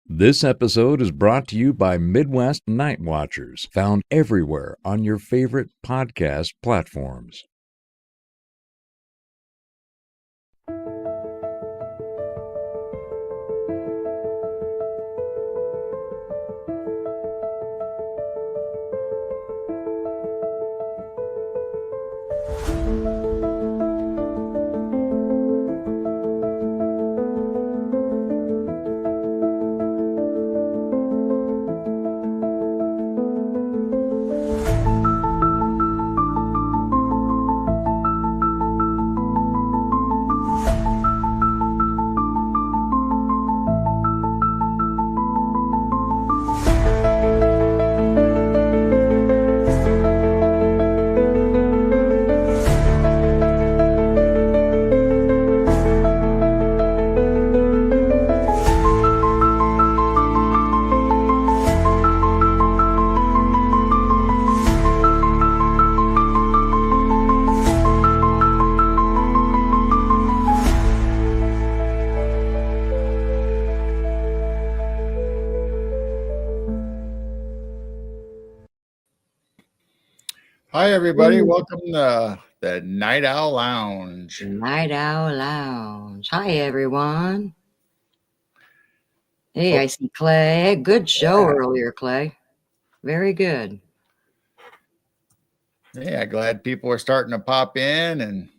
This episode is brought to you by Midwest Night Watchers, found everywhere on your favorite podcast platforms. Hi, everybody. Welcome to the Night Owl Lounge. Night Owl Lounge. Hi, everyone. Hey, I see Clay. Good show earlier, Clay. Very good. Yeah, glad people are starting to pop in, and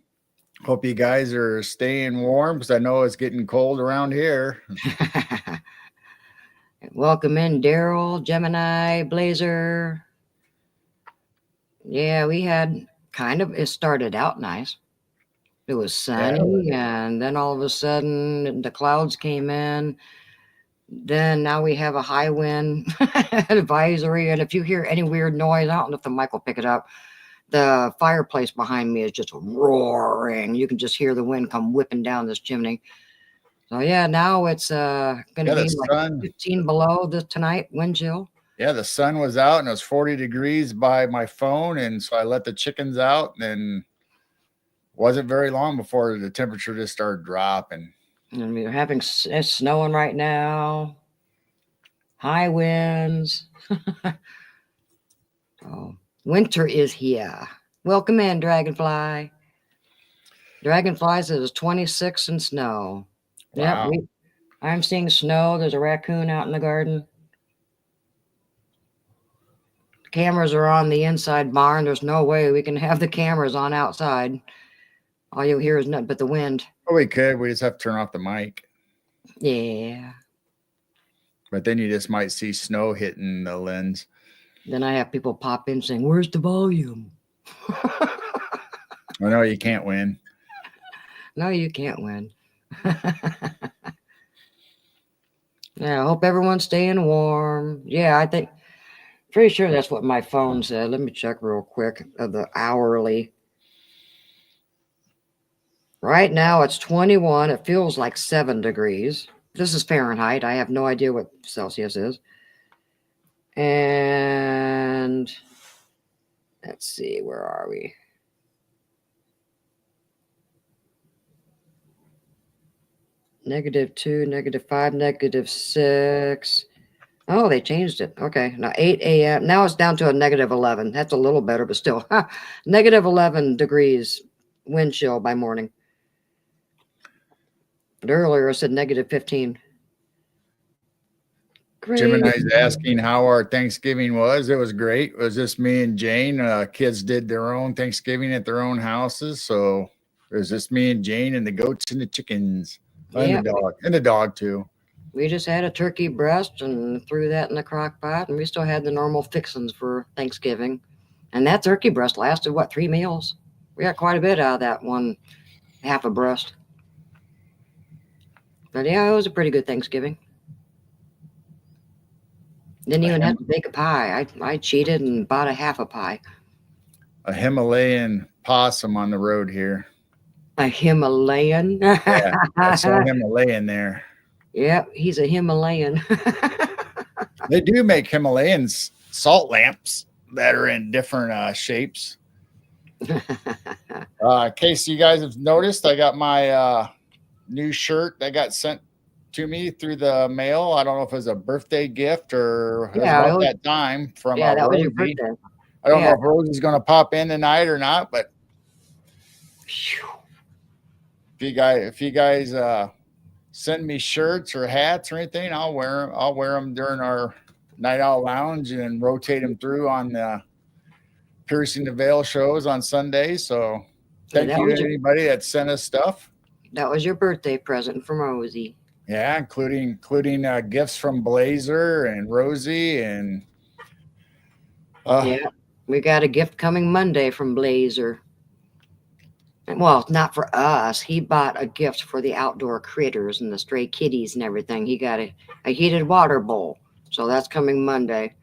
hope you guys are staying warm because I know it's getting cold around here. Welcome in, Daryl, Gemini, Blazer. Yeah, we had it started out nice. It was sunny, and then all of a sudden the clouds came in. Then now we have a high wind advisory, and if you hear any weird noise, I don't know if the mic will pick it up. The fireplace behind me is just roaring. You can just hear the wind come whipping down this chimney. So yeah, now it's going to be like 15 below tonight, wind chill. Yeah, the sun was out and it was 40 degrees by my phone, and so I let the chickens out, and wasn't very long before the temperature just started dropping. And we're having it's snowing right now. High winds. Oh, winter is here. Welcome in, Dragonfly. Dragonfly says it's 26 and snow. Wow. Yep, I'm seeing snow. There's a raccoon out in the garden. The cameras are on the inside barn. There's no way we can have the cameras on outside. All you'll hear is nothing but the wind. Oh, we could. We just have to turn off the mic. Yeah. But then you just might see snow hitting the lens. Then I have people pop in saying, "Where's the volume?" I know you can't win. No, you can't win. Yeah, I hope everyone's staying warm. Yeah, I think, pretty sure that's what my phone said. Let me check real quick of the hourly. Right now it's 21. It feels like 7 degrees. This is Fahrenheit. I have no idea what Celsius is. And let's see, where are we? -2, -5, -6. Oh, they changed it. Okay, now 8 a.m. Now it's down to a -11. That's a little better, but still. -11 degrees wind chill by morning. But earlier I said -15. Great. Gemini's asking how our Thanksgiving was. It was great. It was just me and Jane. Kids did their own Thanksgiving at their own houses. So it was just me and Jane and the goats and the chickens. And the dog. And the dog too. We just had a turkey breast and threw that in the crock pot, and we still had the normal fixings for Thanksgiving. And that turkey breast lasted, 3 meals? We got quite a bit out of that one half a breast. But yeah, it was a pretty good Thanksgiving. Didn't even have to bake a pie. I cheated and bought a half a pie. A Himalayan possum on the road here. A Himalayan? Yeah, I saw a Himalayan there. Yep, he's a Himalayan. They do make Himalayan salt lamps that are in different shapes. In case you guys have noticed, I got my new shirt that got sent to me through the mail. I don't know if it was a birthday gift or it was Yeah, about that time from yeah, that was your Rosie. birthday. I don't know Yeah. if Rosie's going to pop in tonight or not, but Phew. if you guys send me shirts or hats or anything, I'll wear them. I'll wear them during our night out lounge and rotate them through on the Piercing the Veil shows on Sunday. So thank that you was to your- anybody that sent us stuff. That was your birthday present from Rosie. Yeah, including gifts from Blazer and Rosie and Yeah, we got a gift coming Monday from Blazer. Well, not for us. He bought a gift for the outdoor critters and the stray kitties and everything. He got a heated water bowl. So that's coming Monday.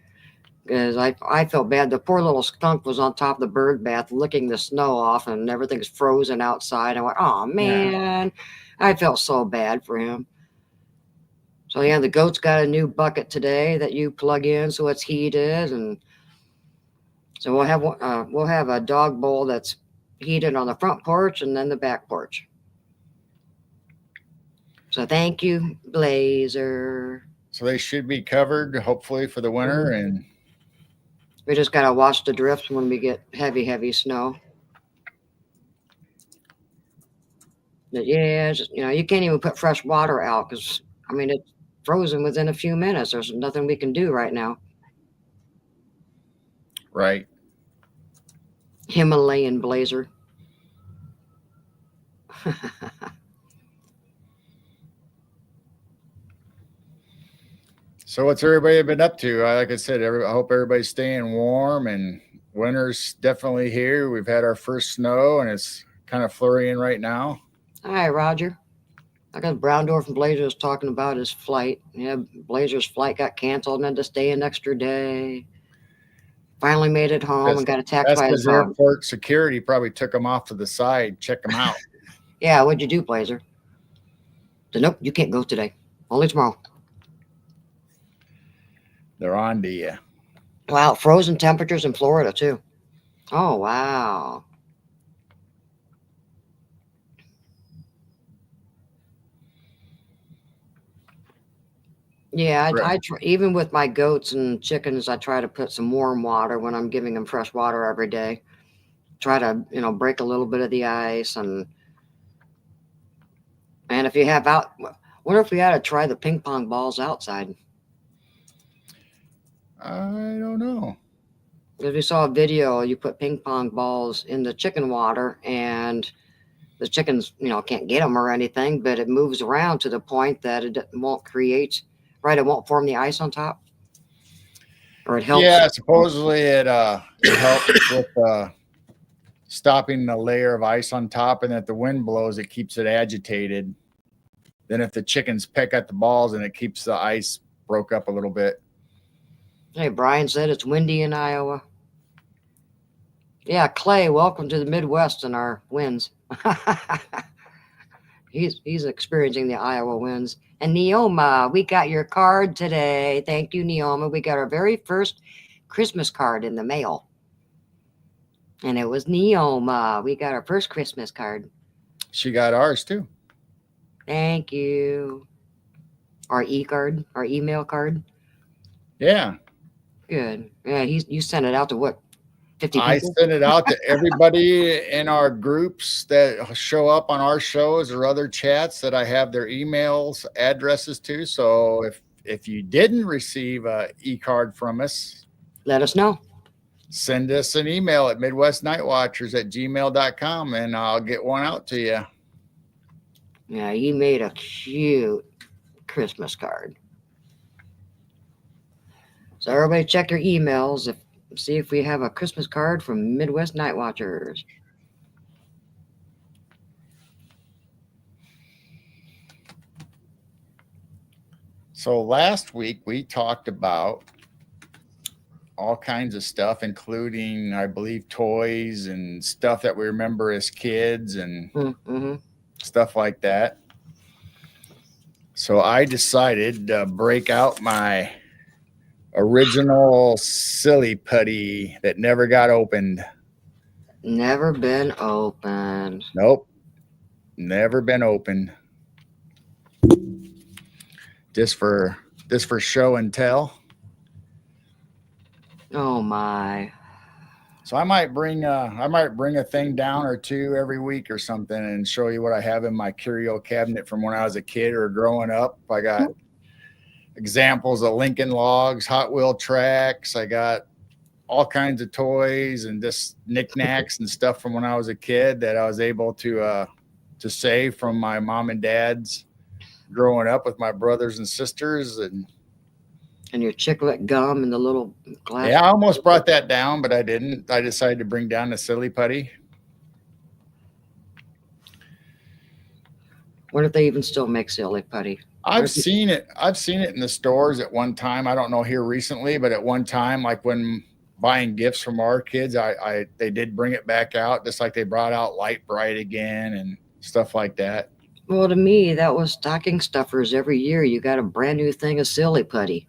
Because I felt bad. The poor little skunk was on top of the bird bath licking the snow off and everything's frozen outside. I went, oh man. I felt so bad for him. So yeah, the goat's got a new bucket today that you plug in so it's heated, and so we'll have a dog bowl that's heated on the front porch and then the back porch. So thank you, Blazer. so they should be covered hopefully for the winter. And We just gotta watch the drifts when we get heavy snow. But yeah, just, you can't even put fresh water out because it's frozen within a few minutes. There's nothing we can do right now. right. Himalayan Blazer. So what's everybody been up to? Like I said, I hope everybody's staying warm, and winter's definitely here. We've had our first snow and it's kind of flurrying right now. Hi, Roger. I got Browndorf and Blazer was talking about his flight. Yeah, Blazer's flight got canceled and had to stay an extra day. Finally made it home and got attacked That's by his because dog. airport security probably took him off to the side, check him out. Yeah, what'd you do, Blazer? Said, nope, you can't go today. Only tomorrow. They're on to you. Wow, frozen temperatures in Florida too. Oh, wow. Yeah, I try, even with my goats and chickens, I try to put some warm water when I'm giving them fresh water every day. Try to, break a little bit of the ice, and if you have wonder if we ought to try the ping pong balls outside. I don't know. Because we saw a video, you put ping pong balls in the chicken water, and the chickens, can't get them or anything, but it moves around to the point that it won't it won't form the ice on top. Or it helps. Yeah, supposedly it helps with stopping the layer of ice on top, and if the wind blows, it keeps it agitated. Then if the chickens peck at the balls, and it keeps the ice broke up a little bit. Hey, Brian said it's windy in Iowa. Yeah, Clay, welcome to the Midwest and our winds. He's experiencing the Iowa winds. And Neoma, we got your card today. Thank you, Neoma. We got our very first Christmas card in the mail. And it was Neoma. We got our first Christmas card. She got ours too. Thank you. Our e-card, our email card. Yeah. Good. Yeah, you sent it out to what? 50 people? I sent it out to everybody in our groups that show up on our shows or other chats that I have their emails addresses to. So if you didn't receive a e-card from us, let us know. Send us an email at midwestnightwatchers@gmail.com and I'll get one out to you. Yeah, you made a cute Christmas card. So everybody check your emails see if we have a Christmas card from Midwest Night Watchers. So last week we talked about all kinds of stuff, including, I believe, toys and stuff that we remember as kids and stuff like that. So I decided to break out my original silly putty that never got opened. Never been opened. Nope. Never been opened. just for show and tell. Oh my. So I might bring a thing down or two every week or something and show you what I have in my curio cabinet from when I was a kid or growing up. I got examples of Lincoln Logs, Hot Wheel tracks. I got all kinds of toys and just knickknacks and stuff from when I was a kid that I was able to save from my mom and dad's growing up with my brothers and sisters. And your chiclet gum in the little glass. yeah, I almost brought that down, but I didn't. I decided to bring down the silly putty. What if they even still make silly putty? I've seen it in the stores at one time. I don't know here recently, but at one time, like when buying gifts from our kids, they did bring it back out, just like they brought out Light Bright again and stuff like that. Well, to me, that was stocking stuffers. Every year you got a brand new thing of silly putty.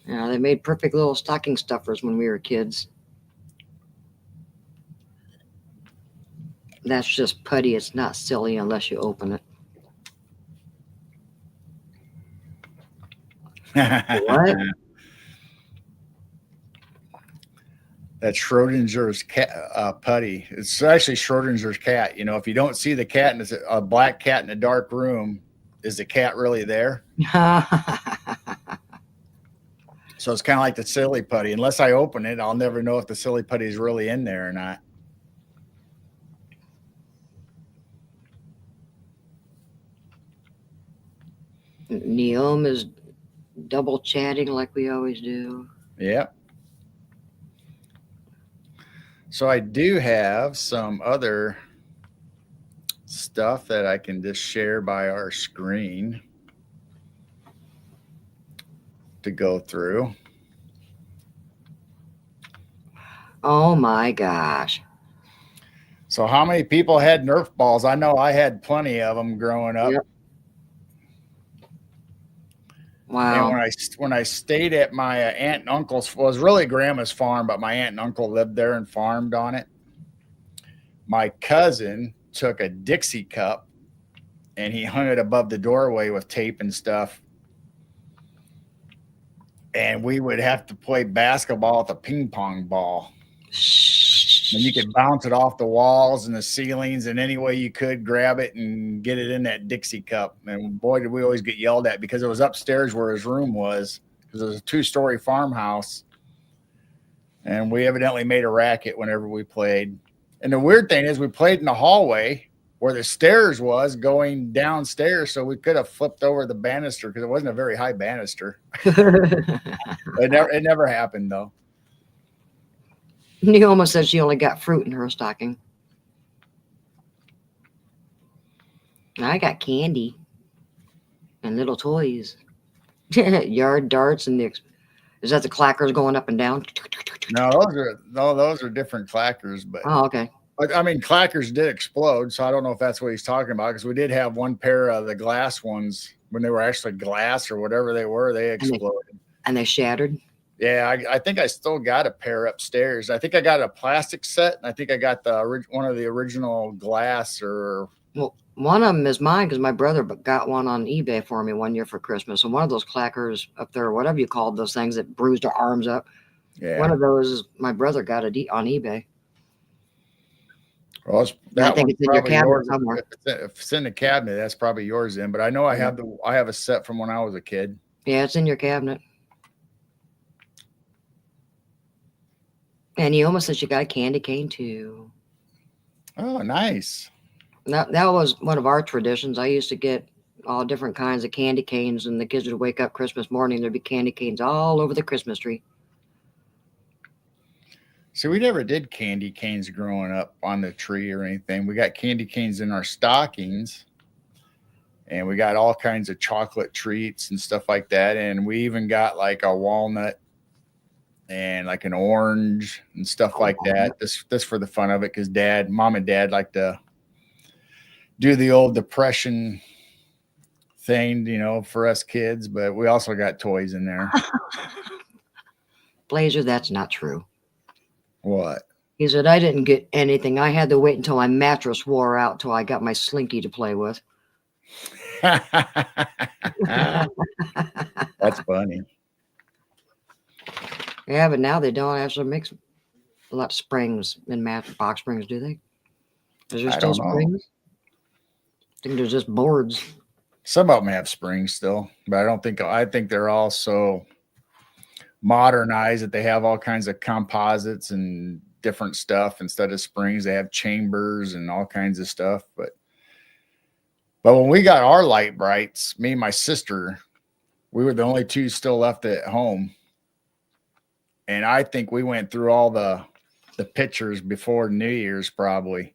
You know, they made perfect little stocking stuffers when we were kids. That's just putty. It's not silly unless you open it. What? That's Schrodinger's cat putty. It's actually Schrodinger's cat. You know, if you don't see the cat and it's a black cat in a dark room, is the cat really there? So it's kind of like the silly putty. Unless I open it, I'll never know if the silly putty is really in there or not. Neom is double chatting like we always do. Yep. So I do have some other stuff that I can just share by our screen to go through. Oh my gosh. So how many people had Nerf balls? I know I had plenty of them growing up. Yep. Wow. And when I stayed at my aunt and uncle's, well, it was really grandma's farm, but my aunt and uncle lived there and farmed on it. My cousin took a Dixie cup and he hung it above the doorway with tape and stuff. And we would have to play basketball with a ping pong ball. And you could bounce it off the walls and the ceilings and any way you could grab it and get it in that Dixie cup. And boy, did we always get yelled at because it was upstairs where his room was, because it was a 2-story farmhouse. And we evidently made a racket whenever we played. And the weird thing is we played in the hallway where the stairs was going downstairs. So we could have flipped over the banister because it wasn't a very high banister. It never happened though. Neoma said she only got fruit in her stocking. I got candy and little toys. Yard darts and is that the clackers going up and down? No, those are different clackers. But oh, okay. But I mean, clackers did explode, so I don't know if that's what he's talking about, because we did have one pair of the glass ones when they were actually glass or whatever they were. They exploded and they shattered. Yeah, I think I still got a pair upstairs. I think I got a plastic set, and I think I got one of the original glass. Or well, one of them is mine because my brother got one on eBay for me one year for Christmas. And one of those clackers up there, whatever you called those things that bruised our arms up. Yeah, one of those my brother got on eBay. Well, I think it's in your cabinet somewhere. If it's in the cabinet, that's probably yours then. But I know I have a set from when I was a kid. Yeah, it's in your cabinet. And he almost said she got a candy cane too. Oh, nice. That was one of our traditions. I used to get all different kinds of candy canes, and the kids would wake up Christmas morning, there'd be candy canes all over the Christmas tree. See, we never did candy canes growing up on the tree or anything. We got candy canes in our stockings, and we got all kinds of chocolate treats and stuff like that. And we even got like a walnut and like an orange and stuff like that. This for the fun of it, because mom and dad like to do the old Depression thing, for us kids. But we also got toys in there. Blazer, that's not true. What? He said, I didn't get anything. I had to wait until my mattress wore out till I got my Slinky to play with. That's funny. Yeah, but now they don't actually make a lot of springs in box springs, do they? Is there I still don't know. springs? I think there's just boards. Some of them have springs still, but I think they're all so modernized that they have all kinds of composites and different stuff instead of springs. They have chambers and all kinds of stuff. But when we got our light brights, me and my sister, we were the only two still left at home. And I think we went through all the pictures before New Year's probably.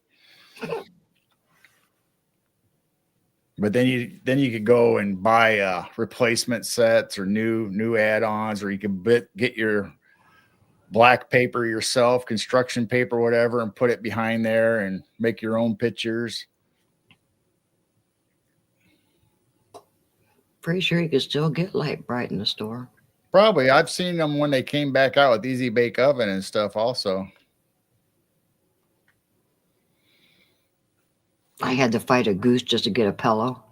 But then you could go and buy replacement sets or new add-ons, or you could get your black paper yourself, construction paper, whatever, and put it behind there and make your own pictures. Pretty sure you could still get light bright in the store. Probably. I've seen them when they came back out with Easy Bake Oven and stuff also. I had to fight a goose just to get a pillow.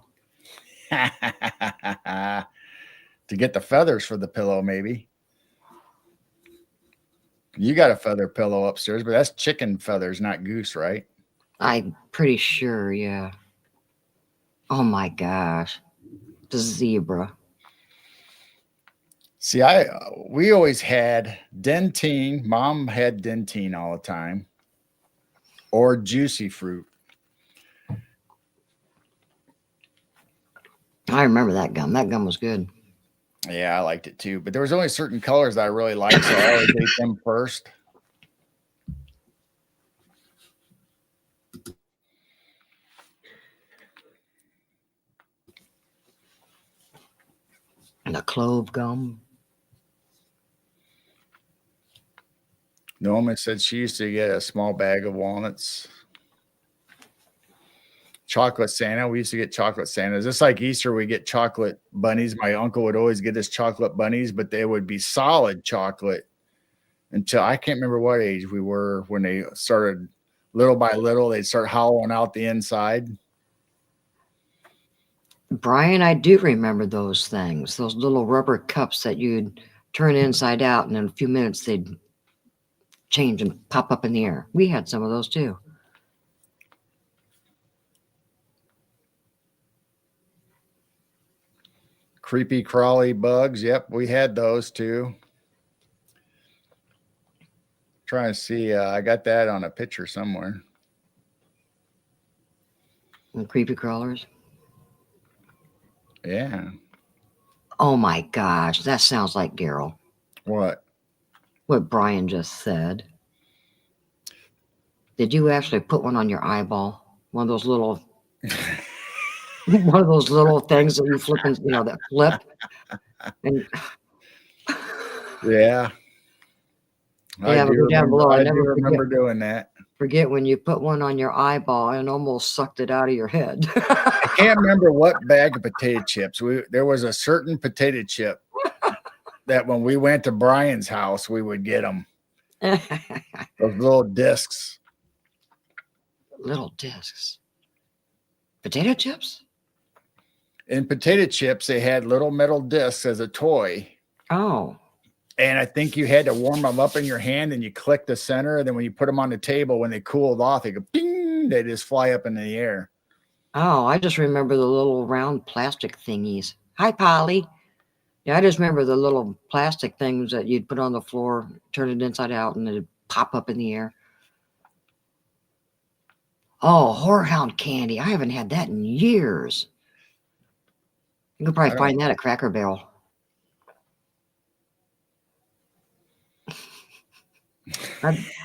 To get the feathers for the pillow, maybe. You got a feather pillow upstairs, but that's chicken feathers, not goose, right? I'm pretty sure, yeah. Oh my gosh. The zebra. See, we always had dentine. Mom had dentine all the time, or juicy fruit. I remember that gum. That gum was good. Yeah, I liked it too. But there was only certain colors that I really liked, so I always ate them first. And the clove gum. Norma said she used to get a small bag of walnuts. Chocolate Santa. We used to get chocolate Santas. Just like Easter, we get chocolate bunnies. My uncle would always get us chocolate bunnies, but they would be solid chocolate until I can't remember what age we were when they started little by little, they'd start hollowing out the inside. Brian, I do remember those things, those little rubber cups that you'd turn inside out, and in a few minutes they'd change and pop up in the air. We had some of those too. Creepy crawly bugs. Yep, we had those too. Trying to see. I got that on a picture somewhere. And creepy crawlers. Yeah. Oh my gosh, that sounds like Daryl. What? What Brian just said. Did you actually put one on your eyeball? One of those little one of those little things that you flip and that flip. And yeah. Yeah, but go down below. I never remember doing that. Forget when you put one on your eyeball and almost sucked it out of your head. I can't remember what bag of potato chips. There was a certain potato chip that when we went to Brian's house, we would get them. Those little discs. Little discs. Potato chips? In potato chips, they had little metal discs as a toy. Oh. And I think you had to warm them up in your hand, and you click the center. And then when you put them on the table, when they cooled off, they go ding, they just fly up in the air. Oh, I just remember the little round plastic thingies. Hi, Polly. Yeah, I just remember the little plastic things that you'd put on the floor, turn it inside out, and it'd pop up in the air. Oh, Whorehound candy. I haven't had that in years. You could probably find that at Cracker Barrel.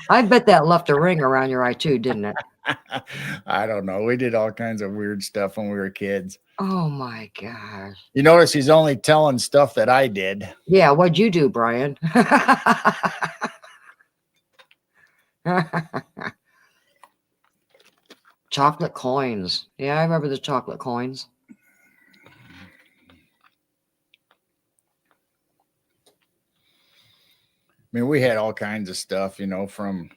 I bet that left a ring around your eye too, didn't it? I don't know. We did all kinds of weird stuff when we were kids. Oh my gosh. You notice he's only telling stuff that I did. Yeah, what'd you do, Brian? Chocolate coins. Yeah, I remember the chocolate coins. I mean, we had all kinds of stuff, from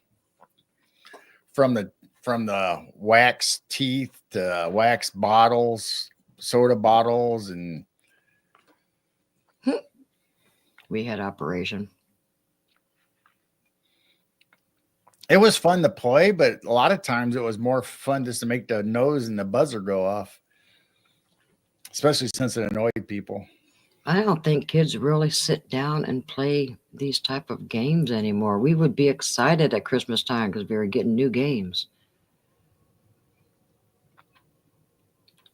the wax teeth to wax bottles, soda bottles, and We had Operation. it was fun to play, but a lot of times it was more fun just to make the nose and the buzzer go off, especially since it annoyed people. I don't think kids really sit down and play these type of games anymore. We would be excited at Christmas time because we were getting new games.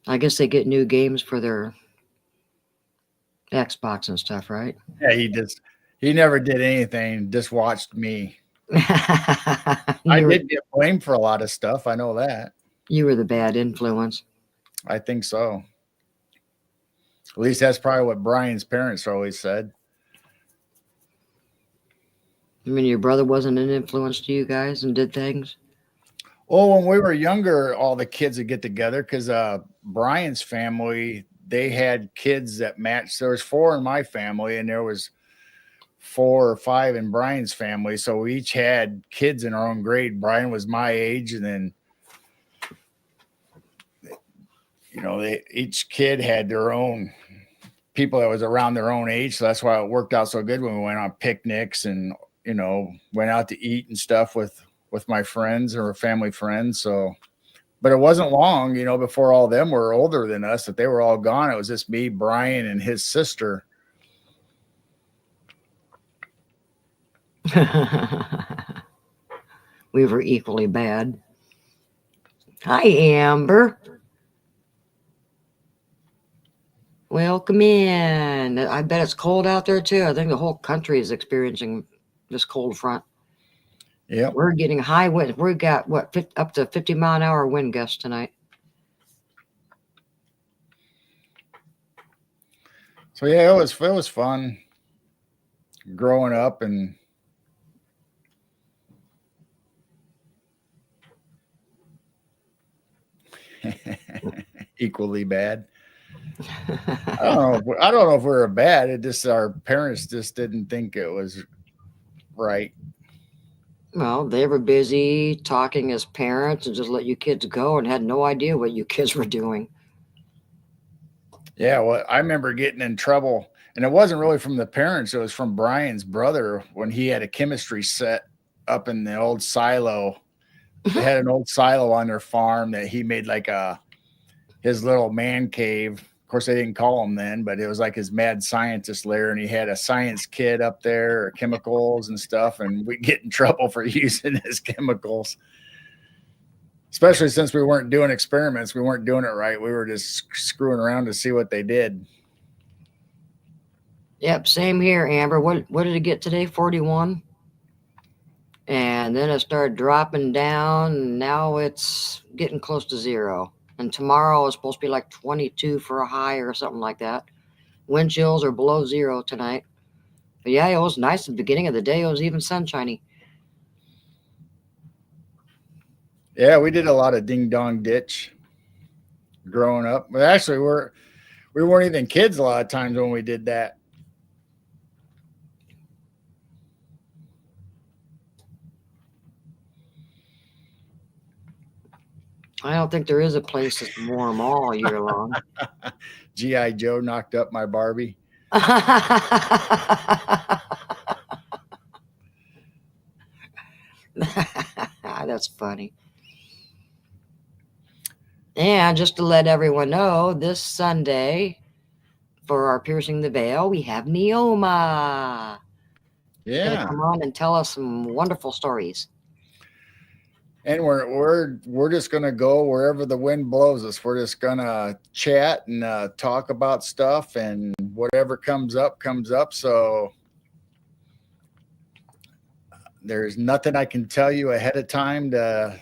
I guess they get new games for their Xbox and stuff, right? Yeah, he never did anything, just watched me. I did get blamed for a lot of stuff. I know that. You were the bad influence. I think so. At least that's probably what Brian's parents always said. I mean, your brother wasn't an influence to you guys and did things? Well, when we were younger, all the kids would get together because Brian's family, they had kids that matched. There was 4 in my family, and there was 4 or 5 in Brian's family. So we each had kids in our own grade. Brian was my age, and then each kid had their own people that was around their own age. So that's why it worked out so good when we went on picnics and went out to eat and stuff with my friends or family friends. So, but it wasn't long, before all them were older than us, that they were all gone. It was just me, Brian, and his sister. We were equally bad. Hi, Amber. Welcome in. I bet it's cold out there too. I think the whole country is experiencing this cold front. Yeah, we're getting high wind. We got up to 50-mile-an-hour wind gusts tonight. So yeah, it was fun growing up and equally bad. I don't know if we were bad. It just our parents just didn't think it was right. Well, they were busy talking as parents and just let you kids go and had no idea what you kids were doing. Yeah, well, I remember getting in trouble, and it wasn't really from the parents. It was from Brian's brother when he had a chemistry set up in the old silo. They had an old silo on their farm that he made like his little man cave. Of course, they didn't call him then, but it was like his mad scientist lair, and he had a science kit up there, chemicals and stuff, and we get in trouble for using his chemicals. Especially since we weren't doing experiments. We weren't doing it right. We were just screwing around to see what they did. Yep, same here, Amber. What did it get today? 41? And then it started dropping down, and now it's getting close to 0. And tomorrow is supposed to be like 22 for a high or something like that. Wind chills are below 0 tonight. But yeah, it was nice at the beginning of the day. It was even sunshiny. Yeah, we did a lot of ding dong ditch growing up. But actually, we weren't even kids a lot of times when we did that. I don't think there is a place that's warm all year long. G.I. Joe knocked up my Barbie. That's funny. And just to let everyone know, this Sunday for our Piercing the Veil, we have Neoma. Yeah, Gonna come on and tell us some wonderful stories. and we're just gonna go wherever the wind blows us. We're just gonna chat and talk about stuff, and whatever comes up comes up. So there's nothing I can tell you ahead of time to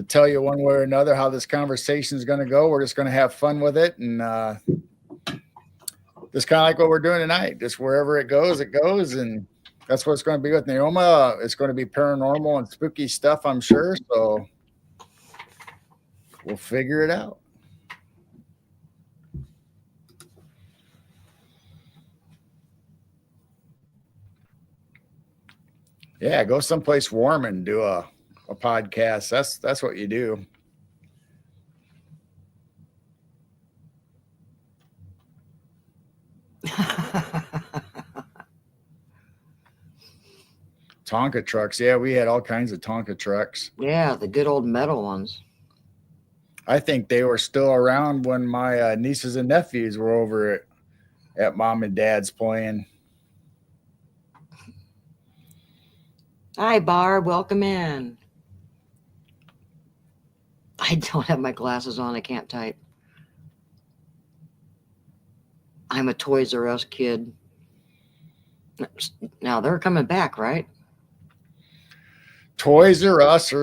tell you one way or another how this conversation is going to go. We're just going to have fun with it, and just kind of like what we're doing tonight. Just wherever it goes, and that's what it's going to be with Neoma. It's going to be paranormal and spooky stuff, I'm sure. So we'll figure it out. Yeah, go someplace warm and do a podcast. That's what you do. Tonka trucks. Yeah, we had all kinds of Tonka trucks. Yeah, the good old metal ones. I think they were still around when my nieces and nephews were over at mom and dad's playing. Hi, Barb. Welcome in. I don't have my glasses on. I can't type. I'm a Toys R Us kid. Now they're coming back, right? Toys R Us,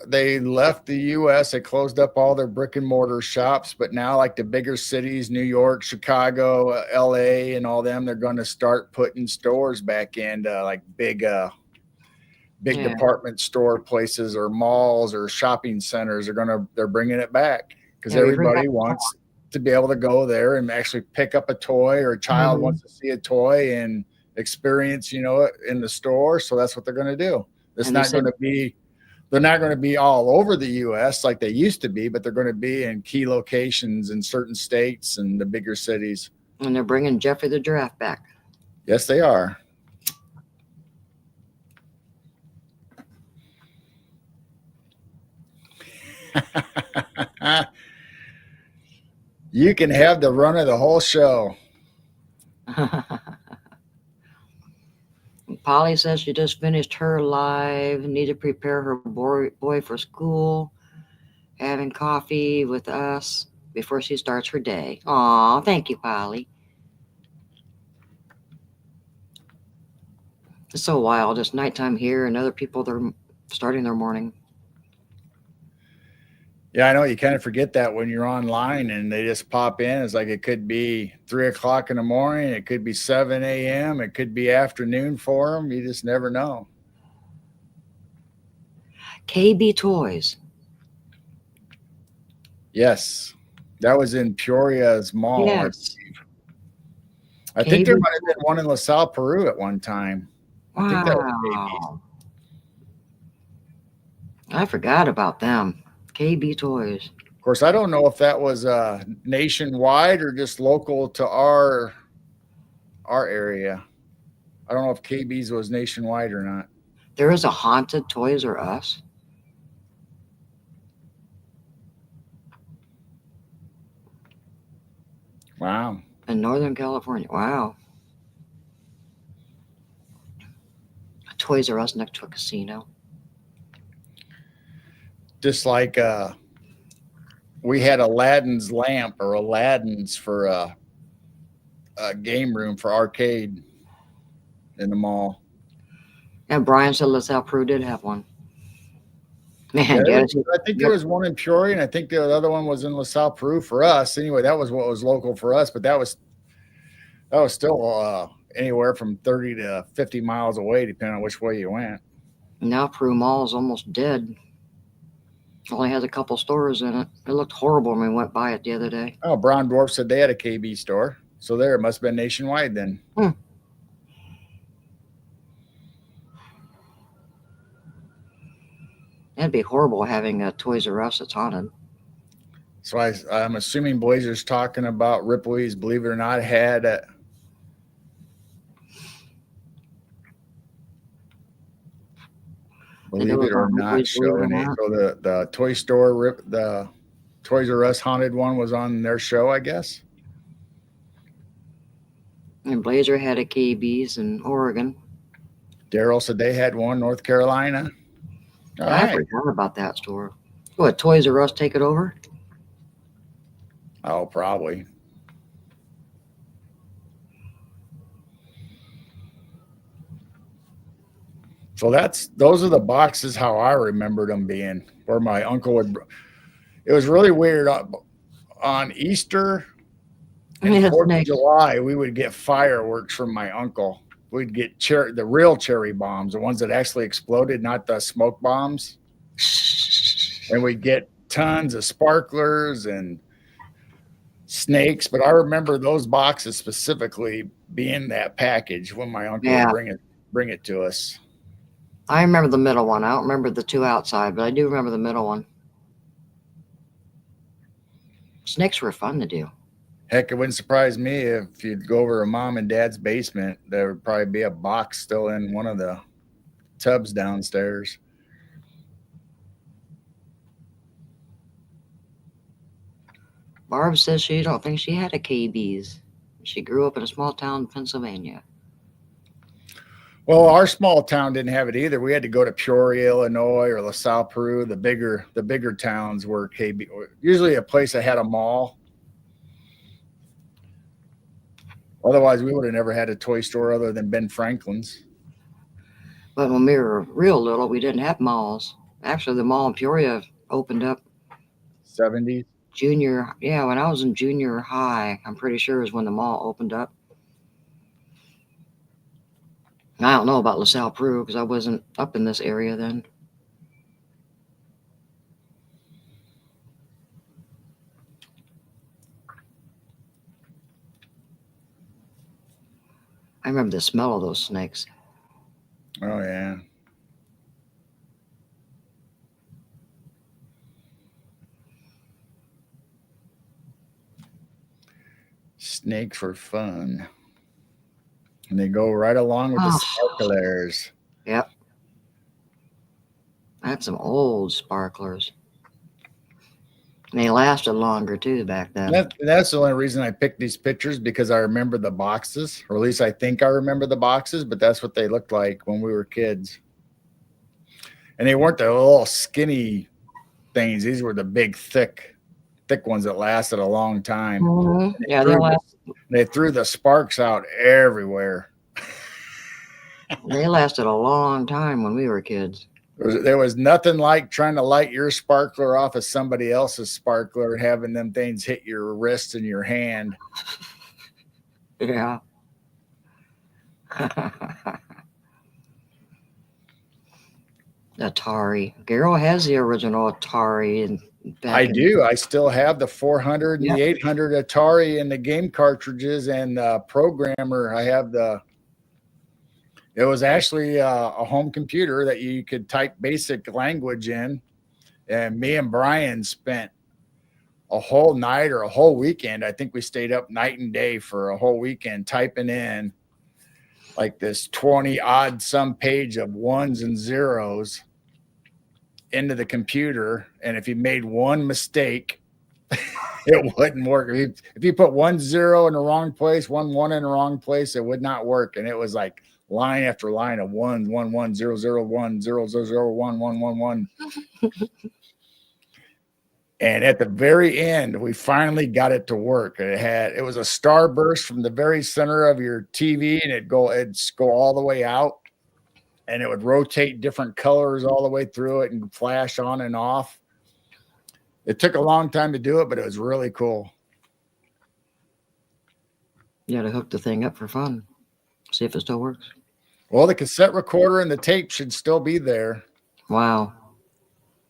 they left the U.S. They closed up all their brick and mortar shops, but now like the bigger cities, New York, Chicago, L.A., and all them, they're going to start putting stores back into like big department store places or malls or shopping centers. They're bringing it back because everybody wants to be able to go there and actually pick up a toy, or a child wants to see a toy and experience, it in the store. So that's what they're going to do. They're not going to be all over the U.S. like they used to be, but they're going to be in key locations in certain states and the bigger cities. And they're bringing Jeffrey the Giraffe back. Yes, they are. You can have the run of the whole show. Polly says she just finished her live, need to prepare her boy for school, having coffee with us before she starts her day. Aw, thank you, Polly. It's so wild. It's nighttime here, and other people, they're starting their morning. Yeah, I know. You kind of forget that when you're online and they just pop in. It's like it could be 3:00 in the morning. It could be 7 a.m. It could be afternoon for them. You just never know. KB Toys. Yes. That was in Peoria's mall. Yes. I think there might have been one in LaSalle, Peru at one time. Wow. I think that was KB's. I forgot about them. KB Toys. Of course, I don't know if that was nationwide or just local to our area. I don't know if KB's was nationwide or not. There is a haunted Toys R Us. Wow. In Northern California. Wow. A Toys R Us next to a casino. Just like we had Aladdin's lamp or Aladdin's for a game room for arcade in the mall. And Brian said LaSalle Peru did have one. Man, I think there was one in Peoria, and I think the other one was in LaSalle, Peru for us. Anyway, that was what was local for us, but that was still anywhere from 30 to 50 miles away, depending on which way you went. Now Peru Mall is almost dead. Only has a couple stores in it. It looked horrible when we went by it the other day. Oh, Brown Dwarf said they had a KB store. So there, it must have been nationwide then. It'd be horrible having a Toys R Us that's haunted. So I'm assuming Blazer's talking about Ripley's, believe it or not, had a believe it or not showing it. So the toy store, the Toys R Us haunted one was on their show, I guess. And Blazer had a KB's in Oregon. Daryl said they had one, North Carolina. I forgot about that store. What, Toys R Us take it over? Oh, probably. So those are the boxes how I remembered them being, where my uncle would. It was really weird. On Easter and 4th of July, we would get fireworks from my uncle. We'd get the real cherry bombs, the ones that actually exploded, not the smoke bombs. And we'd get tons of sparklers and snakes. But I remember those boxes specifically being that package when my uncle would bring it to us. I remember the middle one. I don't remember the two outside, but I do remember the middle one. Snakes were fun to do. Heck, it wouldn't surprise me if you'd go over to mom and dad's basement, there would probably be a box still in one of the tubs downstairs. Barb says she don't think she had a KB's. She grew up in a small town in Pennsylvania. Well, our small town didn't have it either. We had to go to Peoria, Illinois, or LaSalle, Peru. The bigger towns were KB. Usually, a place that had a mall. Otherwise, we would have never had a toy store other than Ben Franklin's. But when we were real little, we didn't have malls. Actually, the mall in Peoria opened up 70s. when I was in junior high, I'm pretty sure is when the mall opened up. I don't know about LaSalle, Peru, because I wasn't up in this area then. I remember the smell of those snakes. Oh, yeah. Snakes were fun. And they go right along with the sparklers. Yep. I had some old sparklers. And they lasted longer too back then. That's the only reason I picked these pictures, because I remember the boxes, or at least I think I remember the boxes, but that's what they looked like when we were kids. And they weren't the little skinny things. These were the big, thick ones that lasted a long time. Mm-hmm. Yeah, they threw the sparks out everywhere. They lasted a long time when we were kids. There was nothing like trying to light your sparkler off of somebody else's sparkler and having them things hit your wrist and your hand. Yeah. Atari. Garrow has the original Atari. And I do. I still have the 400 and the 800 Atari and the game cartridges and the programmer. I have it was actually a home computer that you could type basic language in. And me and Brian spent a whole night or a whole weekend. I think we stayed up night and day for a whole weekend typing in like this 20 odd some page of ones and zeros into the computer. And if you made one mistake, it wouldn't work. If you put 1 0 in the wrong place, 1 1 in the wrong place, it would not work. And it was like line after line of 1 1 1 0 0 1 0 0 0 1 1 1 1. And at the very end, we finally got it to work. It was a starburst from the very center of your TV, and it'd go all the way out, and it would rotate different colors all the way through it and flash on and off. It took a long time to do it, but it was really cool. You had to hook the thing up for fun. See if it still works. Well, the cassette recorder and the tape should still be there. Wow.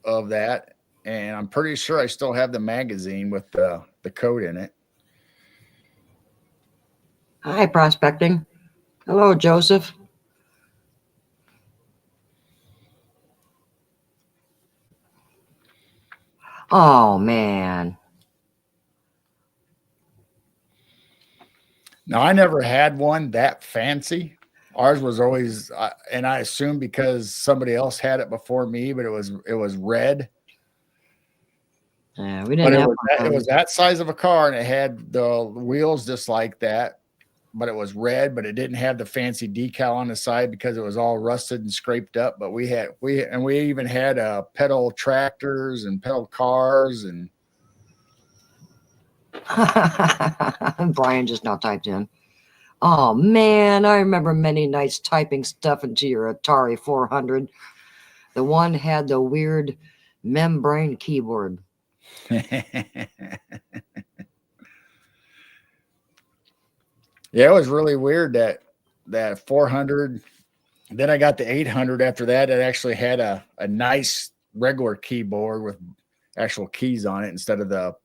Of that. And I'm pretty sure I still have the magazine with the code in it. Hi, prospecting. Hello, Joseph. Oh, man. Now, I never had one that fancy. Ours was always, and I assume because somebody else had it before me, but it was red. Yeah, we didn't have it was that size of a car, and it had the wheels just like that, but it was red, but it didn't have the fancy decal on the side because it was all rusted and scraped up. But we even had pedal tractors and pedal cars and. Brian just now typed in. Oh man, I remember many nights typing stuff into your Atari 400. The one had the weird membrane keyboard. Yeah, it was really weird that 400. Then I got the 800 after that. It actually had a nice regular keyboard with actual keys on it instead of the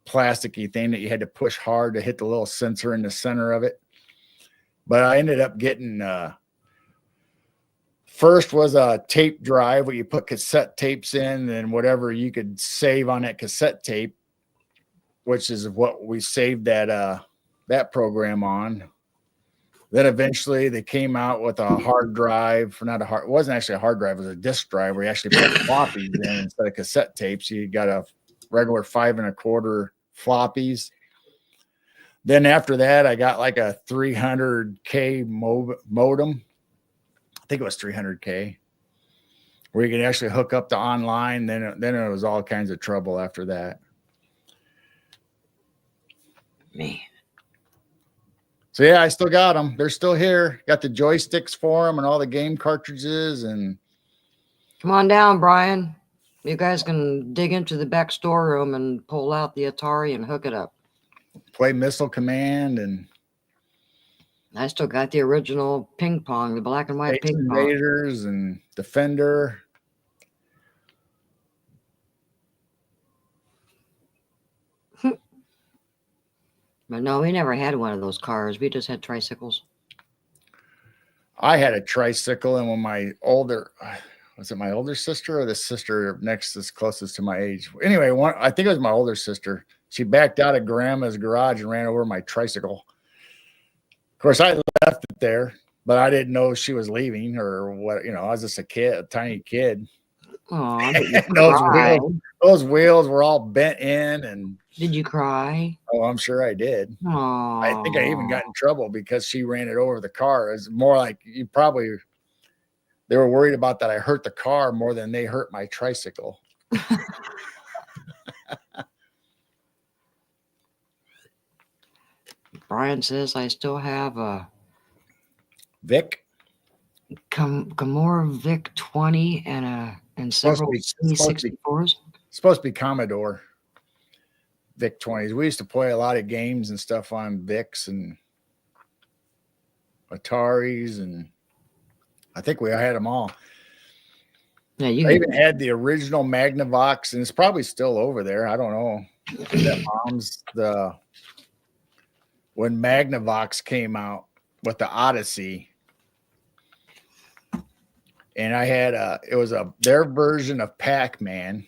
plasticky thing that you had to push hard to hit the little sensor in the center of it. But I ended up getting first was a tape drive where you put cassette tapes in and whatever you could save on that cassette tape, which is what we saved that program on. Then eventually they came out with a hard drive, it wasn't actually a hard drive, it was a disk drive where you actually put floppies in instead of cassette tapes. You got a regular 5 1/4 floppies. Then after that, I got like a 300K modem. I think it was 300K, where you could actually hook up to online. Then it was all kinds of trouble after that. Man. So yeah, I still got them. They're still here. Got the joysticks for them and all the game cartridges. And Come on down, Brian. You guys can dig into the back storeroom and pull out the Atari and hook it up. play Missile Command and I still got the original ping pong, the black and white Space ping pong. Invaders and Defender. But no, we never had one of those cars. We just had tricycles. I had a tricycle, and when my older sister or the sister next is closest to my age? Anyway, I think it was my older sister. She backed out of grandma's garage and ran over my tricycle. Of course, I left it there, but I didn't know she was leaving or what. I was just a tiny kid. Oh, those wheels were all bent in. And did you cry? Oh, I'm sure I did. Oh, I think I even got in trouble because she ran it over the car. It's more like they were worried about that I hurt the car more than they hurt my tricycle. Brian says I still have a Vic Gamora Vic 20 and several C64s. Supposed to be Commodore Vic 20s. We used to play a lot of games and stuff on Vics and Ataris, and I think I had them all. Yeah, I even had the original Magnavox, and it's probably still over there. I don't know. That mom's when Magnavox came out with the Odyssey, and I had it was their version of Pac-Man,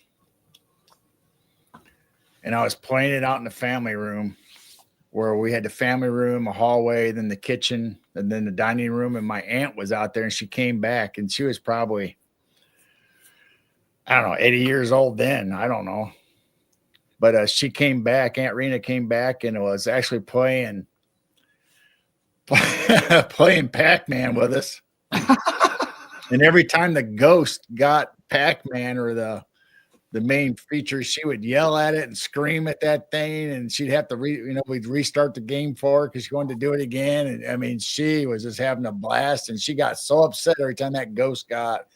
and I was playing it out in the family room, where we had the family room, a hallway, then the kitchen, and then the dining room. And my aunt was out there, and she came back, and she was probably, I don't know, 80 years old then. I don't know. But she came back, Aunt Rena came back, and was actually playing Pac-Man with us. And every time the ghost got Pac-Man or the main feature, she would yell at it and scream at that thing, and she'd have to we'd restart the game for her because she wanted to do it again. And I mean, she was just having a blast, and she got so upset every time that ghost got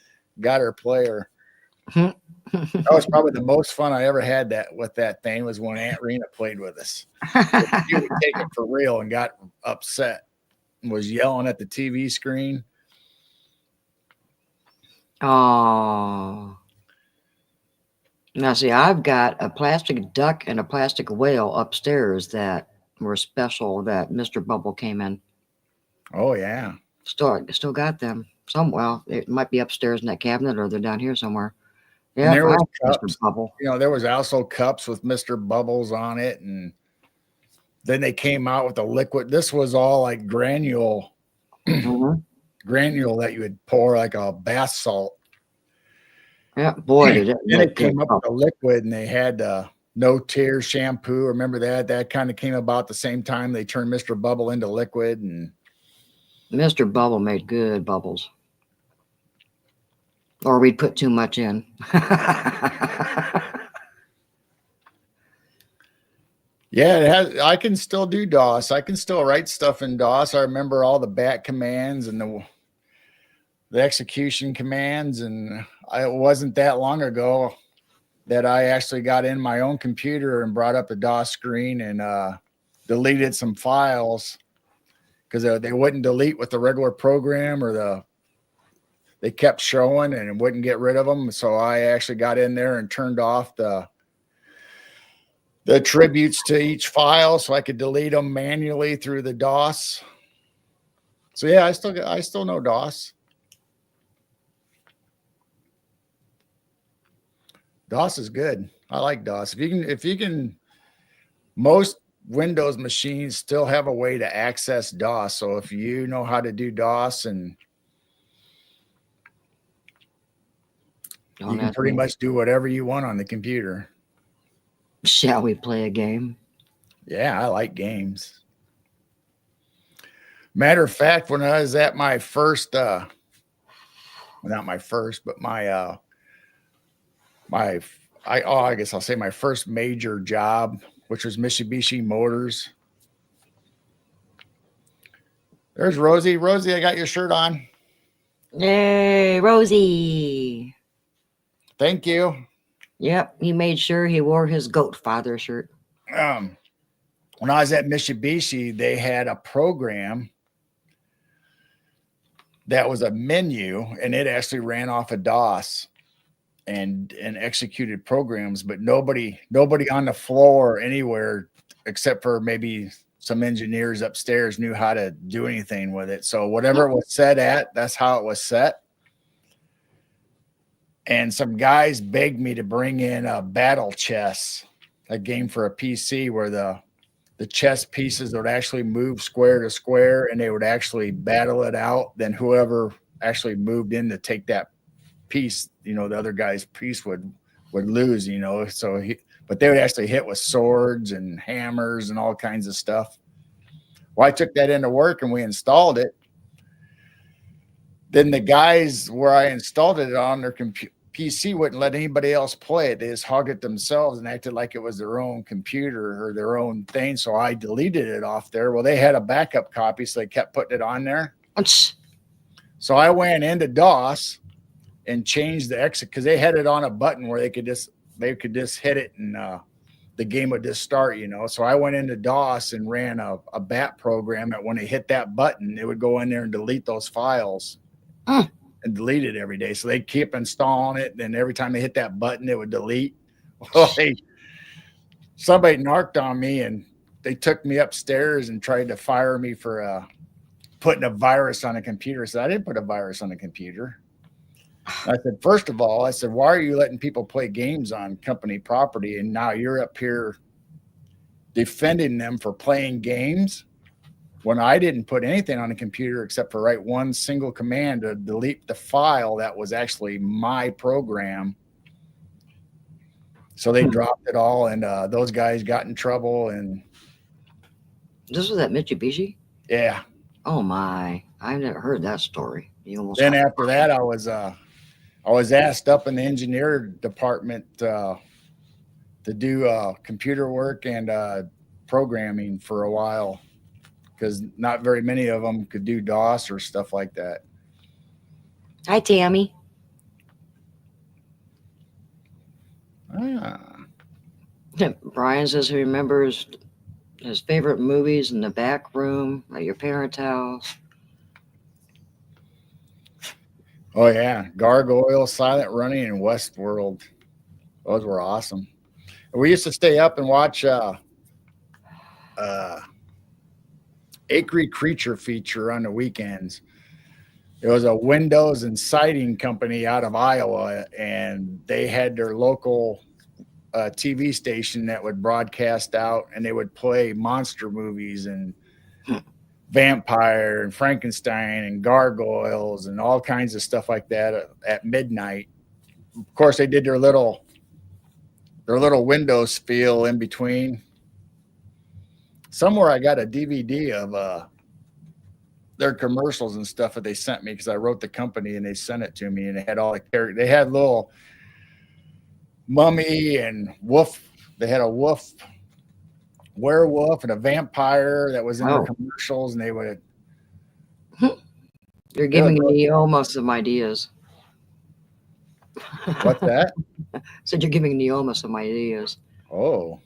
her player. That was probably the most fun I ever had with that thing, was when Aunt Rena played with us. She would take it for real and got upset and was yelling at the TV screen. Oh. Now, see, I've got a plastic duck and a plastic whale upstairs that were special that Mr. Bubble came in. Oh, yeah. Still got them. Well, it might be upstairs in that cabinet, or they're down here somewhere. Yeah, and there was cups. Mr. Bubble. There was also cups with Mr. Bubbles on it, and then they came out with a liquid. This was all like granule that you would pour like a bath salt. Yeah, boy, did it. Then it came up with a liquid, and they had No Tears shampoo. Remember that? That kind of came about the same time they turned Mr. Bubble into liquid. And Mr. Bubble made good bubbles. Or we'd put too much in. Yeah, I can still do DOS. I can still write stuff in DOS. I remember all the bat commands and the execution commands, and it wasn't that long ago that I actually got in my own computer and brought up a DOS screen and deleted some files because they wouldn't delete with the regular program, or they kept showing and wouldn't get rid of them. So I actually got in there and turned off the attributes to each file so I could delete them manually through the DOS. So yeah, I still know DOS. DOS is good. I like DOS. If you can, most Windows machines still have a way to access DOS. So if you know how to do DOS, and Don't you can ask pretty me. much do whatever you want on the computer. Shall we play a game? Yeah, I like games. Matter of fact, when I was at my first, not my first, but I guess I'll say my first major job, which was Mitsubishi Motors. There's Rosie. Rosie, I got your shirt on. Yay, Rosie. Thank you. Yep, he made sure he wore his goat father shirt. When I was at Mitsubishi, they had a program that was a menu, and it actually ran off of DOS and executed programs, but nobody on the floor anywhere except for maybe some engineers upstairs knew how to do anything with it. So whatever it was set at, that's how it was set. And some guys begged me to bring in a battle chess, a game for a PC where the chess pieces would actually move square to square and they would actually battle it out. Then whoever actually moved in to take that piece, the other guy's piece would lose, so but they would actually hit with swords and hammers and all kinds of stuff. Well, I took that into work and we installed it. Then the guys where I installed it on their PC wouldn't let anybody else play it. They just hogged it themselves and acted like it was their own computer or their own thing. So I deleted it off there. Well, they had a backup copy, so they kept putting it on there. So I went into DOS and changed the exit because they had it on a button where they could just hit it and the game would just start, So I went into DOS and ran a bat program that when they hit that button, it would go in there and delete those files. And delete it every day. So they keep installing it. And every time they hit that button, it would delete. Well, somebody narked on me and they took me upstairs and tried to fire me for putting a virus on a computer. I said, I didn't put a virus on a computer. I said, first of all, why are you letting people play games on company property? And now you're up here defending them for playing games when I didn't put anything on a computer except for write one single command to delete the file that was actually my program. So they dropped it all, and those guys got in trouble. And this was at Mitsubishi? Yeah. Oh my, I've never heard that story. Then after that, I was asked up in the engineer department to do computer work and programming for a while, because not very many of them could do DOS or stuff like that. Hi, Tammy. Brian says he remembers his favorite movies in the back room at your parents' house. Oh, yeah. Gargoyle, Silent Running, and Westworld. Those were awesome. We used to stay up and watch Acre Creature feature on the weekends. It was a windows and siding company out of Iowa, and they had their local TV station that would broadcast out, and they would play monster movies and vampire and Frankenstein and gargoyles and all kinds of stuff like that at midnight. Of course, they did their little window spiel in between. Somewhere I got a DVD of their commercials and stuff that they sent me because I wrote the company and they sent it to me, and they had all the characters. They had little mummy and wolf. They had a werewolf and a vampire that was in the commercials, and they would. You're giving me almost some ideas. What's that? Said you're giving Neoma some ideas. Oh.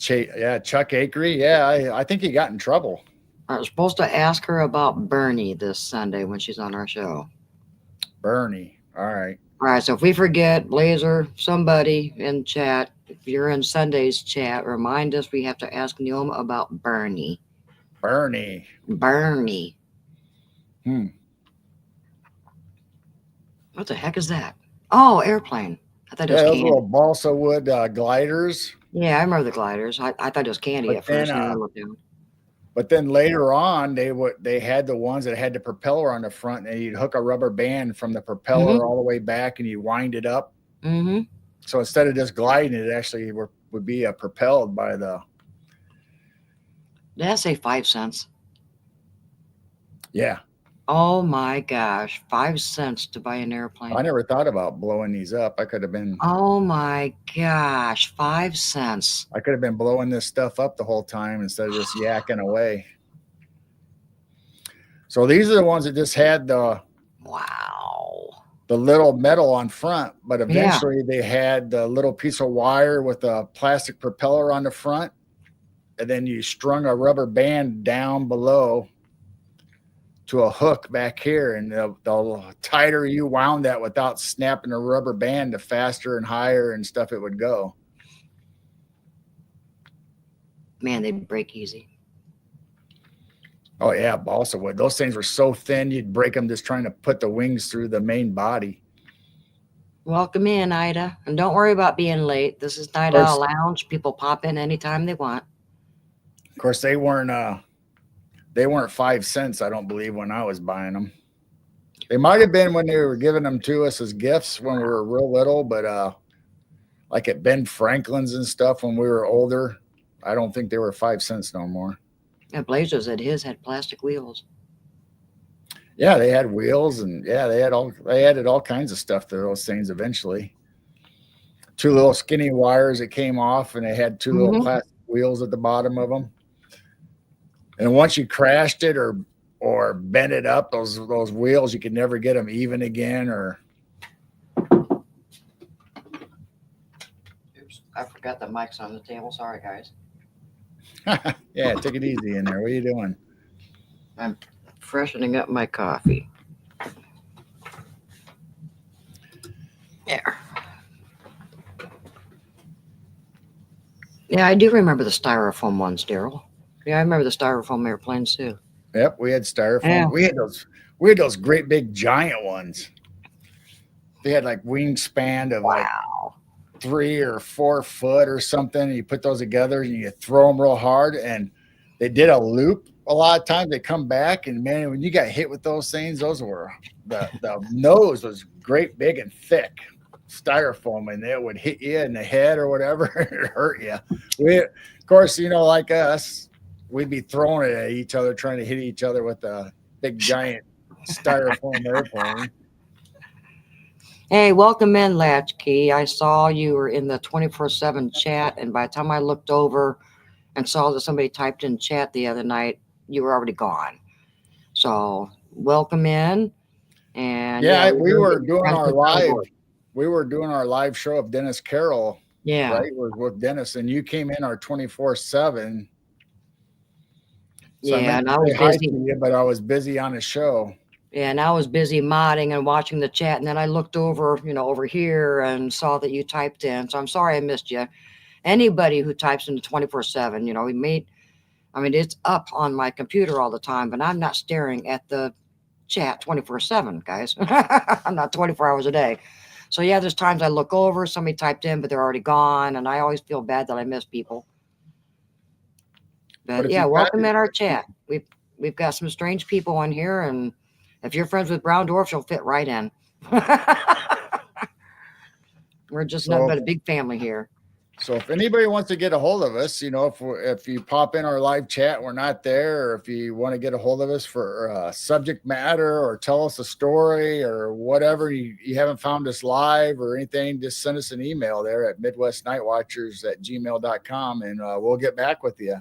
Yeah, Chuck Akery. Yeah, I think he got in trouble. I was supposed to ask her about Bernie this Sunday when she's on our show. Bernie. All right. All right, so if we forget, Blazer, somebody in chat, if you're in Sunday's chat, remind us we have to ask Neoma about Bernie. Bernie. What the heck is that? Oh, airplane. I thought it was those candy. little balsa wood gliders. Yeah, I remember the gliders. I thought it was candy But at first. then, And then I looked down. But then later on, they had the ones that had the propeller on the front, and you'd hook a rubber band from the propeller all the way back, and you wind it up. Mm-hmm. So instead of just gliding, it actually would be propelled by the. Did I say 5 cents? Yeah. Oh my gosh, 5 cents to buy an airplane. I never thought about blowing these up. I could have been. Oh my gosh, 5 cents. I could have been blowing this stuff up the whole time instead of just yakking away. So these are the ones that just had the little metal on front, but eventually they had the little piece of wire with a plastic propeller on the front, and then you strung a rubber band down below to a hook back here, and the tighter you wound that without snapping the rubber band, the faster and higher and stuff it would go. Man, they break easy. Oh yeah, balsa wood. Those things were so thin you'd break them just trying to put the wings through the main body. Welcome in, Ida, and don't worry about being late. This is Night Owl Lounge. People pop in anytime they want. Of course, they weren't 5 cents, I don't believe, when I was buying them. They might have been when they were giving them to us as gifts when we were real little, but like at Ben Franklin's and stuff when we were older, I don't think they were 5 cents no more. Yeah, Blazer said his had plastic wheels. Yeah, they had wheels, and yeah, they added all kinds of stuff to those things eventually. 2 little skinny wires that came off, and they had 2 little plastic wheels at the bottom of them. And once you crashed it or bent it up, those wheels, you could never get them even again. Or oops, I forgot the mic's on the table. Sorry, guys. yeah, take it easy in there. What are you doing? I'm freshening up my coffee. There. Yeah, I do remember the styrofoam ones, Daryl. Yeah, I remember the styrofoam airplanes too. Yep, we had styrofoam. Yeah. We had those great big giant ones. They had like wingspan of like 3 or 4 foot or something. And you put those together and you throw them real hard, and they did a loop. A lot of times they come back, and man, when you got hit with those things, those were the nose was great, big, and thick styrofoam, and it would hit you in the head or whatever. It hurt you. Of course, like us, we'd be throwing it at each other, trying to hit each other with a big giant styrofoam airplane. Hey, welcome in, Latchkey. I saw you were in the 24/7 chat, and by the time I looked over and saw that somebody typed in chat the other night, you were already gone. So welcome in. And yeah, we were doing our live. We were doing our live show of Dennis Carroll. Yeah, right, with Dennis, and you came in our 24/7. So yeah, and I was busy, but I was busy on a show. Yeah, and I was busy modding and watching the chat, and then I looked over, over here and saw that you typed in. So I'm sorry I missed you. Anybody who types into 24/7, it's up on my computer all the time, but I'm not staring at the chat 24/7, guys. I'm not 24 hours a day. So yeah, there's times I look over, somebody typed in, but they're already gone, and I always feel bad that I miss people. But yeah, welcome in our chat. We've got some strange people on here, and if you're friends with Brown Dwarf, you'll fit right in. We're just nothing but a big family here. So if anybody wants to get a hold of us, if you pop in our live chat, we're not there, or if you want to get a hold of us for subject matter or tell us a story or whatever, you haven't found us live or anything, just send us an email there at midwestnightwatchers@gmail.com, and we'll get back with you.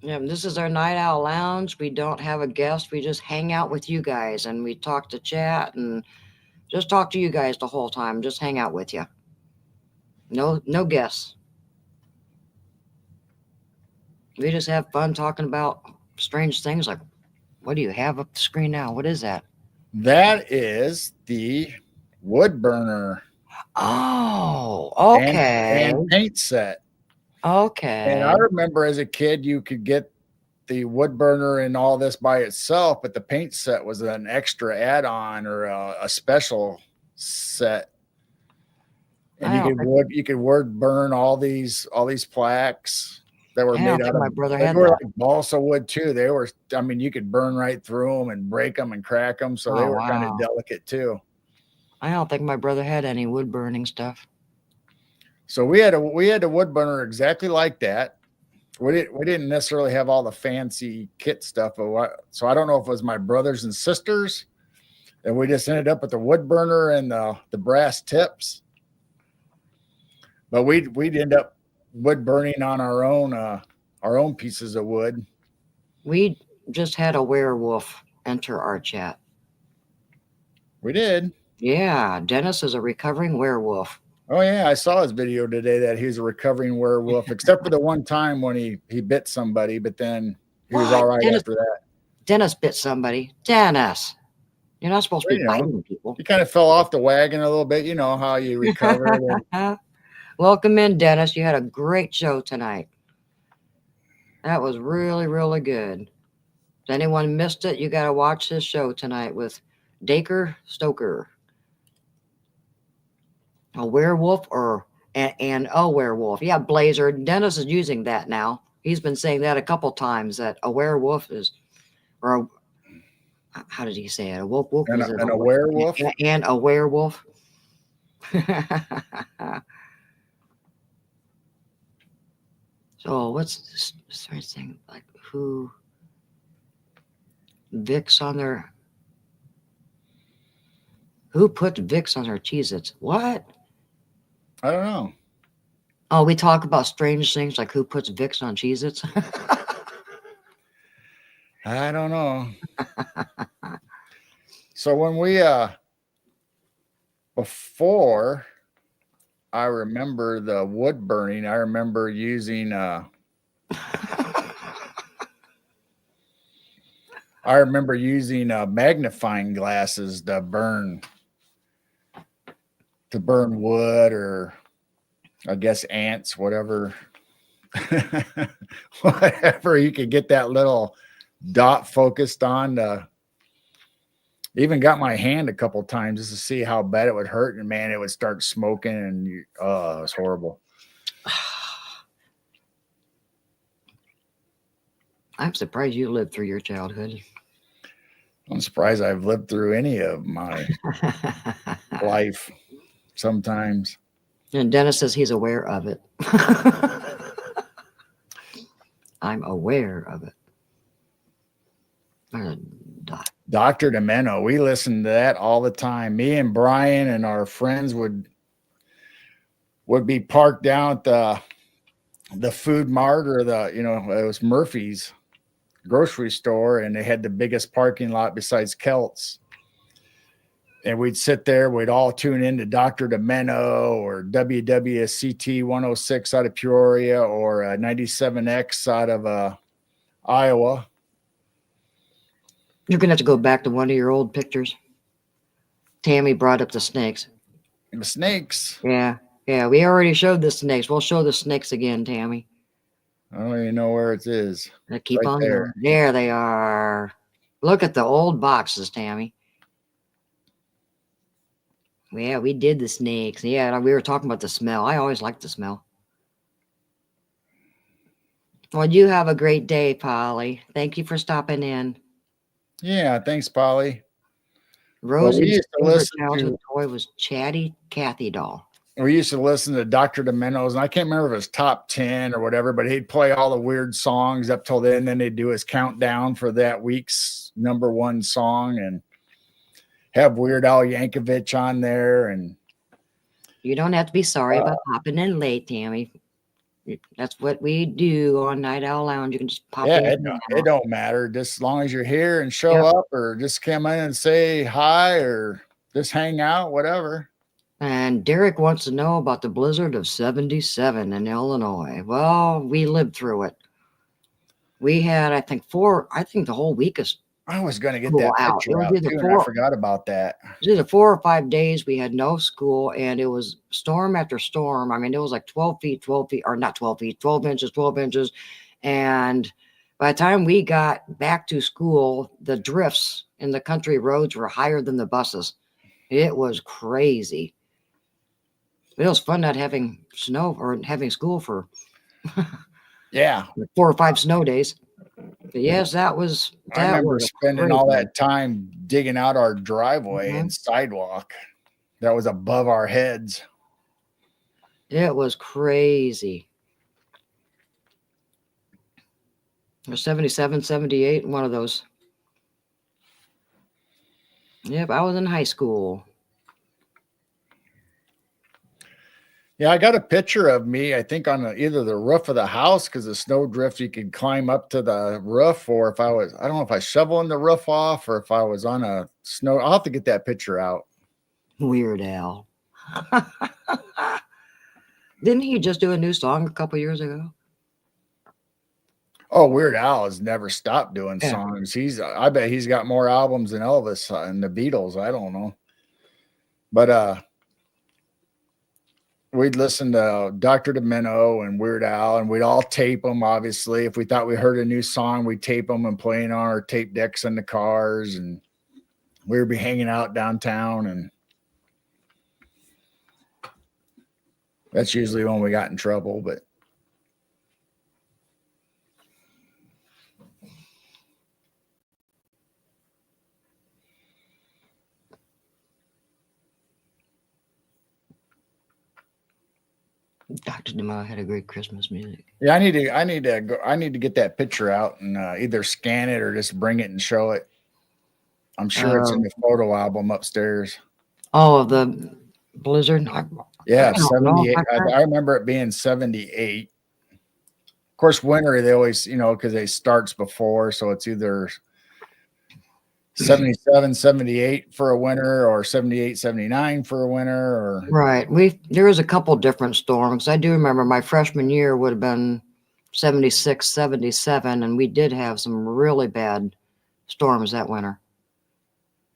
Yeah, this is our Night Owl Lounge. We don't have a guest. We just hang out with you guys, and we talk to chat and just talk to you guys the whole time. Just hang out with you. No guests. We just have fun talking about strange things. Like, what do you have up the screen now? What is that? That is the wood burner. Oh, okay. And paint set. Okay. And I remember as a kid, you could get the wood burner and all this by itself, but the paint set was an extra add-on or a special set. And you could wood burn all these plaques that were I made don't out think of, my brother they had were that. like balsa wood too. They were, I mean, you could burn right through them and break them and crack them. So they Oh, were kind of wow. delicate too. I don't think my brother had any wood burning stuff. So we had a wood burner exactly like that. We didn't necessarily have all the fancy kit stuff, so I don't know if it was my brothers and sisters, and we just ended up with the wood burner and the brass tips. But we'd end up wood burning on our own pieces of wood. We just had a werewolf enter our chat. We did. Yeah, Dennis is a recovering werewolf. Oh yeah, I saw his video today that he was a recovering werewolf, except for the one time when he bit somebody, but then he was all right after that. Dennis bit somebody. Dennis, you're not supposed to be biting people. He kind of fell off the wagon a little bit. You know how you recover. Welcome in, Dennis. You had a great show tonight. That was really, really good. If anyone missed it, you got to watch this show tonight with Dacre Stoker. A werewolf and a werewolf. Yeah, Blazer. Dennis is using that now. He's been saying that a couple times, that a werewolf is, or how did he say it? A wolf and a werewolf? And a werewolf. So what's this strange thing? Like who Vicks on their, who put Vicks on their Cheez-Its? What? I don't know. Oh, we talk about strange things like who puts Vicks on Cheez-Its? I don't know. So when we before I remember the wood burning, I remember using magnifying glasses to burn wood, or I guess ants, whatever. Whatever you could get that little dot focused on. Even got my hand a couple times just to see how bad it would hurt, and man, it would start smoking, and it was horrible. I'm surprised you lived through your childhood. I'm surprised I've lived through any of my life sometimes. And Dennis says he's aware of it. I'm aware of it. Dr. Demeno, we listened to that all the time. Me and Brian and our friends would be parked down at the food mart, or it was Murphy's grocery store, and they had the biggest parking lot besides Kelt's. And we'd sit there, we'd all tune in to Dr. Demeno or WWCT 106 out of Peoria, or 97X out of Iowa. You're going to have to go back to one of your old pictures. Tammy brought up the snakes. The snakes? Yeah. Yeah, we already showed the snakes. We'll show the snakes again, Tammy. I don't even know where it is. Keep right on there. There they are. Look at the old boxes, Tammy. Yeah, we did the snakes. Yeah, we were talking about the smell. I always like the smell. Well, you have a great day, Polly. Thank you for stopping in. Yeah, thanks, Polly. Rosie's favorite childhood toy was Chatty Cathy doll. We used to listen to Dr. Demeno's, and I can't remember if it was top 10 or whatever, but he'd play all the weird songs up till then. Then they'd do his countdown for that week's #1 song, and have Weird Al Yankovic on there. And you don't have to be sorry about popping in late, Tammy. That's what we do on Night Owl Lounge. You can just pop in. It don't matter. Just as long as you're here and show up, or just come in and say hi, or just hang out, whatever. And Derek wants to know about the blizzard of 77 in Illinois. Well, we lived through it. We had, I think the whole week is. I was going to get that picture out too, and I forgot about that. It was either 4 or 5 days. We had no school, and it was storm after storm. I mean, it was like 12 feet, or not 12 feet, 12 inches. And by the time we got back to school, the drifts in the country roads were higher than the buses. It was crazy. But it was fun not having snow or having school for Yeah. 4 or 5 snow days. But yes, I that remember was a spending great all one. that time digging out our driveway Mhm. and sidewalk that was above our heads. It was crazy. It was 77, 78, one of those. Yep, I was in high school. Yeah, I got a picture of me, I think, on either the roof of the house because the snow drift, you could climb up to the roof, or if I was, I don't know if I shoveling the roof off or if I was on a snow. I'll have to get that picture out. Weird Al. Didn't he just do a new song a couple years ago? Oh, Weird Al has never stopped doing Yeah. songs. I bet he's got more albums than Elvis and the Beatles. I don't know. But we'd listen to Dr. Demento and Weird Al, and we'd all tape them. Obviously, if we thought we heard a new song, we'd tape them and play it on our tape decks in the cars, and we would be hanging out downtown. And that's usually when we got in trouble. But Dr. DeMar had a great Christmas music. yeah, I need to get that picture out and either scan it or just bring it and show it. I'm sure it's in the photo album upstairs. Oh, the blizzard. Yeah, I don't know. 78. I remember it being 78. Of course, winter, they always, because it starts before. So it's either 77, 78 for a winter or 78, 79 for a winter. Or Right. There was a couple different storms. I do remember my freshman year would have been 76, 77, and we did have some really bad storms that winter.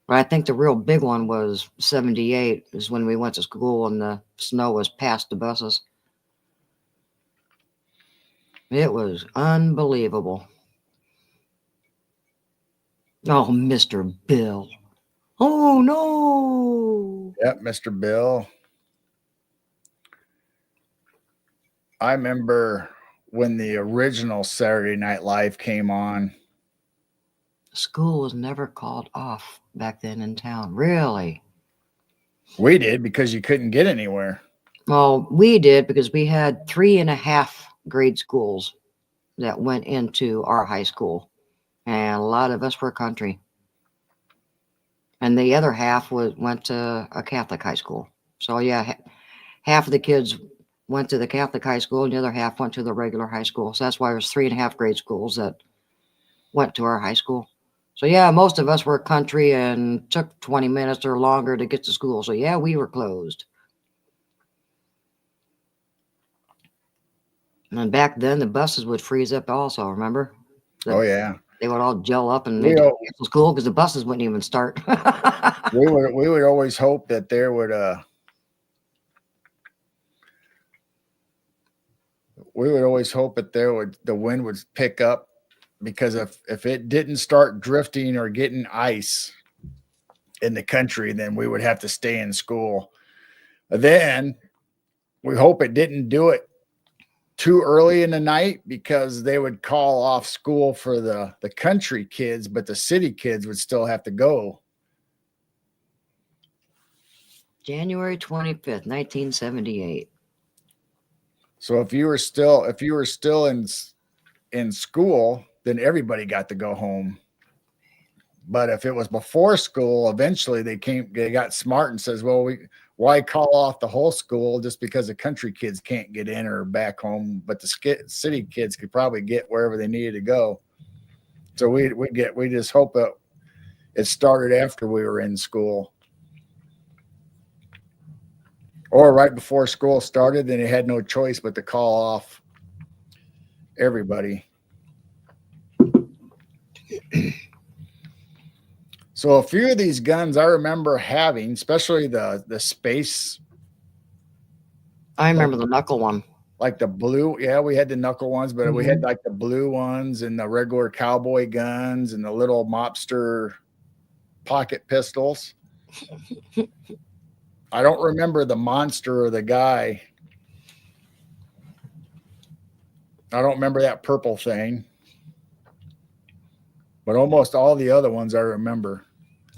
But I think the real big one was 78 is when we went to school and the snow was past the buses. It was unbelievable. Oh, Mr. Bill. Oh, no. Yep, Mr. Bill. I remember when the original Saturday Night Live came on. School was never called off back then in town. Really? We did because you couldn't get anywhere. Well, we did because we had 3.5 grade schools that went into our high school, and a lot of us were country. And the other half went to a Catholic high school. So yeah, half of the kids went to the Catholic high school, and the other half went to the regular high school. So that's why there's 3.5 grade schools that went to our high school. So yeah, most of us were country and took 20 minutes or longer to get to school. So yeah, we were closed. And back then, the buses would freeze up also, remember? Oh, yeah. They would all gel up and they'd cancel school because the buses wouldn't even start. we would always hope that there would the wind would pick up, because if it didn't start drifting or getting ice in the country, then we would have to stay in school. Then we hope it didn't do it too early in the night, because they would call off school for the country kids, but the city kids would still have to go. January 25th, 1978. So if you were still in school, then everybody got to go home. But if it was before school, eventually they got smart and says, well, why call off the whole school just because the country kids can't get in or back home, but the city kids could probably get wherever they needed to go. So we just hope that it started after we were in school, or right before school started, then it had no choice but to call off everybody. So a few of these guns I remember having, especially the space. I remember the knuckle one. Like the blue, yeah, we had the knuckle ones, but we had like the blue ones and the regular cowboy guns and the little mobster pocket pistols. I don't remember the monster or the guy. I don't remember that purple thing. But almost all the other ones I remember.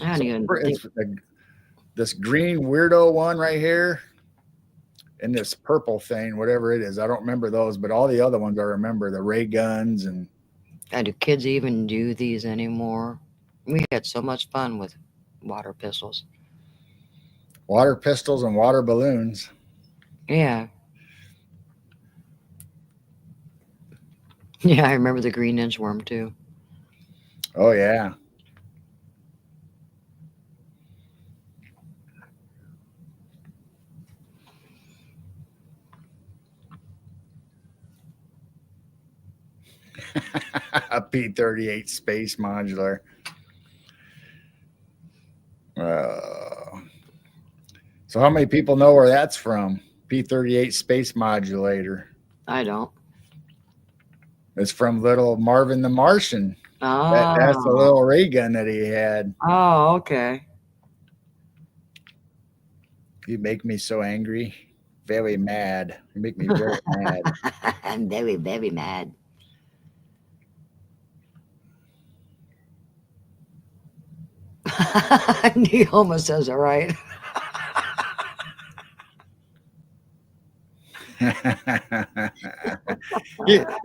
I don't even think. It's this green weirdo one right here and this purple thing, whatever it is. I don't remember those, but all the other ones I remember, the ray guns and God, do kids even do these anymore? We had so much fun with water pistols. water pistols and water balloons. Yeah. Yeah, I remember the green inchworm too. Oh, yeah. A P-38 space modular. So how many people know where that's from? P-38 space modulator. I don't. It's from little Marvin the Martian. Oh. That's the little ray gun that he had. Oh, okay. You make me so angry. Very mad. You make me very mad. I'm very, very mad. He almost says it right. It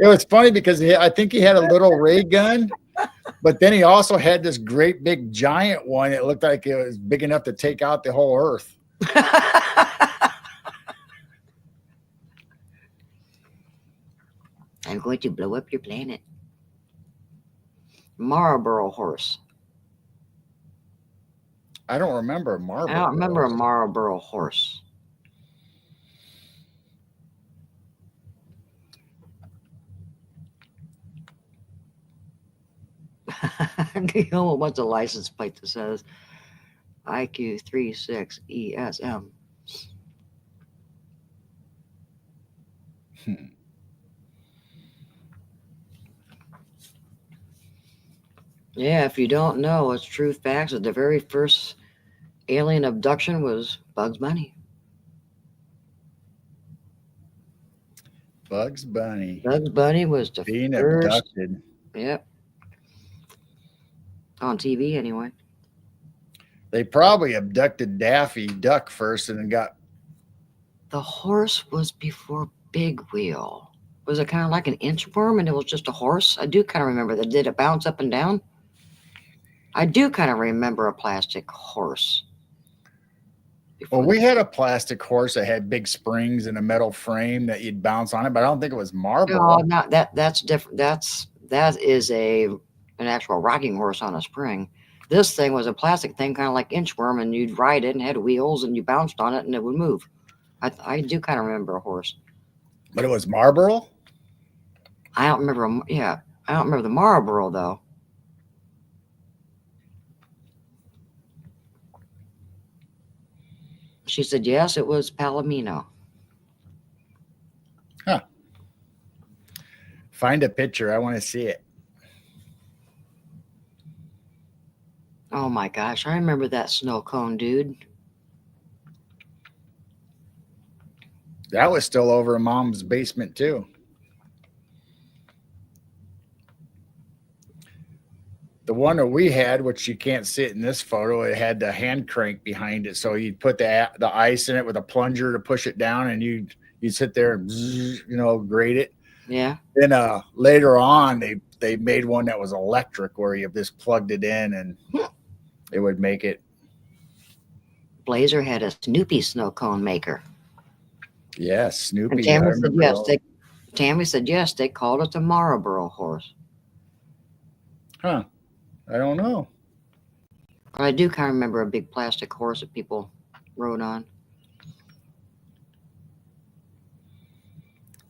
was funny because I think he had a little ray gun, but then he also had this great big giant one. It looked like it was big enough to take out the whole Earth. I'm going to blow up your planet. Marlboro horse. I don't remember a Marlboro. I don't remember a Marlboro horse. Guillermo wants a license plate that says IQ36ESM. Yeah, if you don't know, it's true facts that the very first alien abduction was Bugs Bunny. Bugs Bunny. Bugs Bunny was the Being first. abducted. Yep. On TV, anyway. They probably abducted Daffy Duck first and then got. The horse was before Big Wheel. Was it kind of like an inchworm and it was just a horse? I do kind of remember that. Did it bounce up and down? I do kind of remember a plastic horse. Well, we had a plastic horse that had big springs and a metal frame that you'd bounce on it, but I don't think it was marble. No, not that. That's different. That is an actual rocking horse on a spring. This thing was a plastic thing, kind of like inchworm, and you'd ride it and had wheels, and you bounced on it, and it would move. I do kind of remember a horse. But it was Marlboro? I don't remember. Yeah, I don't remember the Marlboro though. She said yes, it was Palomino. Huh. Find a picture. I want to see it. Oh my gosh, I remember that snow cone, dude. That was still over in Mom's basement too. The one that we had, which you can't see it in this photo, it had the hand crank behind it. So you'd put the ice in it with a plunger to push it down, and you'd sit there and grate it. Yeah. Then later on, they made one that was electric, where you just plugged it in and it would make it. Blazer had a Snoopy snow cone maker. Yes, Snoopy. And Tammy said yes. They called it the Marlboro horse. Huh. I don't know. I do kind of remember a big plastic horse that people rode on.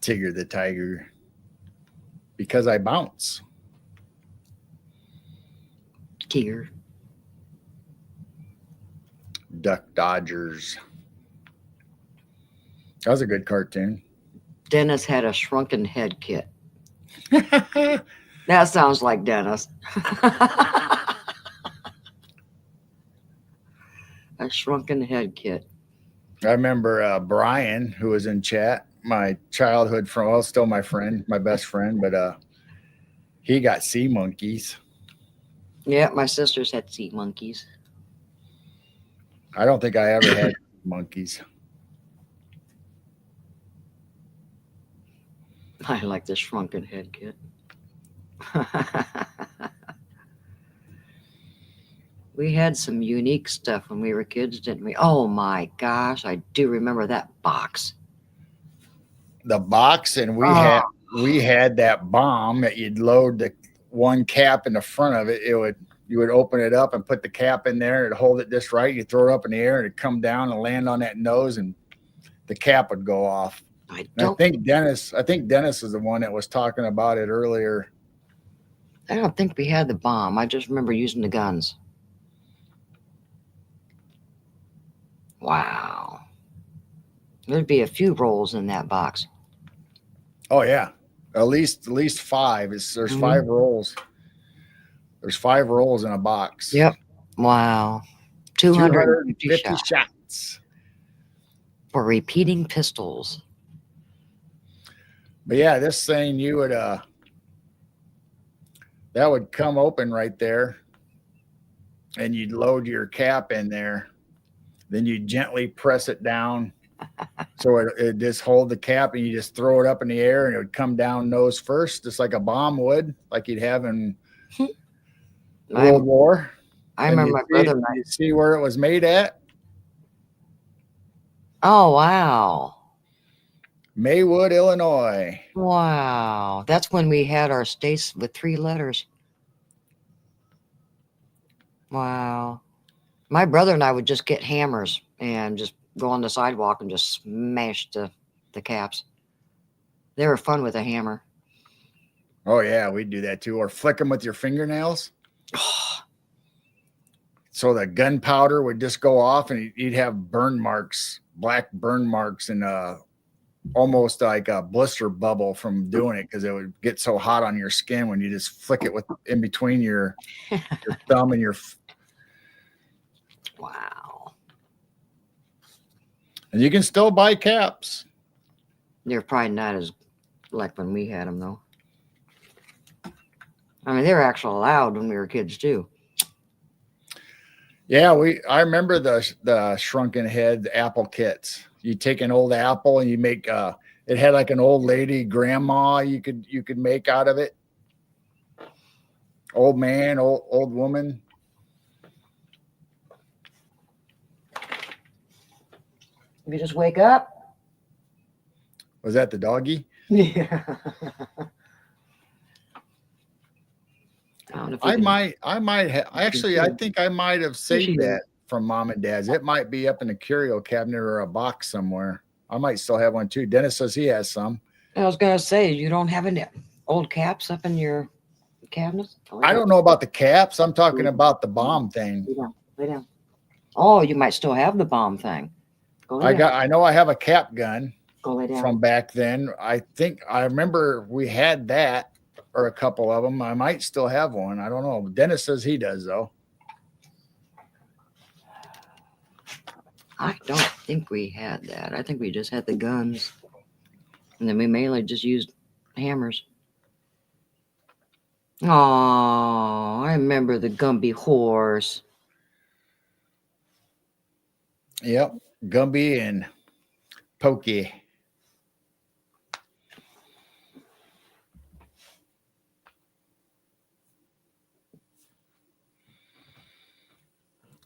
Tigger the Tiger. Because I bounce. Tigger. Duck Dodgers. That was a good cartoon. Dennis had a shrunken head kit. That sounds like Dennis. A shrunken head kit. I remember Brian, who was in chat, my childhood friend, well, still my friend, my best friend, but he got sea monkeys. Yeah, my sisters had sea monkeys. I don't think I ever had monkeys. I like the shrunken head kit. We had some unique stuff when we were kids, didn't we? Oh my gosh, I do remember that box. The box, and we had that bomb that you'd load the one cap in the front of it. You would open it up and put the cap in there and hold it just right. You throw it up in the air and it'd come down and land on that nose, and the cap would go off. I think Dennis is the one that was talking about it earlier. I don't think we had the bomb. I just remember using the guns. Wow. There'd be a few rolls in that box. Oh yeah, at least 5. There's 5 rolls. There's 5 rolls in a box. Yep. Wow. 250 shots for repeating pistols. But yeah, this thing that would come open right there, and you'd load your cap in there. Then you gently press it down. So it just hold the cap, and you just throw it up in the air, and it would come down nose first, just like a bomb would, like you'd have in World War. I remember my brother. You see where it was made at? Oh, wow. Maywood, Illinois. Wow. That's when we had our states with 3 letters. Wow. My brother and I would just get hammers and just go on the sidewalk and just smash the caps. They were fun with a hammer. Oh, yeah, we'd do that too. Or flick them with your fingernails. So the gunpowder would just go off, and you'd have burn marks, black burn marks, and almost like a blister bubble from doing it, because it would get so hot on your skin when you just flick it with in between your thumb and your. Wow. And you can still buy caps. They're probably not as like when we had them, though. I mean, they were actually allowed when we were kids too. Yeah, I remember the shrunken head apple kits. You take an old apple and you make it had like an old lady grandma you could make out of it. Old man, old woman. You just wake up. Was that the doggy? Yeah. I might have actually. I think I might have saved that from Mom and Dad's. It might be up in the curio cabinet or a box somewhere. I might still have one too. Dennis says he has some. I was gonna say, you don't have any old caps up in your cabinets? I don't know about the caps. I'm talking about the bomb thing. Lay down. Oh, you might still have the bomb thing. I know I have a cap gun. Go lay down. From back then. I think I remember we had that, or a couple of them. I might still have one. I don't know. Dennis says he does, though. I don't think we had that. I think we just had the guns. And then we mainly just used hammers. Oh, I remember the Gumby horse. Yep. Gumby and Pokey.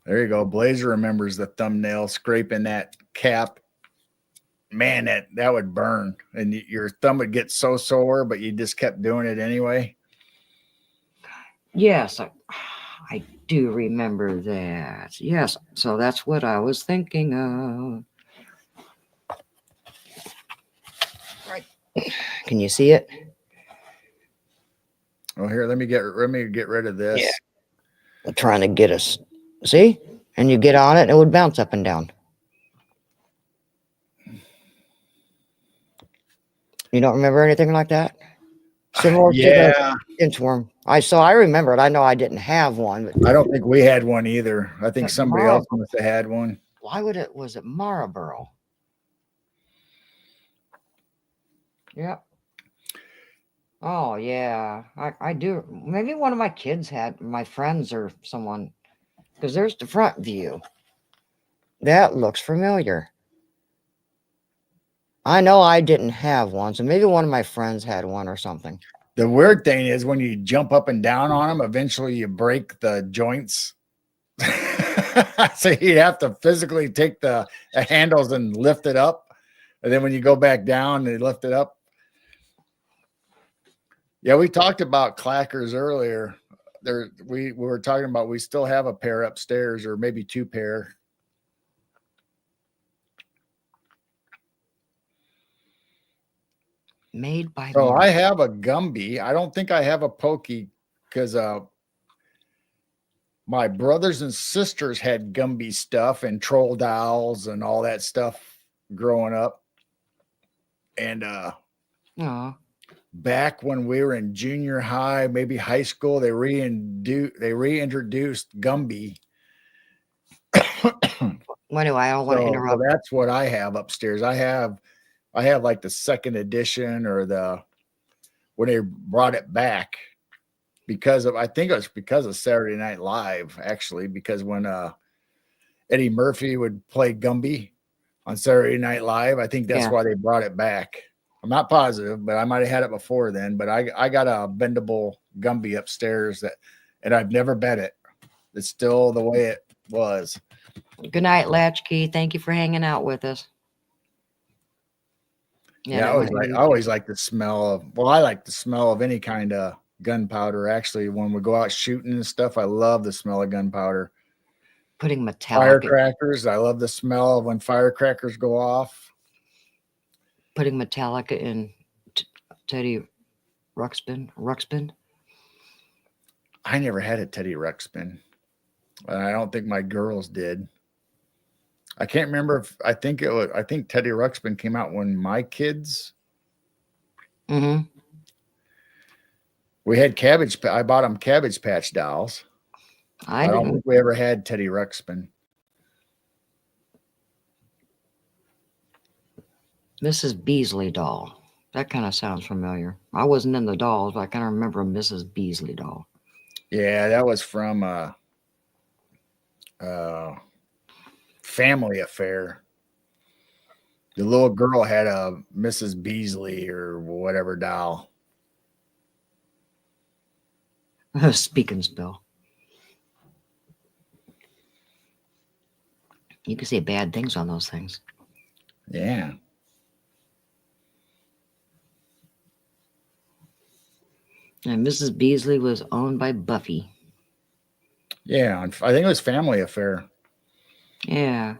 There you go. Blazer remembers the thumbnail scraping that cap. Man, that would burn, and your thumb would get so sore, but you just kept doing it anyway. Yes, I do remember that. Yes, so that's what I was thinking of. Right. Can you see it? Oh, here, let me get rid of this. Yeah. I'm trying to get us. See? And you get on it, and it would bounce up and down. You don't remember anything like that? Similar to the inchworm. I remember it. I know I didn't have one. But I don't think we had one either. I think somebody else must have had one. why would it, was it Marlboro? Yep. Oh, yeah. I do. Maybe one of my kids had, my friends or someone, because there's the front view. That looks familiar. I know I didn't have one, so maybe one of my friends had one or something. The weird thing is when you jump up and down on them, eventually you break the joints. So you have to physically take the handles and lift it up. And then when you go back down, they lift it up. Yeah, we talked about clackers earlier. We were talking about we still have a pair upstairs, or maybe 2 pair. Made by So Marlboro. I have a Gumby. I don't think I have a Pokey because my brothers and sisters had Gumby stuff and troll dolls and all that stuff growing up. And Oh, back when we were in junior high, maybe high school, they reintroduced Gumby. anyway, I don't want to So interrupt. that's what I have upstairs. I have like the 2nd edition, or when they brought it back, because I think it was because of Saturday Night Live, actually, because when Eddie Murphy would play Gumby on Saturday Night Live, I think that's why they brought it back. I'm not positive, but I might have had it before then. But I got a bendable Gumby upstairs and I've never bet it. It's still the way it was. Good night, Latchkey. Thank you for hanging out with us. Yeah, I always like the smell of. Well, I like the smell of any kind of gunpowder. Actually, when we go out shooting and stuff, I love the smell of gunpowder. Putting metallic. Firecrackers. I love the smell of when firecrackers go off. Putting Metallica in Teddy Ruxpin. I never had a Teddy Ruxpin. I don't think my girls did. I can't remember if I think Teddy Ruxpin came out when my kids. Mm-hmm. We had I bought them Cabbage Patch dolls. I don't think we ever had Teddy Ruxpin. Mrs. Beasley doll. That kind of sounds familiar. I wasn't in the dolls, but I kind of remember a Mrs. Beasley doll. Yeah, that was from Family Affair. The little girl had a Mrs. Beasley or whatever doll. Speak and spell. You can say bad things on those things. Yeah. And Mrs. Beasley was owned by Buffy. Yeah, I think it was Family Affair. Yeah.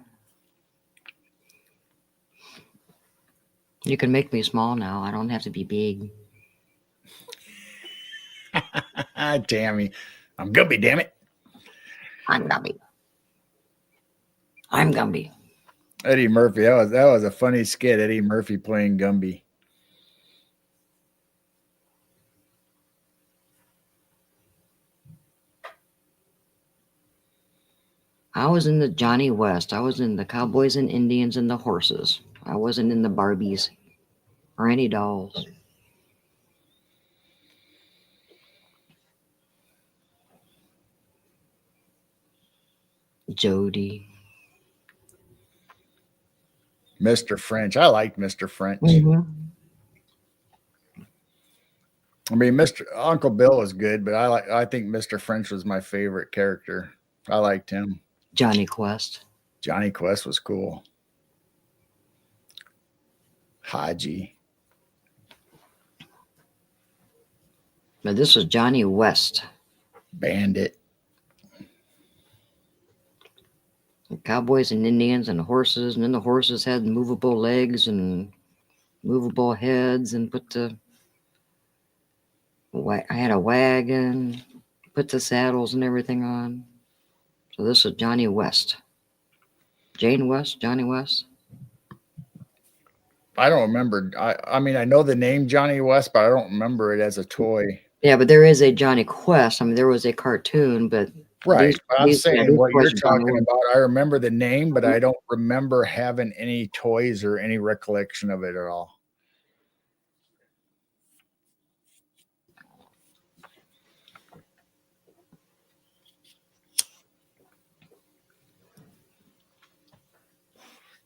You can make me small now. I don't have to be big. Tammy. I'm Gumby, damn it. I'm Gumby. I'm Gumby. Eddie Murphy. That was a funny skit. Eddie Murphy playing Gumby. I was in the Johnny West. I was in the Cowboys and Indians and the horses. I wasn't in the Barbies or any dolls. Jody. Mr. French. I liked Mr. French. Mm-hmm. I mean, Uncle Bill was good, but I think Mr. French was my favorite character. I liked him. Johnny Quest. Johnny Quest was cool. Haji. But this was Johnny West. Bandit. The Cowboys and Indians and the horses, and then the horses had movable legs and movable heads, and I had a wagon, put the saddles and everything on. So this is Johnny West. Jane West, Johnny West. I don't remember. I mean, I know the name Johnny West, but I don't remember it as a toy. Yeah, but there is a Johnny Quest. I mean, there was a cartoon, but Right. But I'm saying these what you're toys are gone talking away. about. I remember the name, but I don't remember having any toys or any recollection of it at all.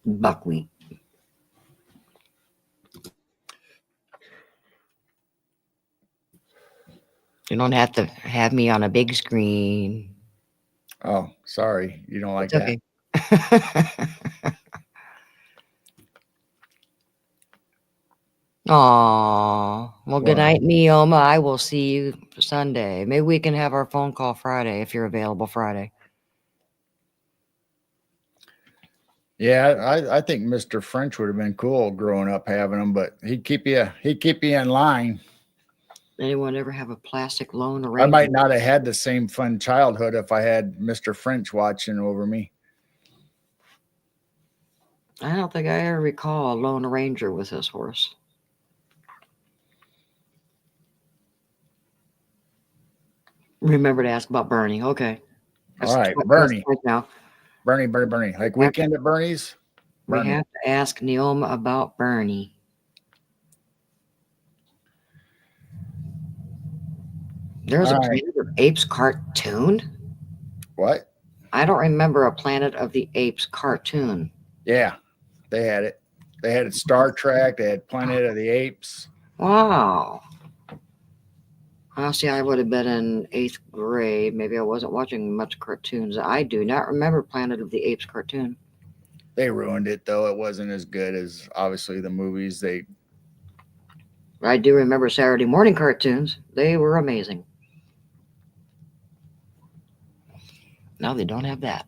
Buckwheat. You don't have to have me on a big screen. Oh, sorry. You don't like It's that. okay. Aw. Well, good Well, night, Neoma. I will see you Sunday. Maybe we can have our phone call Friday if you're available Friday. yeah, I think Mr. French would have been cool growing up having them, but he'd keep you in line. Anyone ever have a plastic loan I arrangement? might not have had the same fun childhood if I had Mr. French watching over me. I don't think I ever recall a lone ranger with this horse. Remember to ask about Bernie. Okay. All right, That's Bernie. right now. Bernie. Like Weekend at Bernie's? We Bernie. have to ask Neoma about Bernie. There's All a right. Planet of Apes cartoon? What? I don't remember a Planet of the Apes cartoon. Yeah, they had it. They had Star Trek. They had Planet of the Apes. Wow. Honestly, I would have been in 8th grade. Maybe I wasn't watching much cartoons. I do not remember Planet of the Apes cartoon. They ruined it though. It wasn't as good as obviously the movies. I do remember Saturday morning cartoons. They were amazing. Now they don't have that.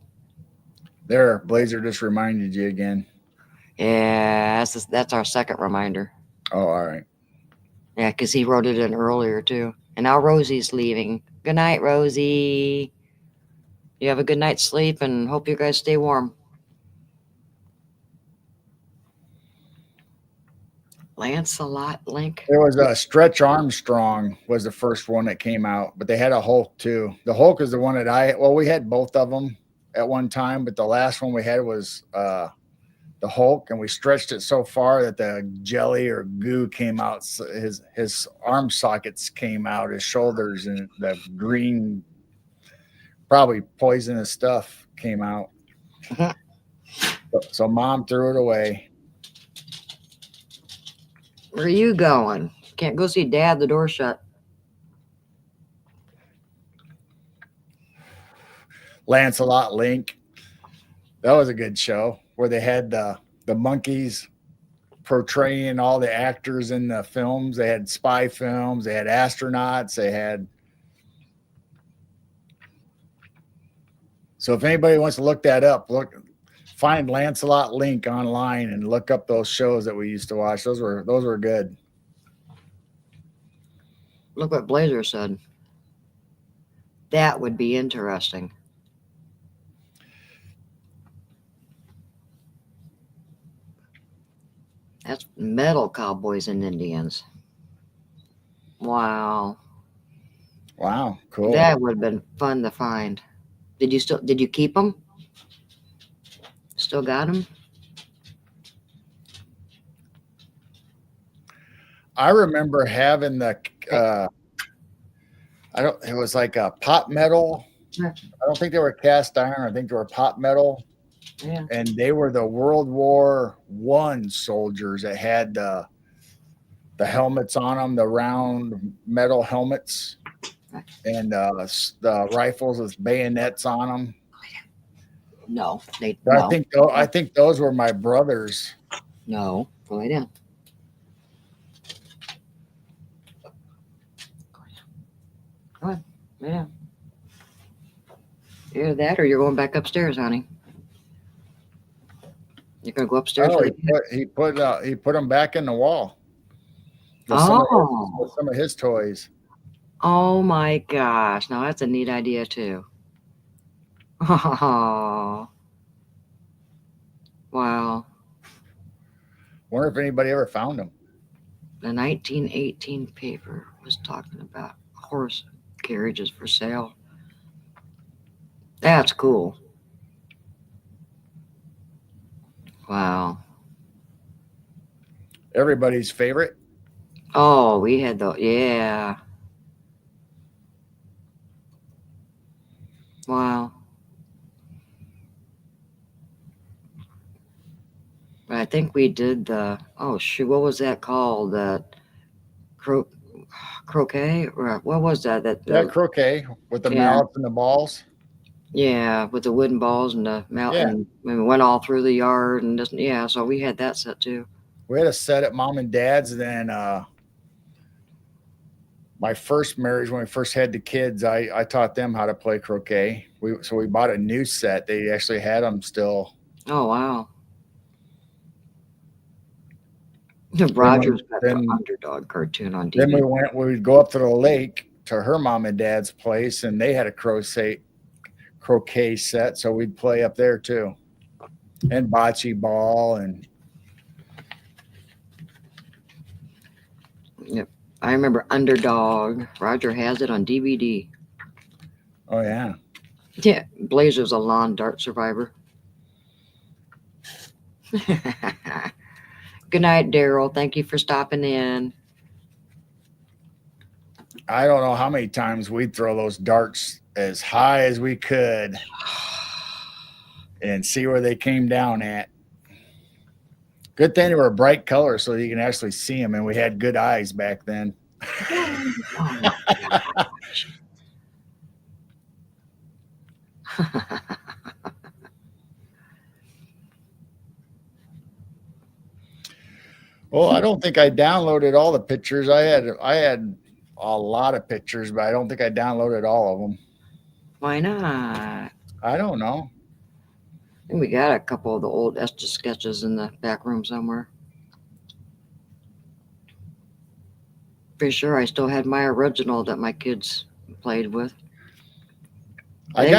There, Blazer just reminded you again. Yeah, that's our second reminder. Oh, all right. Yeah, because he wrote it in earlier too. And now Rosie's leaving. Good night, Rosie. You have a good night's sleep and hope you guys stay warm. Lancelot Link. There was a Stretch Armstrong was the first one that came out, but they had a Hulk too. The Hulk is the one that we had both of them at one time, but the last one we had was the Hulk, and we stretched it so far that the jelly or goo came out. His arm sockets came out, his shoulders, and the green, probably poisonous stuff came out. So Mom threw it away. Where are you going? Can't go see Dad. The door's shut. Lancelot Link. That was a good show where they had the monkeys portraying all the actors in the films. They had spy films, they had astronauts, they had. So if anybody wants to look that up, find Lancelot Link online and look up those shows that we used to watch. Those were good. Look what Blazer said. That would be interesting. That's metal cowboys and Indians. Wow. Wow, cool. That would have been fun to find. Did you keep them? Still got them? I remember having the it was like a pot metal. Sure. I don't think they were cast iron. I think they were pot metal. Yeah. And they were the World War I soldiers that had the helmets on them, the round metal helmets, and the rifles with bayonets on them. No, I think those were my brothers. No, go lay down. Go ahead, lay down. Either that or you're going back upstairs, honey. You're gonna go upstairs. Oh, he put them back in the wall. With some of his toys. Oh my gosh! Now that's a neat idea too. Oh, wow. Wonder if anybody ever found them. The 1918 paper was talking about horse carriages for sale. That's cool. Wow. Everybody's favorite. Oh, we had yeah. Wow. I think we did oh shoot, what was that called? Cro- croquet? Or what was that? Yeah, croquet with the Yeah. mallets and the balls. Yeah, with the wooden balls and the mountain. We went all through the yard and just, yeah, so we had that set too. We had a set at mom and dad's. And then my first marriage, when we first had the kids, I taught them how to play croquet. So we bought a new set. They actually had them still. Oh wow. Roger's got the Then Underdog cartoon on then DVD. we'd go up to the lake to her mom and dad's place, and they had a croquet set, so we'd play up there too, and bocce ball. And Yep. I remember Underdog. Roger has it on DVD. oh yeah, Yeah, Blazer's a lawn dart survivor. Good night, Daryl. Thank you for stopping in. I don't know how many times we'd throw those darts as high as we could and see where they came down at. Good thing they were a bright color so you can actually see them, and we had good eyes back then. Oh my gosh. Well, I don't think I downloaded all the pictures. I had a lot of pictures, but I don't think I downloaded all of them. Why not? I don't know. I think we got a couple of the old Estes sketches in the back room somewhere. Pretty sure I still had my original that my kids played with. I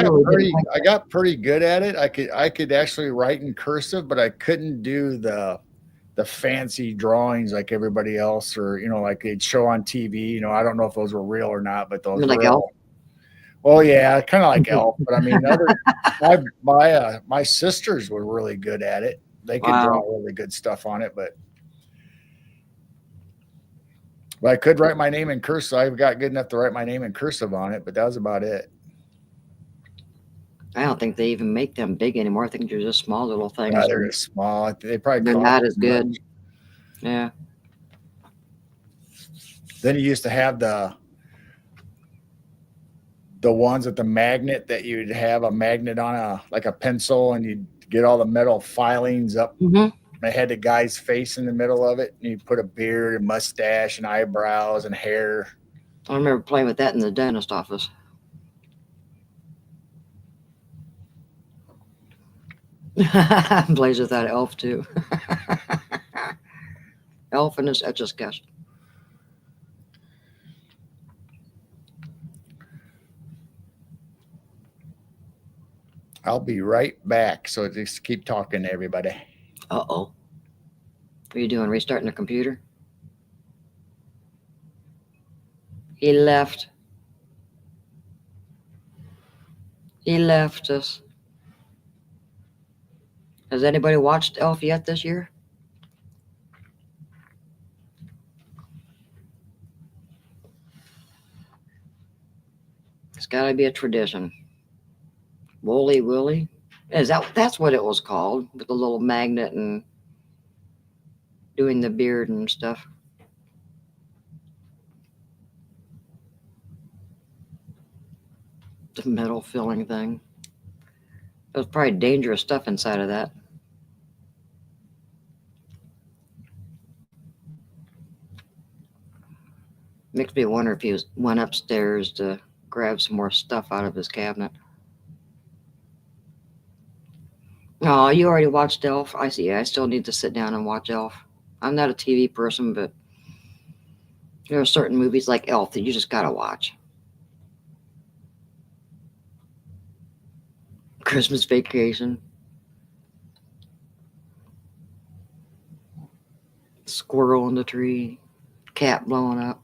got pretty good at it. I could actually write in cursive, but I couldn't do the fancy drawings like everybody else, or like they'd show on TV. I don't know if those were real or not, but those like were. Elf? Well, yeah, kind of like Elf, but I mean, my sisters were really good at it. They could draw really good stuff on it, but I could write my name in cursive. I got good enough to write my name in cursive on it, but that was about it. I don't think they even make them big anymore. I think they're just small little things. Yeah, they're just small. They probably They're not as good. Much. Yeah. Then you used to have the ones with the magnet that you'd have a magnet on like a pencil, and you'd get all the metal filings up. Mm-hmm. They had the guy's face in the middle of it, and you put a beard and mustache and eyebrows and hair. I remember playing with that in the dentist office. Blazer thought Elf too. Elf and his Etch-a-Sketch. I'll be right back. So just keep talking to everybody. Uh-oh. What are you doing? Restarting the computer? He left. He left us. Has anybody watched Elf yet this year? It's got to be a tradition. Wooly Willy? That's what it was called, with the little magnet and doing the beard and stuff. The metal filling thing. There was probably dangerous stuff inside of that. Makes me wonder if he went upstairs to grab some more stuff out of his cabinet. Oh, you already watched Elf? I see. I still need to sit down and watch Elf. I'm not a TV person, but there are certain movies like Elf that you just gotta watch. Christmas Vacation. Squirrel in the tree. Cat blowing up.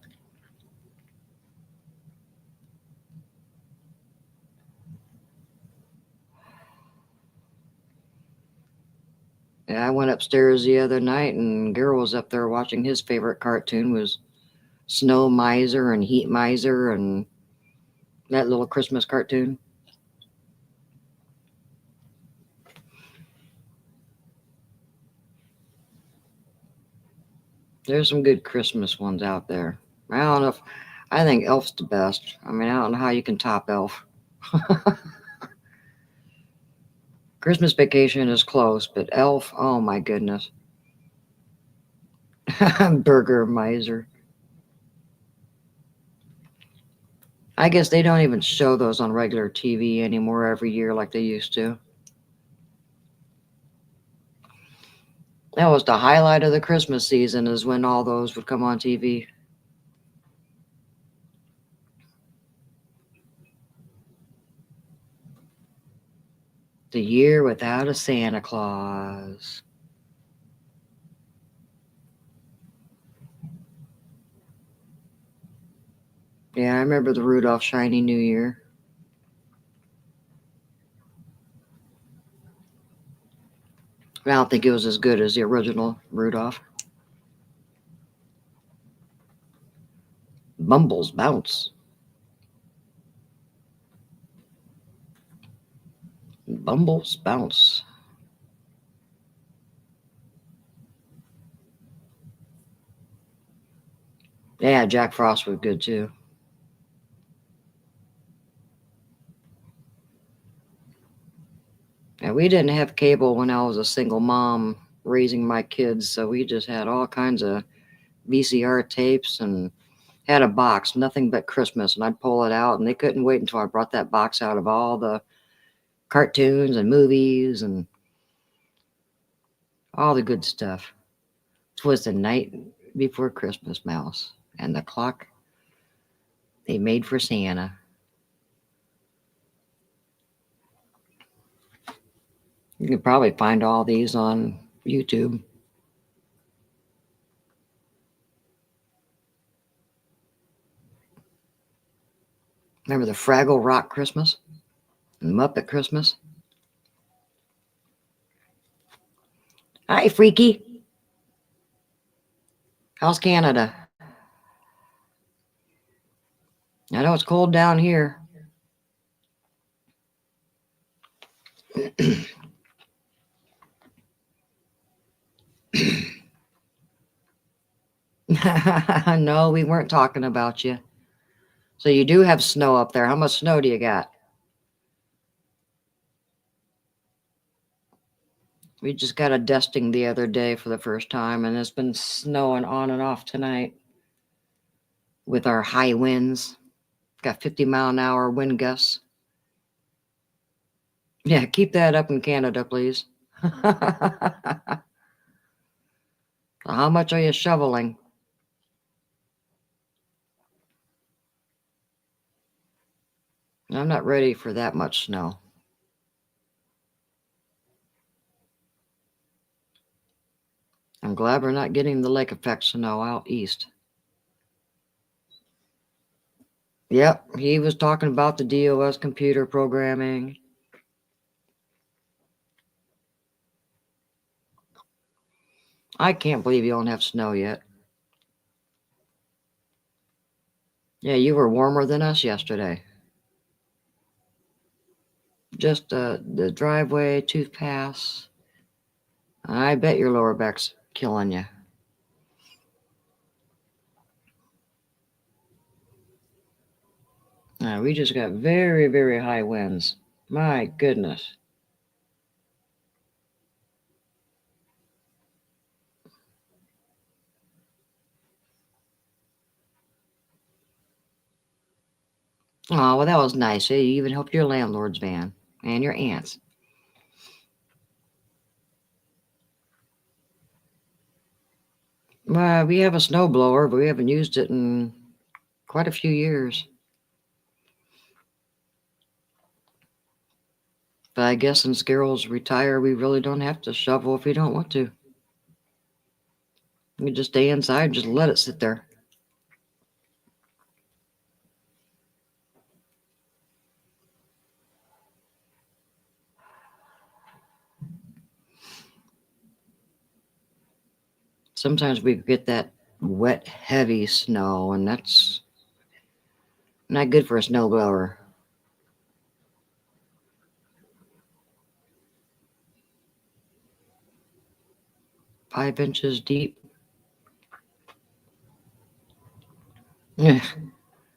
Yeah, I went upstairs the other night and Gary was up there watching his favorite cartoon was Snow Miser and Heat Miser and that little Christmas cartoon. There's some good Christmas ones out there. I don't know if I think Elf's the best. I mean, I don't know how you can top Elf. Christmas Vacation is close, but Elf, oh my goodness. Burger Miser. I guess they don't even show those on regular TV anymore every year like they used to. That was the highlight of the Christmas season is when all those would come on TV. The Year Without a Santa Claus. Yeah, I remember the Rudolph Shiny New Year. I don't think it was as good as the original Rudolph. Bumbles Bounce. Bumbles Bounce. Yeah, Jack Frost was good too. Yeah, we didn't have cable when I was a single mom raising my kids, so we just had all kinds of VCR tapes and had a box, nothing but Christmas, and I'd pull it out, and they couldn't wait until I brought that box out of all the cartoons and movies and all the good stuff. 'Twas the night before Christmas, Mouse, and the clock they made for Santa. You can probably find all these on YouTube. Remember the Fraggle Rock Christmas? And Muppet Christmas? Hi, Freaky. How's Canada? I know it's cold down here. No, we weren't talking about you. So you do have snow up there. How much snow do you got? We just got a dusting the other day for the first time, and it's been snowing on and off tonight with our high winds. Got 50-mile-an-hour wind gusts. Yeah, keep that up in Canada, please. How much are you shoveling? I'm not ready for that much snow. I'm glad we're not getting the lake effect snow out east. Yep, he was talking about the DOS computer programming. I can't believe you don't have snow yet. Yeah, you were warmer than us yesterday. Just the driveway, tooth pass. I bet your lower back's killing you. We just got very, very high winds. My goodness. Oh, well, that was nice. You even helped your landlord's van and your aunt's. We have a snowblower, but we haven't used it in quite a few years. But I guess since Carol's retired, we really don't have to shovel if we don't want to. We just stay inside and just let it sit there. sometimes we get that wet, heavy snow, and that's not good for a snowblower. Five inches deep. Yeah.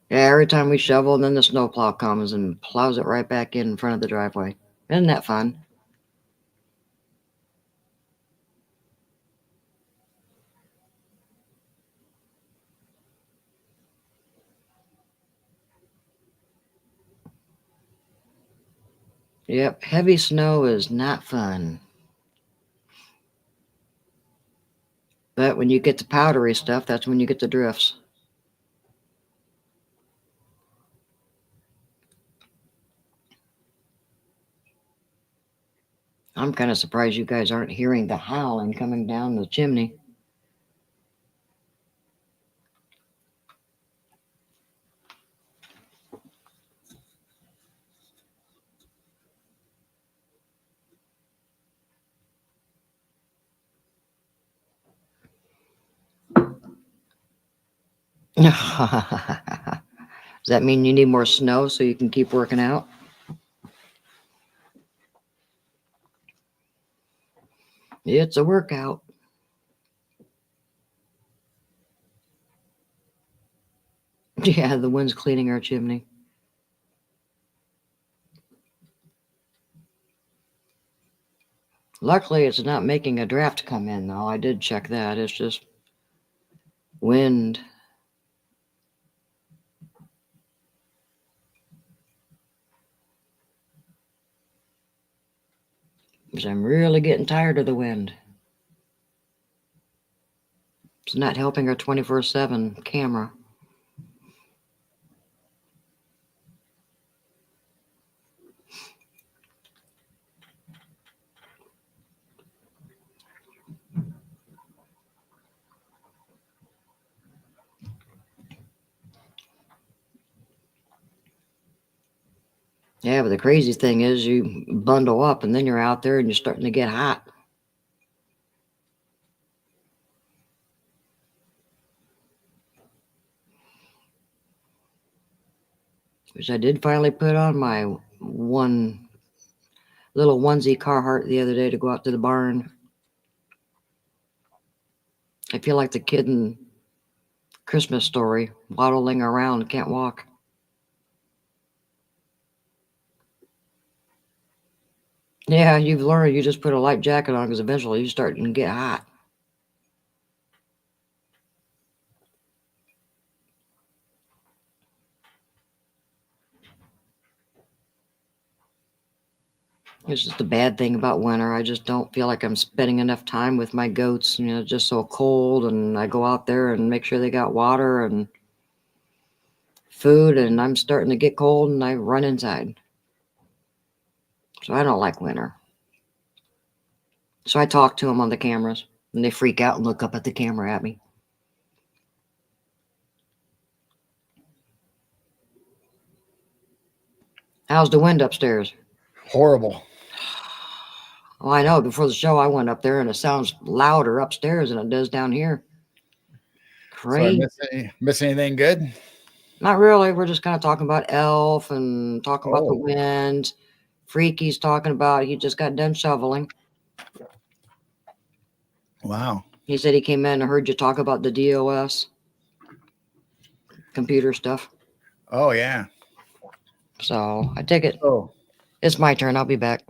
Yeah, every time we shovel, and then the snowplow comes and plows it right back in front of the driveway. Isn't that fun? Yep, heavy snow is not fun. But when you get the powdery stuff, that's when you get the drifts. I'm kind of surprised you guys aren't hearing the howling coming down the chimney. Does that mean you need more snow so you can keep working out? It's a workout. Yeah, the wind's cleaning our chimney. Luckily, it's not making a draft come in, though. I did check that. It's just wind. Because I'm really getting tired of the wind. It's not helping our 24/7 camera. Yeah, but the crazy thing is you bundle up and then you're out there and you're starting to get hot. Which I did finally put on my one little onesie Carhartt the other day to go out to the barn. I feel like the kid in Christmas Story, waddling around, can't walk. Yeah, you've learned you just put a light jacket on because eventually you start to get hot. It's just the bad thing about winter. I just don't feel like I'm spending enough time with my goats. You know, it's just so cold, and I go out there and make sure they got water and food, and I'm starting to get cold and I run inside. So I don't like winter. So I talk to them on the cameras and they freak out and look up at the camera at me. How's the wind upstairs? Horrible. Oh, I know. Before the show, I went up there and it sounds louder upstairs than it does down here. Crazy. So I miss anything good? Not really. We're just kind of talking about Elf and talking about the wind. Freaky's talking about he just got done shoveling. Wow. He said he came in and heard you talk about the DOS computer stuff. Oh, yeah. So I take it. Oh, It's my turn. I'll be back.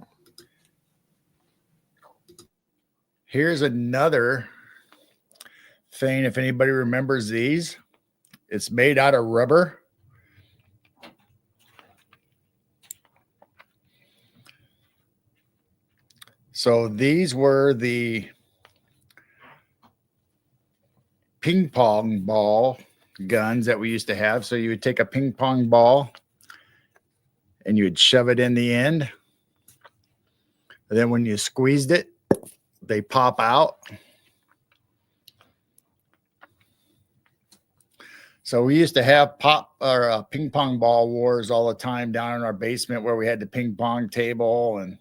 here's another thing. If anybody remembers these, it's made out of rubber. So these were the ping pong ball guns that we used to have. So you would take a ping pong ball and you would shove it in the end. And then when you squeezed it, they pop out. So we used to have ping pong ball wars all the time down in our basement where we had the ping pong table, and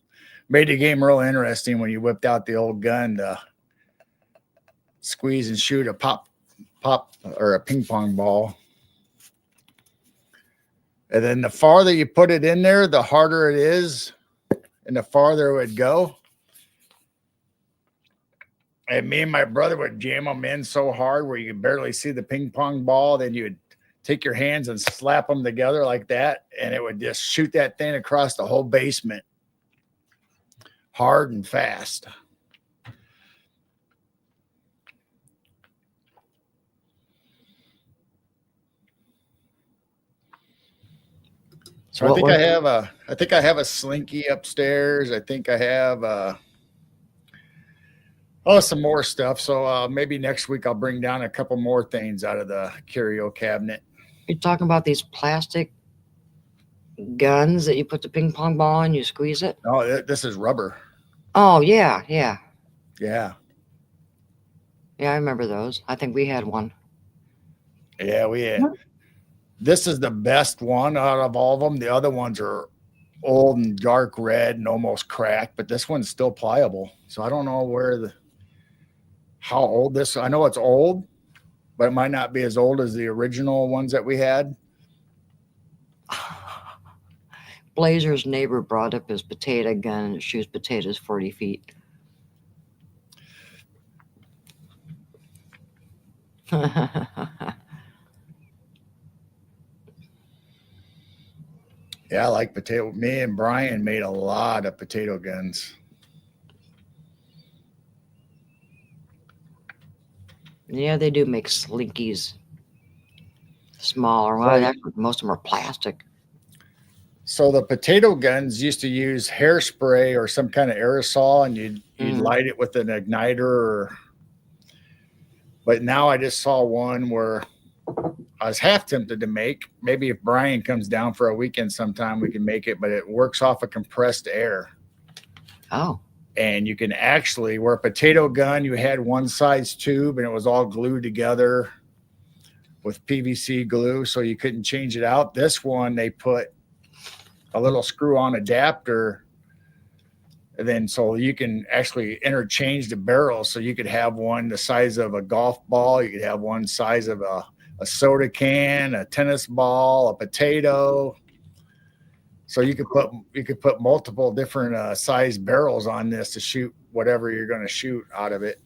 made the game real interesting when you whipped out the old gun to squeeze and shoot a pop or a ping pong ball. And then the farther you put it in there, the harder it is and the farther it would go. And me and my brother would jam them in so hard where you could barely see the ping pong ball. Then you would take your hands and slap them together like that, and it would just shoot that thing across the whole basement hard and fast. So I think I have a slinky upstairs. I think I have some more stuff. So maybe next week I'll bring down a couple more things out of the curio cabinet. You're talking about these plastic guns that you put the ping pong ball in, you squeeze it? Oh, this is rubber. Oh, yeah, yeah. Yeah. Yeah, I remember those. I think we had one. Yeah, we had. This is the best one out of all of them. The other ones are old and dark red and almost cracked, but this one's still pliable. So I don't know how old this. I know it's old, but it might not be as old as the original ones that we had. Blazer's neighbor brought up his potato gun and it shoots potatoes 40 feet. Yeah, I like potato. Me and Brian made a lot of potato guns. Yeah, they do make slinkies smaller. Well, most of them are plastic. So the potato guns used to use hairspray or some kind of aerosol, and you'd light it with an igniter. But now I just saw one where I was half tempted to make. Maybe if Brian comes down for a weekend sometime, we can make it. But it works off of compressed air. Oh. And you can actually, where a potato gun, you had one size tube and it was all glued together with PVC glue, so you couldn't change it out. This one, they put a little screw-on adapter, and then so you can actually interchange the barrels. So you could have one the size of a golf ball, you could have one size of a soda can, a tennis ball, a potato. So you could put multiple different size barrels on this to shoot whatever you're going to shoot out of it.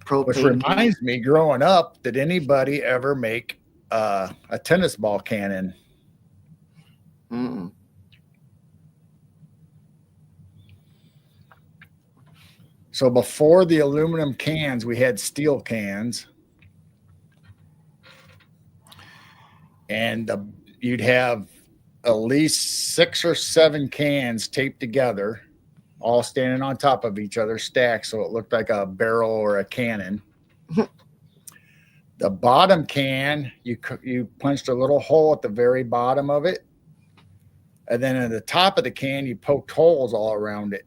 Which reminds me, growing up, did anybody ever make a tennis ball cannon? Mm-mm. So before the aluminum cans, we had steel cans. And you'd have at least 6 or 7 cans taped together, all standing on top of each other, stacked, so it looked like a barrel or a cannon. The bottom can, you punched a little hole at the very bottom of it, and then at the top of the can, you poked holes all around it.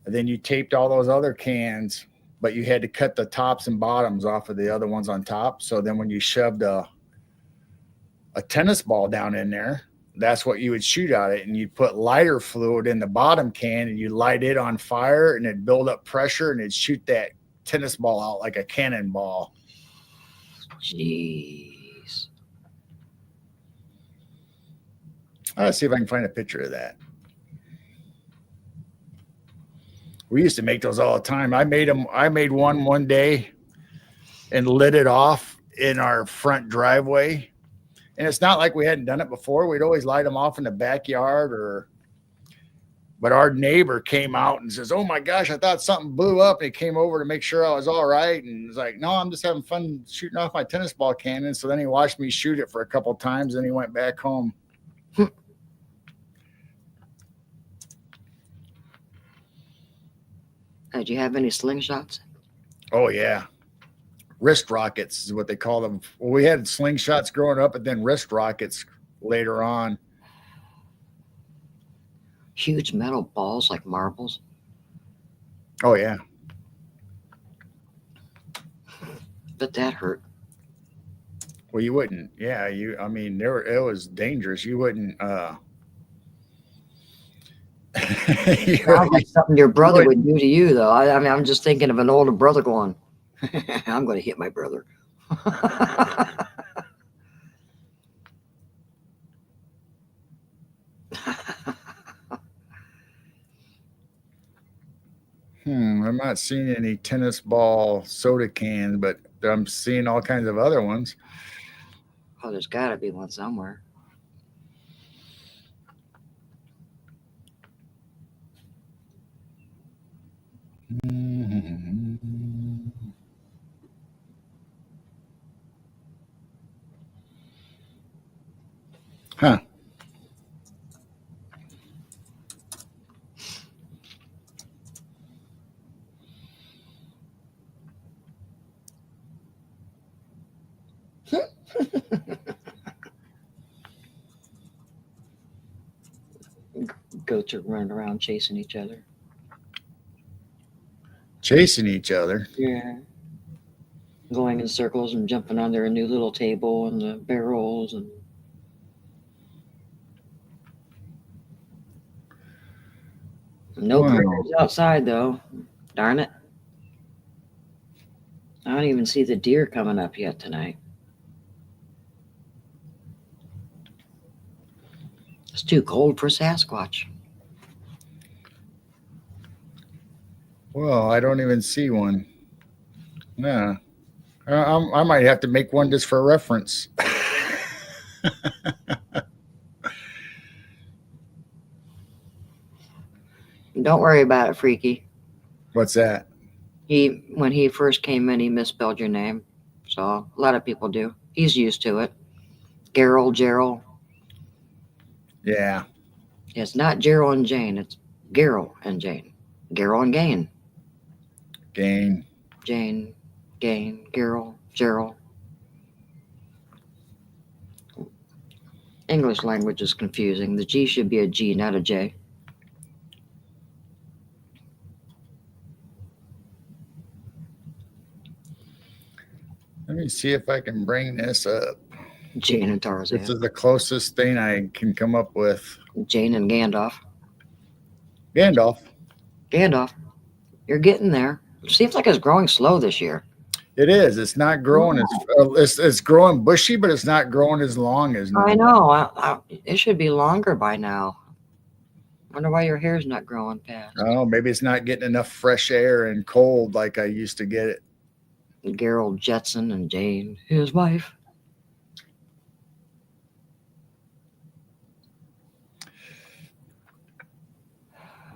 And then you taped all those other cans, but you had to cut the tops and bottoms off of the other ones on top. So then when you shoved a tennis ball down in there, that's what you would shoot at it. And you put lighter fluid in the bottom can and you light it on fire and it'd build up pressure and it'd shoot that tennis ball out like a cannonball. Jeez. Let's see if I can find a picture of that. We used to make those all the time. I made one day and lit it off in our front driveway. And it's not like we hadn't done it before. We'd always light them off in the backyard but our neighbor came out and says, "Oh my gosh, I thought something blew up." And he came over to make sure I was all right. And was like, "No, I'm just having fun shooting off my tennis ball cannon." So then he watched me shoot it for a couple of times and he went back home. Did you have any slingshots? Oh yeah. Wrist rockets is what they call them. Well, we had slingshots growing up, but then wrist rockets later on. Huge metal balls like marbles. Oh yeah. But that hurt. Well, you wouldn't. Yeah, it was dangerous. You wouldn't Sounds like something your brother would do to you, though. I mean, I'm just thinking of an older brother going, I'm going to hit my brother. I'm not seeing any tennis ball soda cans, but I'm seeing all kinds of other ones. Oh, there's got to be one somewhere. Huh. Goats are running around chasing each other. Chasing each other. Yeah. Going in circles and jumping on their new little table and the barrels and no Wow. critters outside though. Darn it. I don't even see the deer coming up yet tonight. It's too cold for Sasquatch. Well, I don't even see one. Yeah. I might have to make one just for reference. Don't worry about it, Freaky. What's that? When he first came in, he misspelled your name. So a lot of people do. He's used to it. Gerald. Yeah. It's not Gerald and Jane. It's Gerald and Jane. Gerald and Gain. Gain. Jane, Gain, Gerald. English language is confusing. The G should be a G, not a J. Let me see if I can bring this up. Jane and Tarzan. This is the closest thing I can come up with. Jane and Gandalf. Gandalf. You're getting there. It seems like it's growing slow this year. It is. It's not growing it's growing bushy, but it's not growing as long as normal. I know. It should be longer by now. Wonder why your hair's not growing fast. Oh, maybe it's not getting enough fresh air and cold like I used to get it. Gerald Jetson and Jane, his wife.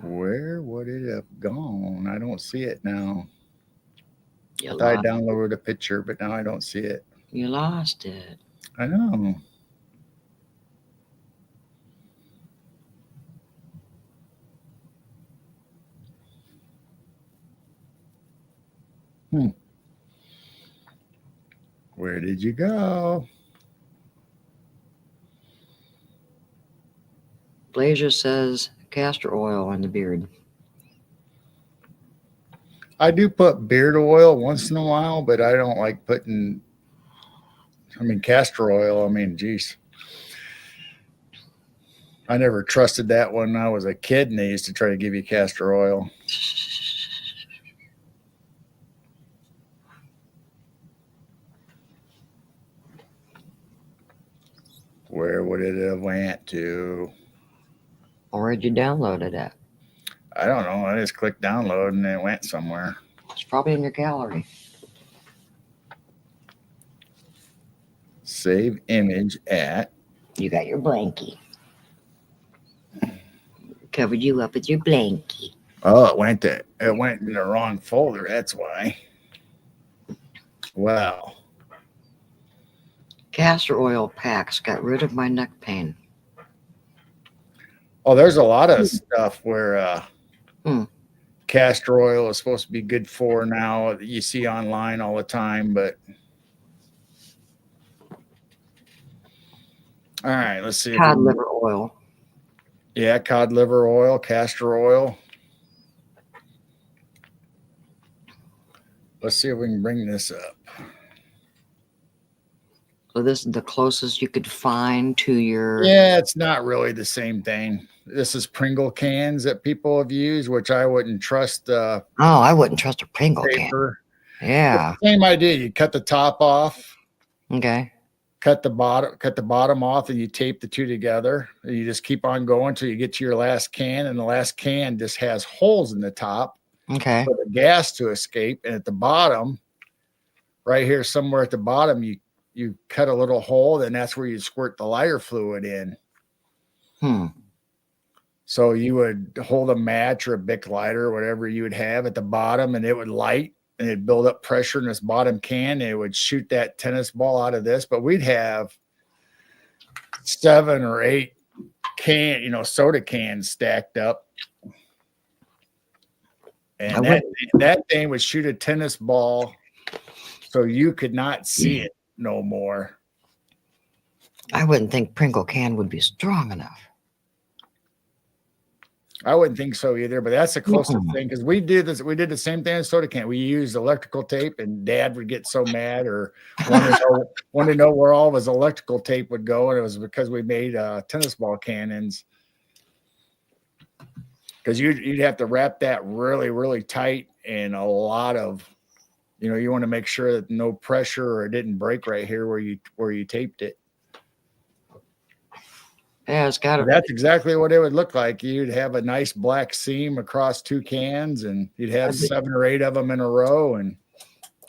Where would it have gone? I don't see it now. You I thought I lost, downloaded a picture, but now I don't see it. you lost it. I know. Where did you go? Blazer says castor oil on the beard. I do put beard oil once in a while, but I don't like putting, castor oil. Geez. I never trusted that when I was a kid and they used to try to give you castor oil. Where would it have went to? Or where'd you download it at? I don't know. I just clicked download and it went somewhere. It's probably in your gallery. Save image at. You got your blankie. Covered you up with your blankie. Oh, it went in the wrong folder. That's why. Wow. Castor oil packs got rid of my neck pain. Oh, there's a lot of stuff where castor oil is supposed to be good for now that you see online all the time, but all right, let's see. Cod liver oil. Yeah, cod liver oil, castor oil. Let's see if we can bring this up. So this is the closest you could find to your. Yeah, it's not really the same thing. This is Pringle cans that people have used, which I wouldn't trust Oh, I wouldn't trust a Pringle can. paper. Yeah. Same idea. You cut the top off, Okay. cut the bottom off, and you tape the two together. And you just keep on going until you get to your last can, and the last can just has holes in the top Okay. for the gas to escape. And at the bottom, right here, somewhere at the bottom, you cut a little hole, and that's where you squirt the lighter fluid in. So you would hold a match or a Bic lighter or whatever you would have at the bottom, and it would light and it'd build up pressure in this bottom can, and it would shoot that tennis ball out of this. But we'd have 7 or 8 soda cans stacked up. And that thing would shoot a tennis ball so you could not see it no more. I wouldn't think Pringle can would be strong enough. I wouldn't think so either, but that's the closest thing, because we did the same thing as soda can. We used electrical tape, and Dad would get so mad or want to know where all of his electrical tape would go, and it was because we made tennis ball cannons. Because you'd have to wrap that really, really tight, and a lot of, you want to make sure that no pressure or it didn't break right here where you taped it. Yeah, it's got to. That's exactly what it would look like. You'd have a nice black seam across 2 cans, and you'd have 7 or 8 of them in a row. And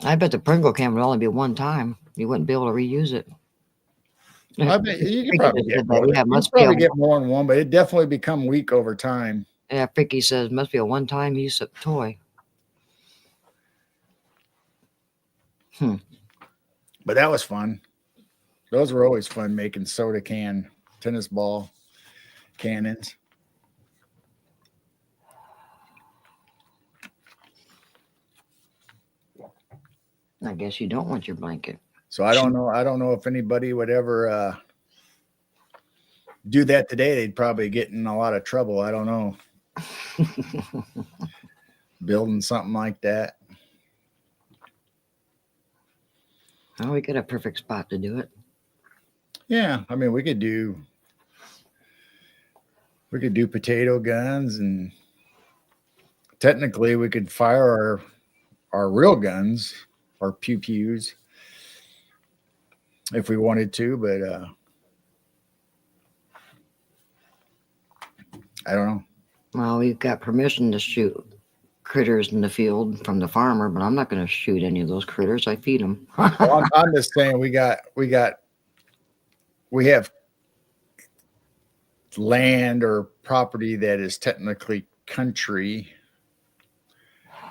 I bet the Pringle can would only be one time. You wouldn't be able to reuse it. I bet you could probably get more. Get more than one, but it definitely become weak over time. Yeah, Fricky says must be a one-time use of toy. But that was fun. Those were always fun, making soda can tennis ball cannons. I guess you don't want your blanket. So I don't know if anybody would ever do that today. They'd probably get in a lot of trouble. I don't know. Building something like that. Oh, we got a perfect spot to do it. Yeah, I mean, we could do potato guns, and technically we could fire our real guns, our pew-pews, if we wanted to, but I don't know. Well, we've got permission to shoot critters in the field from the farmer, but I'm not going to shoot any of those critters. I feed them. Well, I'm just saying we have land or property that is technically country,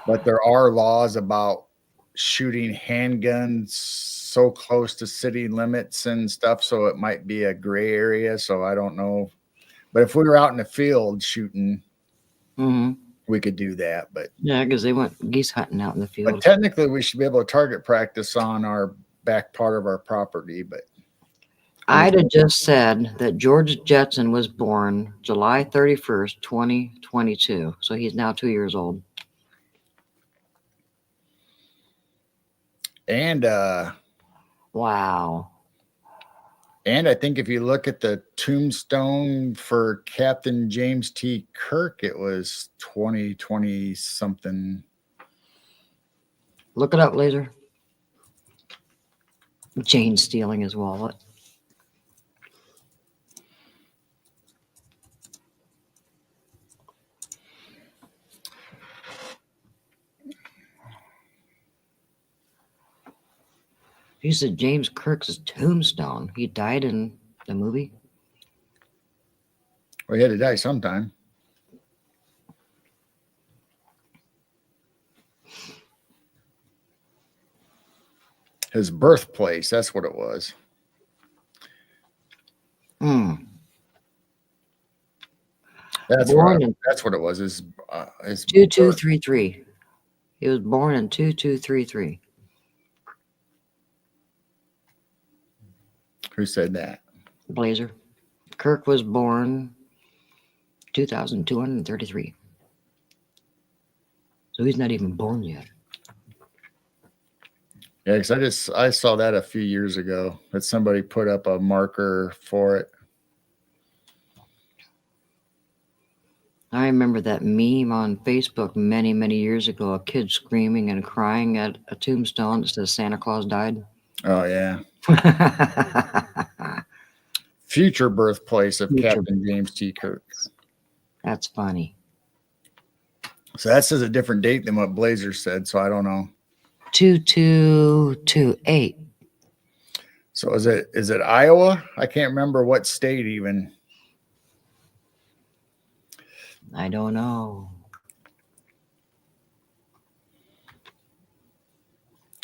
but there are laws about shooting handguns so close to city limits and stuff, so it might be a gray area. So I don't know, but if we were out in the field shooting, we could do that. But yeah, because they went geese hunting out in the field. But technically, we should be able to target practice on our back part of our property. But Ida just said that George Jetson was born July 31st, 2022. So he's now 2 years old. And wow. And I think if you look at the tombstone for Captain James T. Kirk, it was 2020 something. Look it up, Laser. Jane stealing his wallet. You said James Kirk's tombstone. He died in the movie? Well, he had to die sometime. His birthplace, that's what it was. That's what it was. His 2233. He was born in 2233. Who said that? Blazer. Kirk was born 2233. So he's not even born yet. Yeah, because I saw that a few years ago that somebody put up a marker for it. I remember that meme on Facebook many, many years ago, a kid screaming and crying at a tombstone that says Santa Claus died. Oh yeah, future birthplace of Future. Captain James T. Kirk. That's funny. So that says a different date than what Blazer said. So I don't know. 2228. So is it Iowa? I can't remember what state even. I don't know.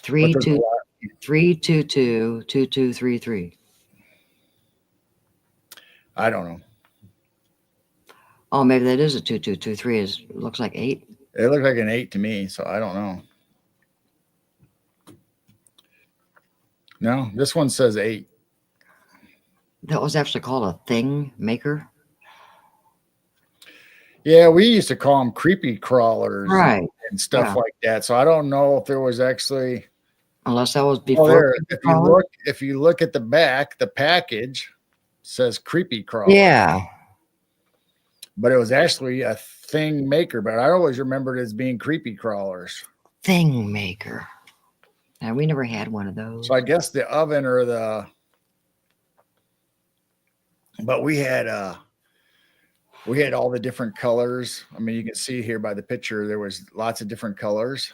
3222233. I don't know. Oh, maybe that is a 2223. It looks like 8. It looked like an 8 to me, so I don't know. No, this one says 8. That was actually called a thing maker. Yeah, we used to call them creepy crawlers, Right, and stuff like that. So I don't know if there was actually. Unless that was before. If you look at the back, the package says creepy crawler. Yeah. But it was actually a thing maker. But I always remembered it as being creepy crawlers. Thing maker. And we never had one of those. So I guess the oven or the. But we had all the different colors. I mean, you can see here by the picture there was lots of different colors.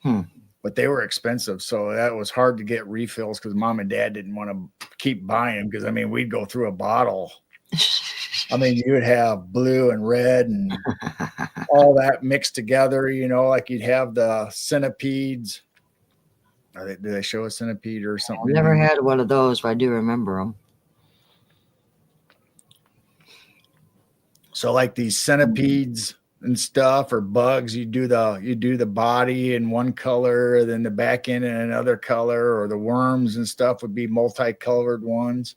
But they were expensive, so that was hard to get refills because Mom and Dad didn't want to keep buying them because, I mean, we'd go through a bottle. I mean, you would have blue and red and all that mixed together, you know, like you'd have the centipedes. Do they show a centipede or something? I never had one of those, but I do remember them. So like these centipedes and stuff or bugs, you do the body in one color, then the back end in another color, or the worms and stuff would be multicolored ones.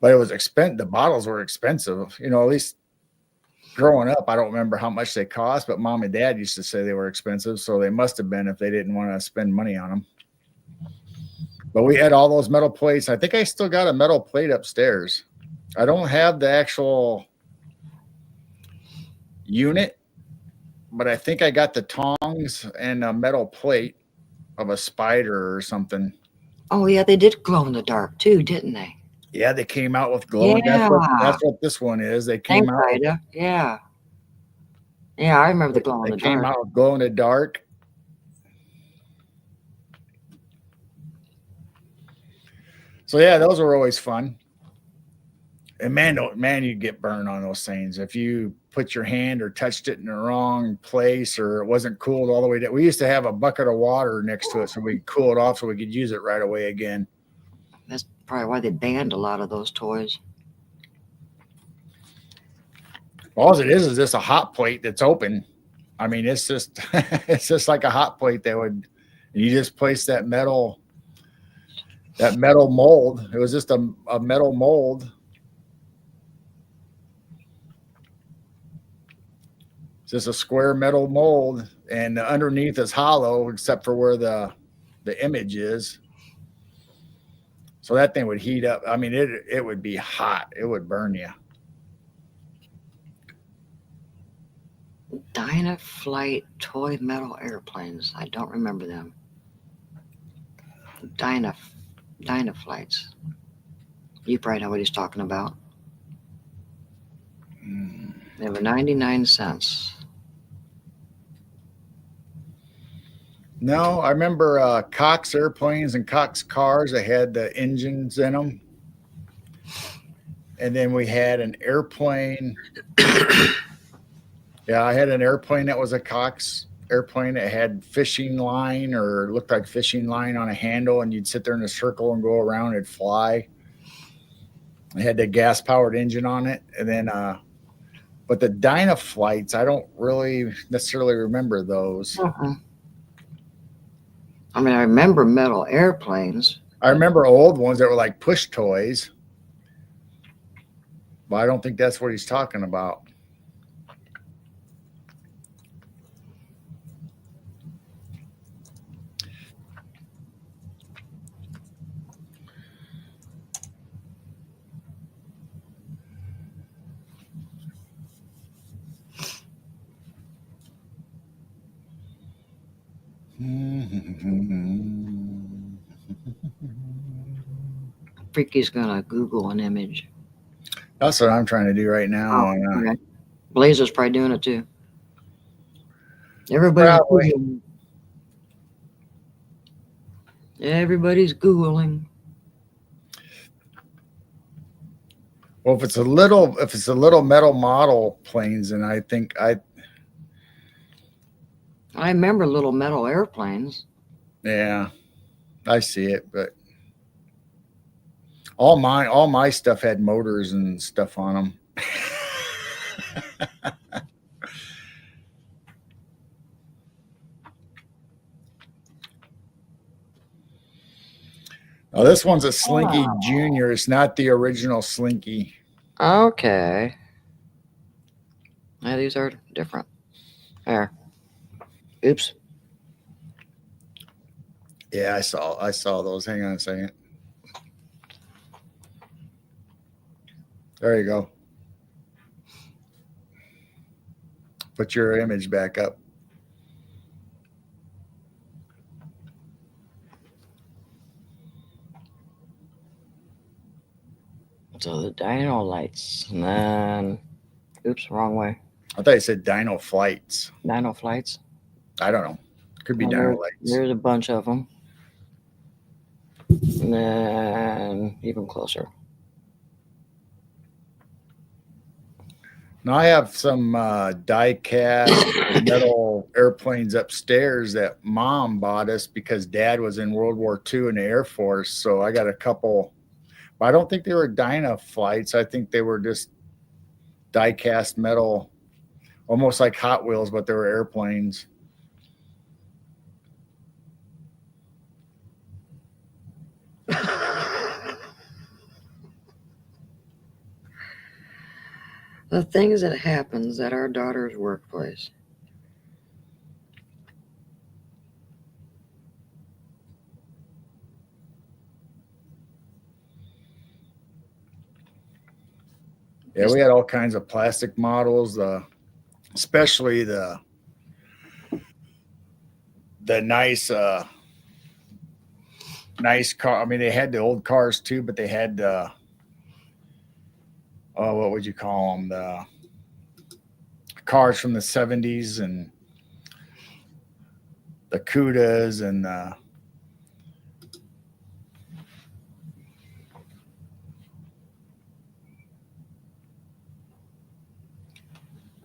But it was expensive. The bottles were expensive, you know, at least growing up. I don't remember how much they cost, but Mom and Dad used to say they were expensive, so they must have been if they didn't want to spend money on them. But we had all those metal plates. I think I still got a metal plate upstairs. I don't have the actual unit, but I think I got the tongs and a metal plate of a spider or something. Oh yeah, they did glow in the dark too, didn't they? Yeah, they came out with glowing. Yeah. That's what this one is. They came out. Yeah. Yeah, I remember the glow in the dark. They came out with glow in the dark. So yeah, those were always fun. And man, you get burned on those things if you put your hand or touched it in the wrong place or it wasn't cooled all the way down. We used to have a bucket of water next to it so we could cool it off so we could use it right away again. That's probably why they banned a lot of those toys. All it is just a hot plate that's open. I mean, it's just like a hot plate you just place that metal mold. It was just a metal mold. It's just a square metal mold, and underneath is hollow except for where the image is. So that thing would heat up. I mean, it would be hot. It would burn you. Dynaflight toy metal airplanes. I don't remember them. Dynaflights. You probably know what he's talking about. They were 99 cents. No, I remember Cox airplanes and Cox cars. They had the engines in them. And then we had an airplane. Yeah, I had an airplane that was a Cox airplane. It had fishing line or looked like fishing line on a handle, and you'd sit there in a circle and go around and fly. It had the gas-powered engine on it. And then, but the Dynaflights, I don't really necessarily remember those. I mean, I remember metal airplanes. I remember old ones that were like push toys, but I don't think that's what he's talking about. Freaky's gonna Google an image. That's what I'm trying to do right now. Okay. Blazer's probably doing it too. Everybody's Probably. Googling. Everybody's Googling. Well, if it's a little metal model planes, then I think I remember little metal airplanes. Yeah, I see it, but all my stuff had motors and stuff on them. Oh, this one's a Slinky Junior. It's not the original Slinky. Okay. Yeah, these are different. There. Oops. Yeah, I saw those. Hang on a second. There you go. Put your image back up. So the dino lights, and then, oops, wrong way. I thought you said Dino Flights. Dino flights. I don't know. Could be And Dino Lights. There's a bunch of them. And then even closer. Now I have some die-cast metal airplanes upstairs that Mom bought us because Dad was in World War II in the Air Force. So I got a couple, but I don't think they were Dyna flights. I think they were just die-cast metal, almost like Hot Wheels, but they were airplanes. The things that happens at our daughter's workplace. Yeah, we had all kinds of plastic models, especially the nice car. I mean, they had the old cars too, but they had what would you call them? The cars from the 70s and the Cudas and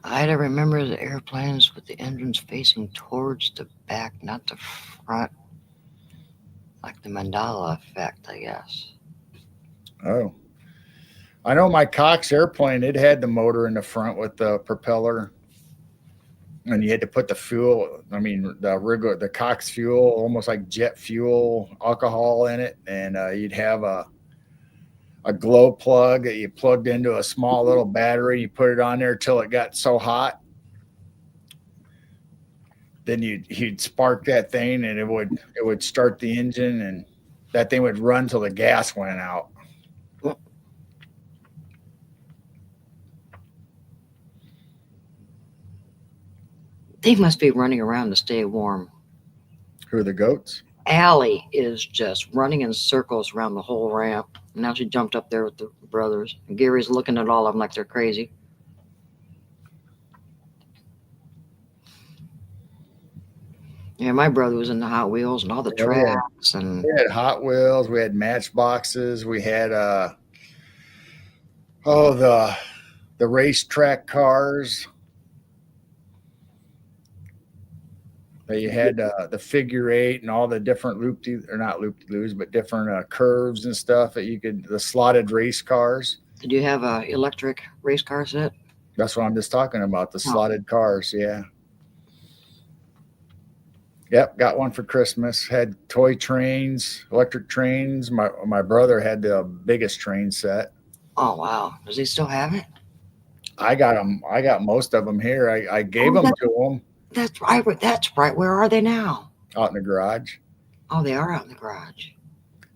I remember the airplanes with the engines facing towards the back, not the front. Like the Mandela effect, I guess. Oh. I know my Cox airplane, it had the motor in the front with the propeller. And you had to put the fuel, the Cox fuel, almost like jet fuel, alcohol in it. And you'd have a glow plug that you plugged into a small little battery. You put it on there till it got so hot. Then you'd spark that thing and it would start the engine and that thing would run till the gas went out. They must be running around to stay warm. Who are the goats? Allie is just running in circles around the whole ramp. Now she jumped up there with the brothers. And Gary's looking at all of them like they're crazy. Yeah, my brother was in the Hot Wheels and all the tracks. And we had Hot Wheels, we had Matchboxes, we had the racetrack cars. You had the figure eight and all the different not loop-de-loos, but different curves and stuff that you could, the slotted race cars. Did you have a electric race car set? That's what I'm just talking about, the slotted cars, yeah. Yep, got one for Christmas. Had toy trains, electric trains. My brother had the biggest train set. Oh, wow. Does he still have it? I got them. I got most of them here. I gave them to him. That's right. That's right. Where are they now? Out in the garage. Oh, they are out in the garage.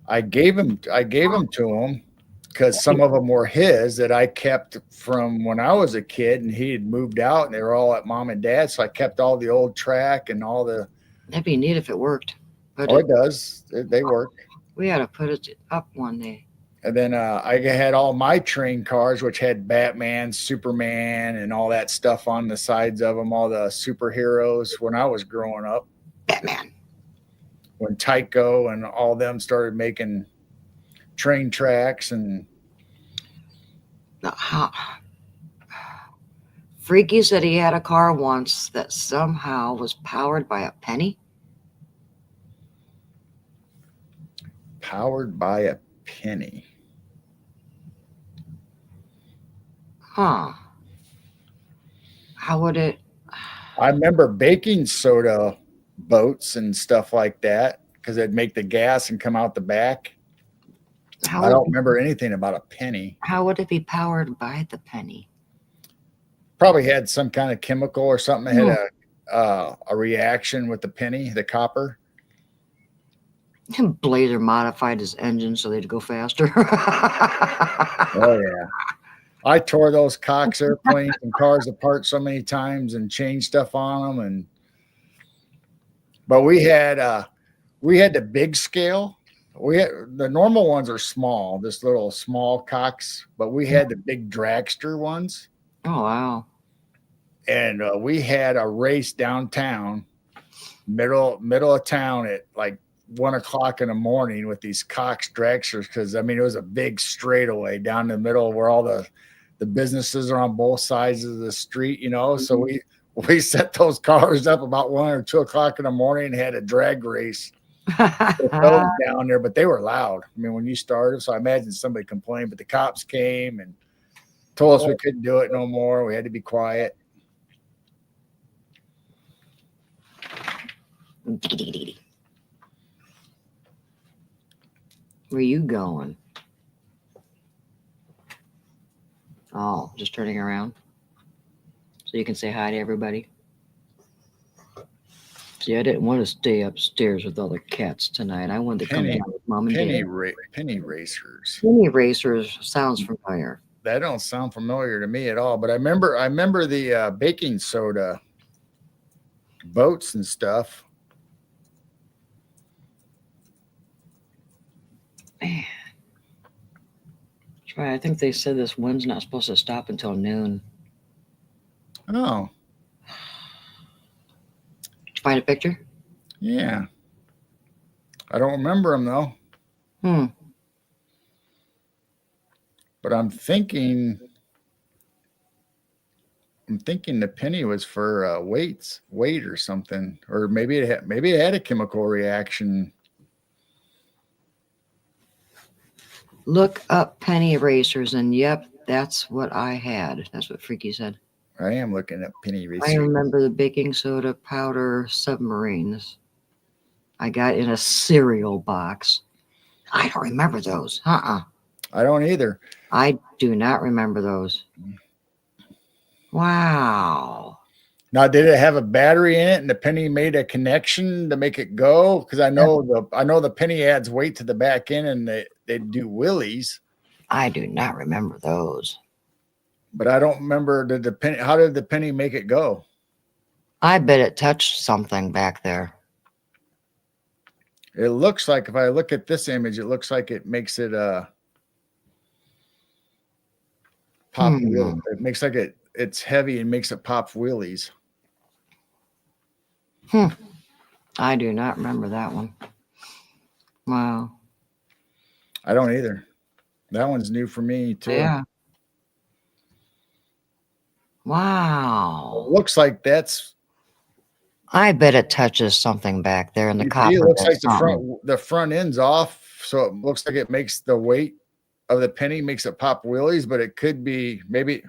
I gave them to him because some of them were his that I kept from when I was a kid, and he had moved out, and they were all at Mom and Dad. So I kept all the old track and all the. That'd be neat if it worked. Put Oh, it. it does. They work. We had to put it up one day. And then I had all my train cars, which had Batman, Superman, and all that stuff on the sides of them, all the superheroes when I was growing up. Batman. When Tyco and all them started making train tracks and Freaky said he had a car once that somehow was powered by a penny. powered by a penny. Huh. How would it? I remember baking soda boats and stuff like that because it'd make the gas and come out the back. I don't remember anything about a penny. How would it be powered by the penny? Probably had some kind of chemical or something that had a reaction with the penny, the copper. Blazer modified his engine so they'd go faster. Oh yeah, I tore those Cox airplanes and cars apart so many times and changed stuff on them. But we had the big scale. We had the normal ones are small, this little small Cox, but we had the big dragster ones. Oh wow! And we had a race downtown, middle of town at like 1:00 in the morning with these Cox dragsters because I mean it was a big straightaway down the middle where all the businesses are on both sides of the street, you know. So we set those cars up about 1 or 2 o'clock in the morning and had a drag race down there, but they were loud. I mean, when you started, so I imagine somebody complained, but the cops came and told us we couldn't do it no more. We had to be quiet. Where you going? Oh, just turning around so you can say hi to everybody. See, I didn't want to stay upstairs with all the cats tonight. I wanted to come down with Mom and Dad. Penny racers. Penny racers sounds familiar. That don't sound familiar to me at all. But I remember the baking soda boats and stuff. Man. That's right. I think they said this wind's not supposed to stop until noon. Oh. Did you find a picture? Yeah. I don't remember them though. But I'm thinking the penny was for weight or something, or maybe it had a chemical reaction. Look up penny racers, and yep, that's what I had. That's what Freaky said. I am looking at penny racers. I remember the baking soda powder submarines. I got in a cereal box. I don't remember those. I don't either. I do not remember those. Wow. Now, did it have a battery in it, and the penny made a connection to make it go? Because I know the penny adds weight to the back end, and they do wheelies. I do not remember those. But I don't remember how did the penny make it go? I bet it touched something back there. It looks like, if I look at this image, it looks like it makes it pop wheel. It makes like it's heavy and makes it pop wheelies. I do not remember that one. Wow. I don't either. That one's new for me too. Yeah. Wow. It looks like that's. I bet it touches something back there in the copper. It looks like the front end's off, so it looks like it makes the weight of the penny makes it pop wheelies, but it could be maybe.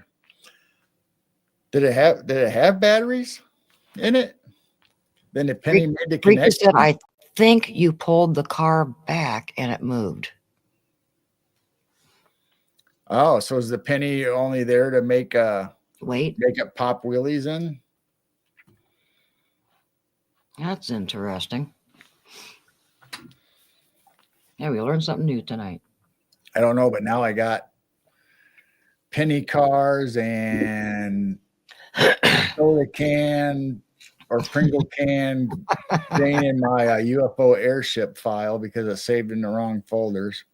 Did it have batteries in it? Then the penny made the connection. Said, I think you pulled the car back and it moved. Oh, so is the penny only there to make it pop wheelies in? That's interesting. Yeah, we learned something new tonight. I don't know, but now I got penny cars and soda can or Pringle can Jane in my UFO airship file because it's saved in the wrong folders.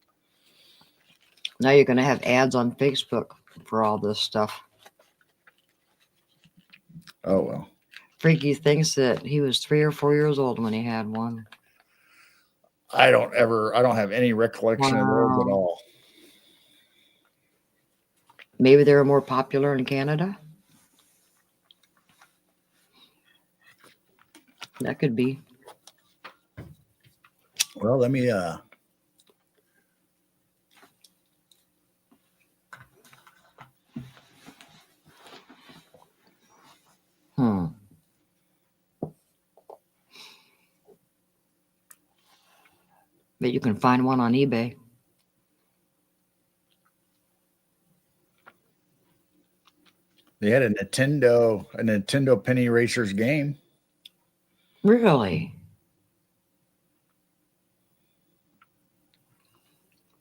Now you're going to have ads on Facebook for all this stuff. Oh, well. Freaky thinks that he was 3 or 4 years old when he had one. I don't have any recollection of those at all. Maybe they were more popular in Canada. That could be. Well, let me But you can find one on eBay. They had a Nintendo Penny Racers game. Really?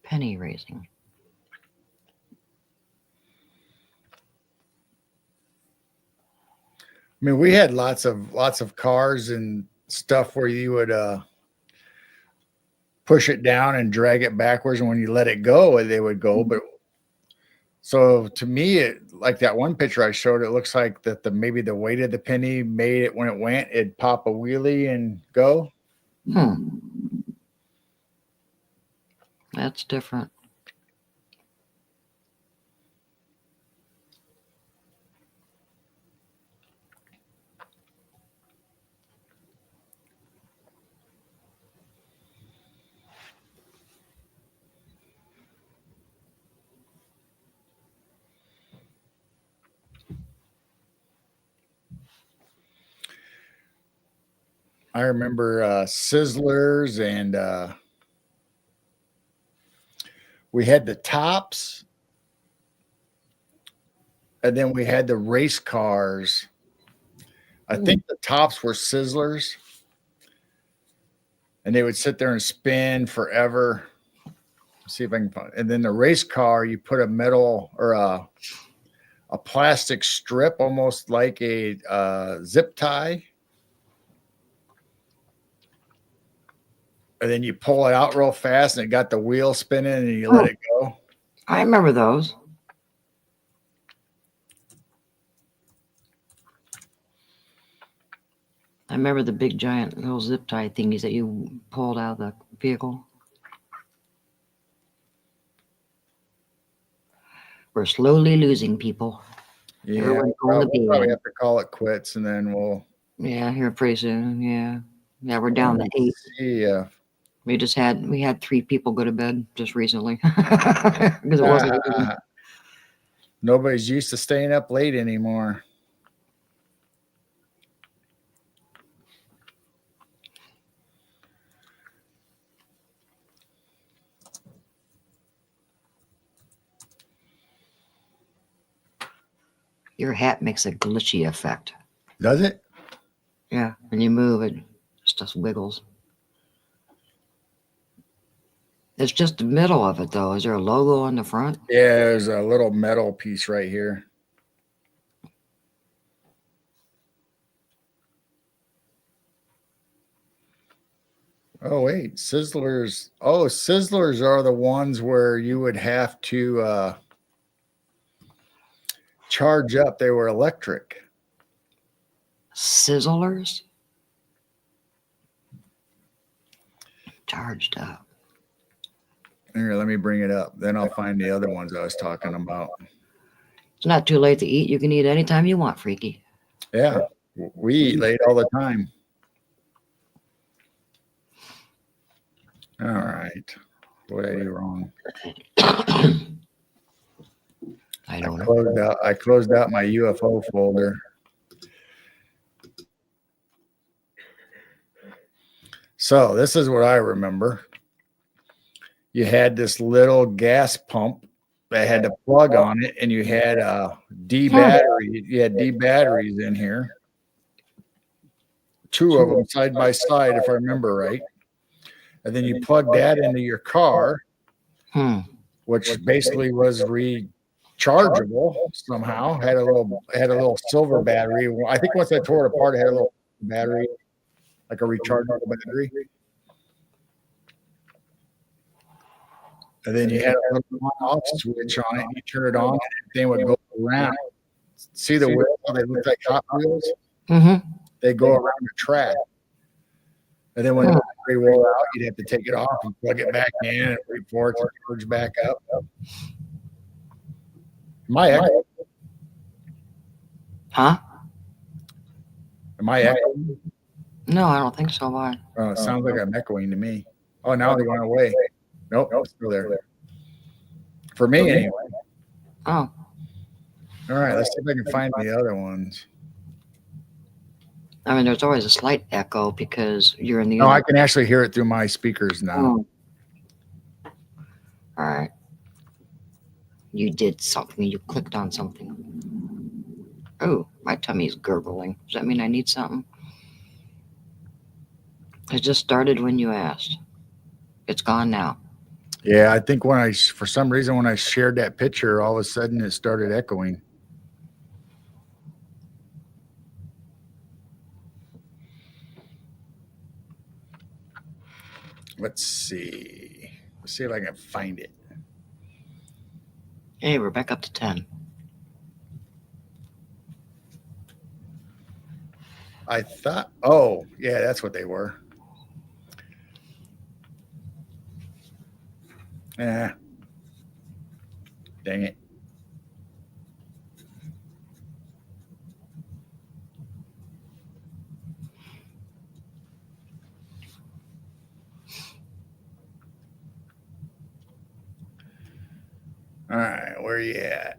Penny racing. I mean, we had lots of cars and stuff where you would push it down and drag it backwards, and when you let it go, they would go. But so to me, it like that one picture I showed, it looks like that maybe the weight of the penny made it when it went, it'd pop a wheelie and go. That's different. I remember Sizzlers, and we had the tops, and then we had the race cars. I think the tops were Sizzlers, and they would sit there and spin forever. Let's see if I can find it. And then the race car, you put a metal or a plastic strip, almost like a zip tie. And then you pull it out real fast, and it got the wheel spinning, and you let it go. I remember those. I remember the big giant little zip tie thingies that you pulled out of the vehicle. We're slowly losing people. Yeah, Everyone's we'll going to be. probably have to call it quits, and then we'll. Yeah, here pretty soon. Yeah, we're down to 8. Yeah. We had 3 people go to bed just recently because it wasn't. Nobody's used to staying up late anymore. Your hat makes a glitchy effect. Does it? Yeah, when you move it just wiggles. It's just the middle of it, though. Is there a logo on the front? Yeah, there's a little metal piece right here. Oh, wait. Sizzlers. Oh, Sizzlers are the ones where you would have to charge up. They were electric. Sizzlers? Charged up. Here, let me bring it up. Then I'll find the other ones I was talking about. It's not too late to eat. You can eat anytime you want, Freaky. Yeah, we eat late all the time. All right. What did I do wrong? I don't know. I closed out my UFO folder. So this is what I remember. You had this little gas pump that had a plug on it, and you had D battery. You had D batteries in here. 2 of them side by side, if I remember right. And then you plugged that into your car, which basically was rechargeable somehow. Had a little silver battery. I think once I tore it apart, it had a little battery, like a rechargeable battery. And then you had a little off switch on it. You turn it on, and the thing would go around. See the wheels? They look like Hot Wheels. Mm-hmm. They go around the track. And then when the battery wore out, you'd have to take it off and plug it back in and wait for it to charge back up. Am I echoing? Huh? Am I echoing? No, I don't think so. Why? It sounds like I'm echoing to me. Oh, now they went away. Nope, it's still there. For me, anyway. Oh. All right, let's see if I can find the other ones. I mean, there's always a slight echo because you're in the. No, I can actually hear it through my speakers now. Oh. All right. You did something. You clicked on something. Oh, my tummy's gurgling. Does that mean I need something? It just started when you asked. It's gone now. Yeah, I think for some reason, when I shared that picture, all of a sudden it started echoing. Let's see. Let's see if I can find it. Hey, we're back up to 10. I thought, oh, yeah, that's what they were. Dang it. All right, where are you at?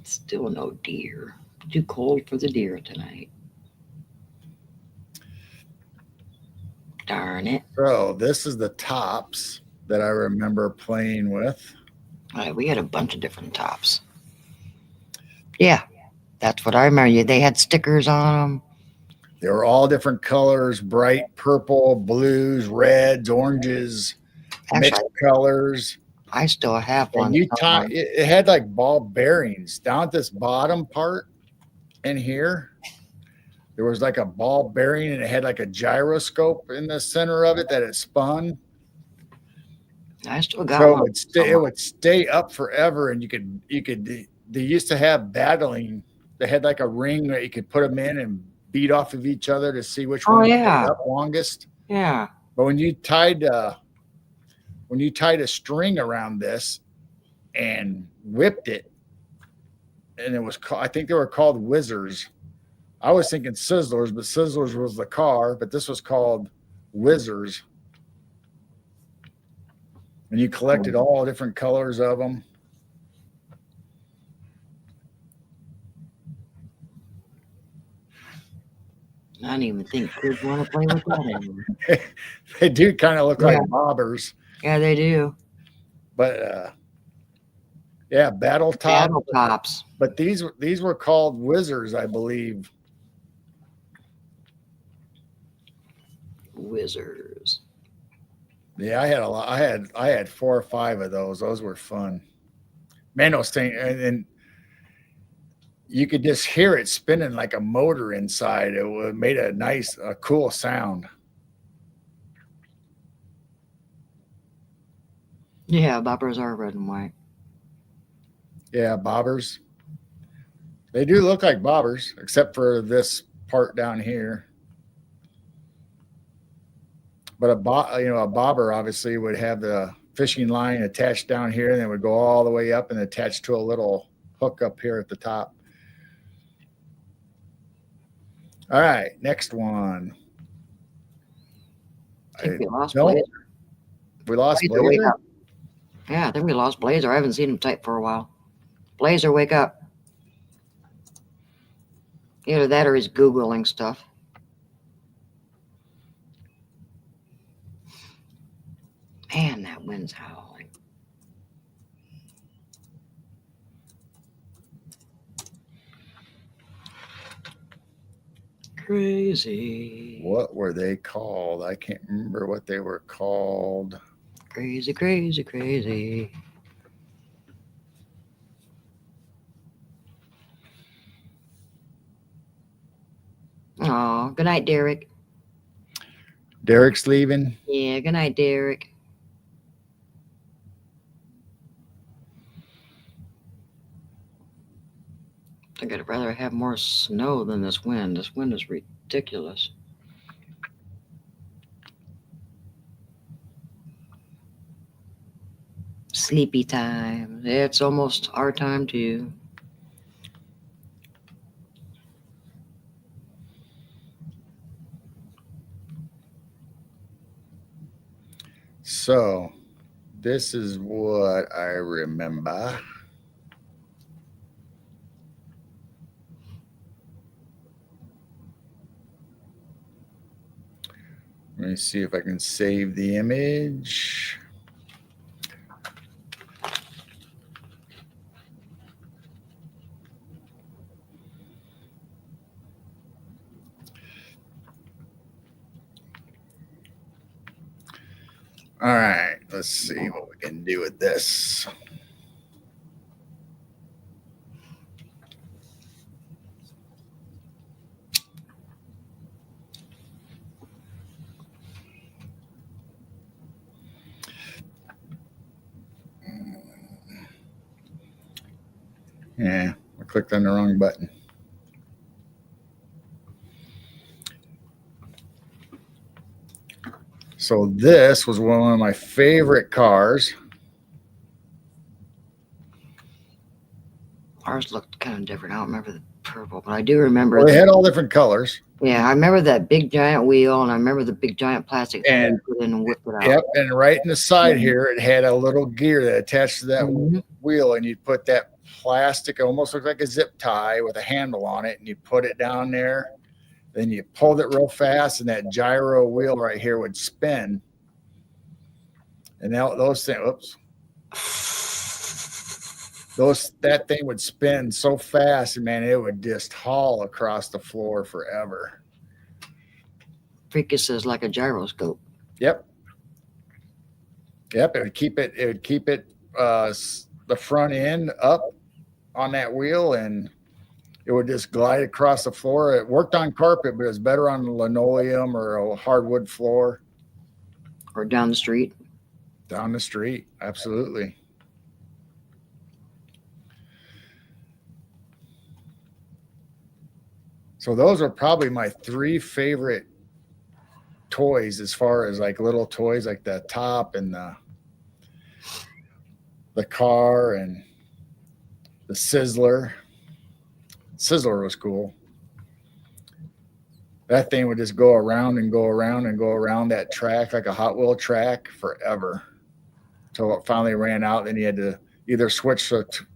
Still no deer. Too cold for the deer tonight. Darn it. So this is the tops that I remember playing with. All right, we had a bunch of different tops. Yeah, that's what I remember. They had stickers on them. They were all different colors: bright purple, blues, reds, oranges, mixed colors. I still have one. And it had like ball bearings down at this bottom part in here. There was like a ball bearing, and it had like a gyroscope in the center of it that it spun. I still got so one. It would stay up forever, and you could. They used to have battling. They had like a ring that you could put them in and beat off of each other to see which one stayed up longest. Yeah. But when you tied a string around this and whipped it, and it was I think they were called whizzers. I was thinking Sizzlers, but Sizzlers was the car, but this was called whizzers. And you collected all different colors of them. I didn't even think kids want to play with that anymore. They do kind of look like bobbers. Yeah, they do. But yeah, battle tops. But these were called whizzers, I believe. Whizzers. Yeah, I had a lot. I had 4 or 5 of those. Those were fun. Man, those things, and you could just hear it spinning like a motor inside. It made a cool sound. Yeah, bobbers are red and white. Yeah, bobbers. They do look like bobbers, except for this part down here. But a bobber obviously would have the fishing line attached down here, and it would go all the way up and attach to a little hook up here at the top. All right, next one. I think we lost Blazer. We lost Blazer? Yeah, I think we lost Blazer. I haven't seen him type for a while. Blazer, wake up. Either that or he's Googling stuff. Man, that wind's howling. Crazy. What were they called? I can't remember what they were called. Crazy, crazy, crazy. Oh, good night, Derek. Derek's leaving. Yeah, good night, Derek. I think I'd rather have more snow than this wind. This wind is ridiculous. Sleepy time. It's almost our time too. So this is what I remember. Let me see if I can save the image. All right, let's see what we can do with this. Yeah, I clicked on the wrong button. So this was one of my favorite cars. Ours looked kind of different. I don't remember the purple, but I do remember. Well, they had all different colors. Yeah, I remember that big giant wheel, and I remember the big giant plastic thing And- you put in and whipped it out. Yep, and right in the side here, it had a little gear that attached to that Mhm. wheel, and you'd put that plastic, it almost looked like a zip tie with a handle on it, and you put it down there. Then you pulled it real fast, and that gyro wheel right here would spin. And now those things, that thing would spin so fast, and man, it would just haul across the floor forever. Freakus says like a gyroscope. Yep. It would keep it. It would keep it the front end up on that wheel, and it would just glide across the floor. It worked on carpet, but it was better on linoleum or a hardwood floor. Or down the street. Down the street, absolutely. So those are probably my 3 favorite toys as far as like little toys, like the top and the car and the Sizzler. Sizzler was cool. That thing would just go around and go around and go around that track like a Hot Wheel track forever until it finally ran out. Then you had to either switch to, if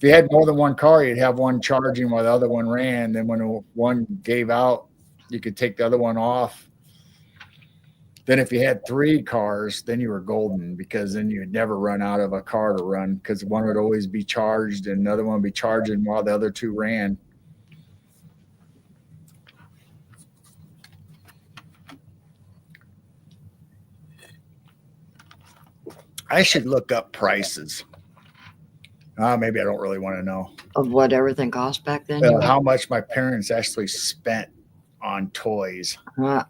you had more than one car, you'd have one charging while the other one ran. Then when one gave out, you could take the other one off. Then if you had 3 cars, then you were golden, because then you'd never run out of a car to run, because one would always be charged and another one would be charging while the other 2 ran. I should look up prices. Maybe I don't really want to know. Of what everything cost back then? How much my parents actually spent on toys. Yeah,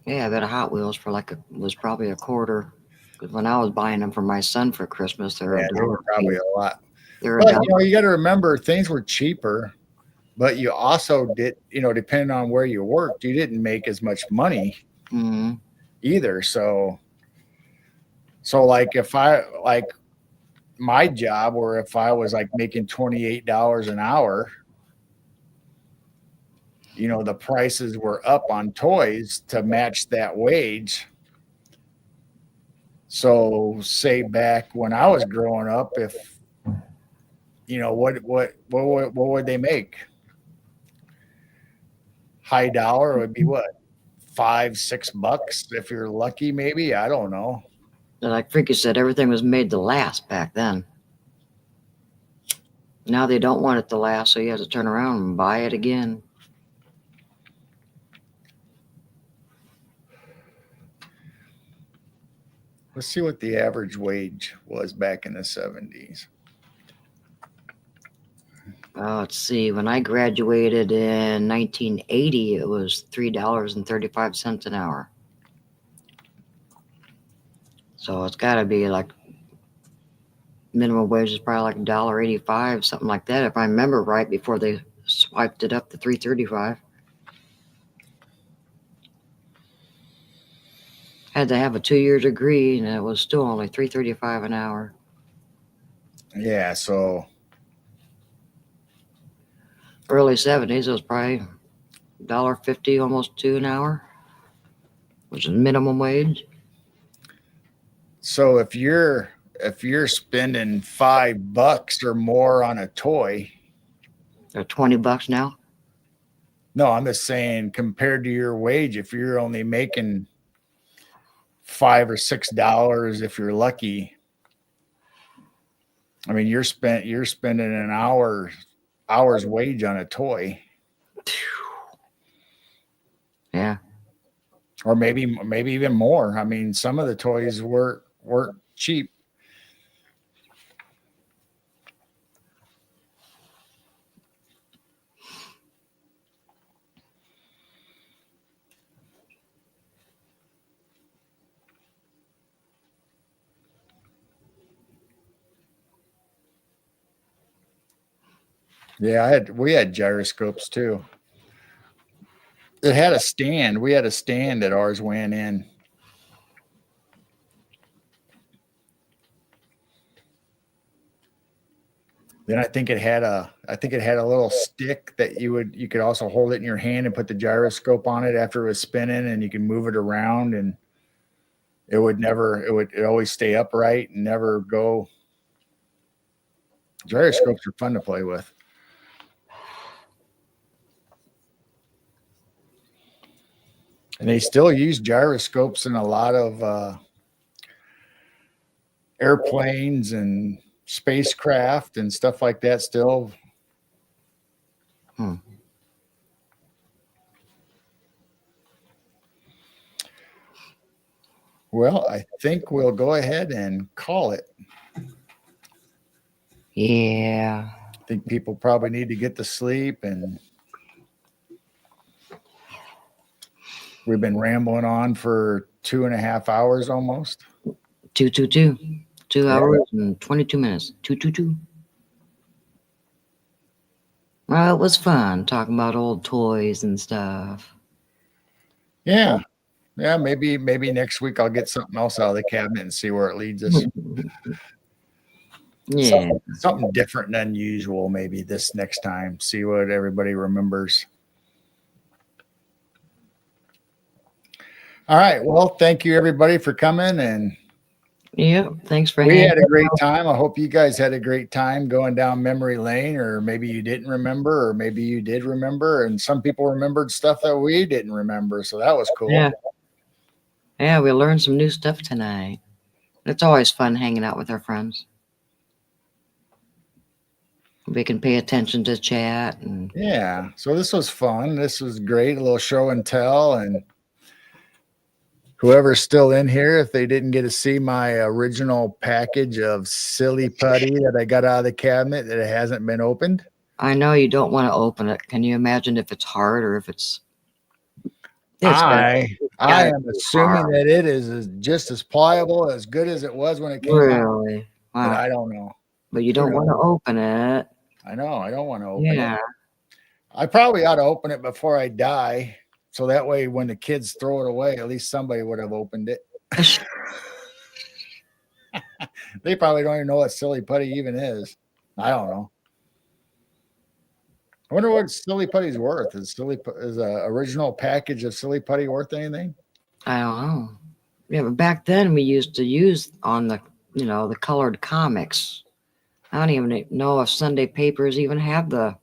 I bet a Hot Wheels for was probably a quarter. Because when I was buying them for my son for Christmas, they They were probably a lot. They're But you got to remember, things were cheaper, but you also did, depending on where you worked, you didn't make as much money either. So like if my job, or if I was like making $28 an hour, the prices were up on toys to match that wage. So say back when I was growing up, if what would they make? High dollar would be what, $5-6 if you're lucky, maybe. I don't know. Like Freaky said, everything was made to last back then. Now they don't want it to last, so you have to turn around and buy it again. Let's see what the average wage was back in the 70s. Let's see. When I graduated in 1980, it was $3.35 an hour. So it's got to be like minimum wage is probably like $1.85, something like that, if I remember right, before they swiped it up to $3.35. Had to have a 2-year degree, and it was still only $3.35 an hour. Yeah, so Early 70s, it was probably $1.50, almost $2 an hour, which is minimum wage. so if you're spending $5 or more on a toy, They're $20 now. no, I'm just saying compared to your wage, if you're only making $5 or $6, if you're lucky, I mean you're spending an hour's wage on a toy, Yeah. or maybe even more. I mean, some of the toys weren't cheap. Yeah, we had gyroscopes too. It had a stand. We had a stand that ours went in. Then I think it had a little stick that you could also hold it in your hand and put the gyroscope on it after it was spinning, and you can move it around, and it would always stay upright and never go. Gyroscopes are fun to play with. And they still use gyroscopes in a lot of airplanes and spacecraft and stuff like that still. Hmm. Well, I think we'll go ahead and call it. Yeah. I think people probably need to get to sleep, and we've been rambling on for 2.5 hours almost. 222. 2 Yeah. hours and 22 minutes. 222. Well, it was fun talking about old toys and stuff. Yeah. Yeah, maybe next week I'll get something else out of the cabinet and see where it leads us. Yeah. Something different and unusual maybe this next time. See what everybody remembers. All right. Well, thank you everybody for coming, and Yep. Thanks for we hanging had a great time. I hope you guys had a great time going down memory lane, or maybe you didn't remember, or maybe you did remember, and some people remembered stuff that we didn't remember. So that was cool. Yeah. Yeah, we learned some new stuff tonight. It's always fun hanging out with our friends. We can pay attention to chat and Yeah. So this was fun. This was great. A little show and tell. And whoever's still in here, if they didn't get to see my original package of silly putty that I got out of the cabinet that it hasn't been opened. I know you don't want to open it. Can you imagine if it's hard or if it's I gotta am be assuming hard. that it is just as pliable, as good as it was when it came out, Really? but Wow. I don't know. But you don't want to open it. I know. I don't want to open it. Yeah. I probably ought to open it before I die. So that way, when the kids throw it away, at least somebody would have opened it. They probably don't even know what silly putty even is. I don't know. I wonder what silly putty's worth. Is a original package of silly putty worth anything? I don't know. Yeah, but back then we used to use on the colored comics. I don't even know if Sunday papers even have the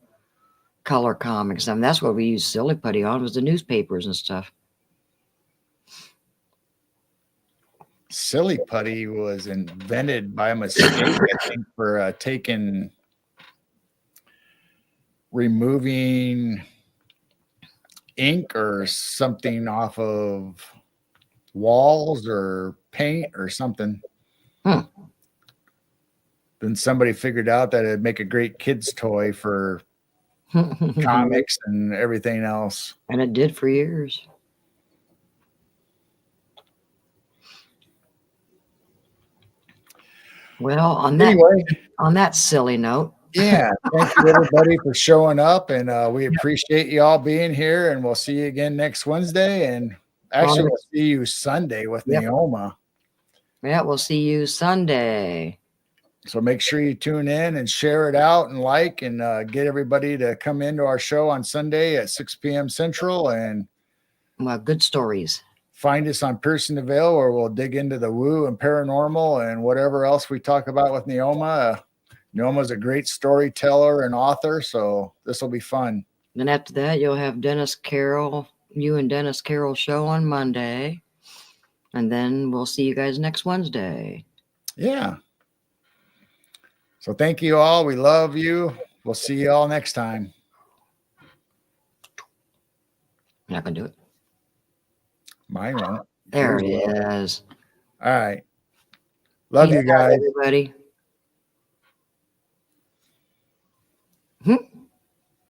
color comics. I mean, that's what we used silly putty on, was the newspapers and stuff. Silly putty was invented by mistake, I think, for removing ink or something off of walls or paint or something. Hmm. then somebody figured out that it'd make a great kids toy for comics and everything else. And it did for years. Well, on that silly note. Yeah, thank you everybody for showing up, and we appreciate you all being here, and we'll see you again next Wednesday, and actually we'll see you Sunday with Neoma. Yeah, we'll see you Sunday. So make sure you tune in and share it out and like, and get everybody to come into our show on Sunday at 6 p.m. Central, and good stories. Find us on Pearson DeVille, where we'll dig into the woo and paranormal and whatever else we talk about with Neoma. Neoma's a great storyteller and author, so this will be fun. Then after that, you'll have Dennis Carroll, you and Dennis Carroll show on Monday. And then we'll see you guys next Wednesday. Yeah. So thank you all. We love you. We'll see you all next time. You're not going to do it? Mine won't. There it is. All right. Love you guys. Everybody.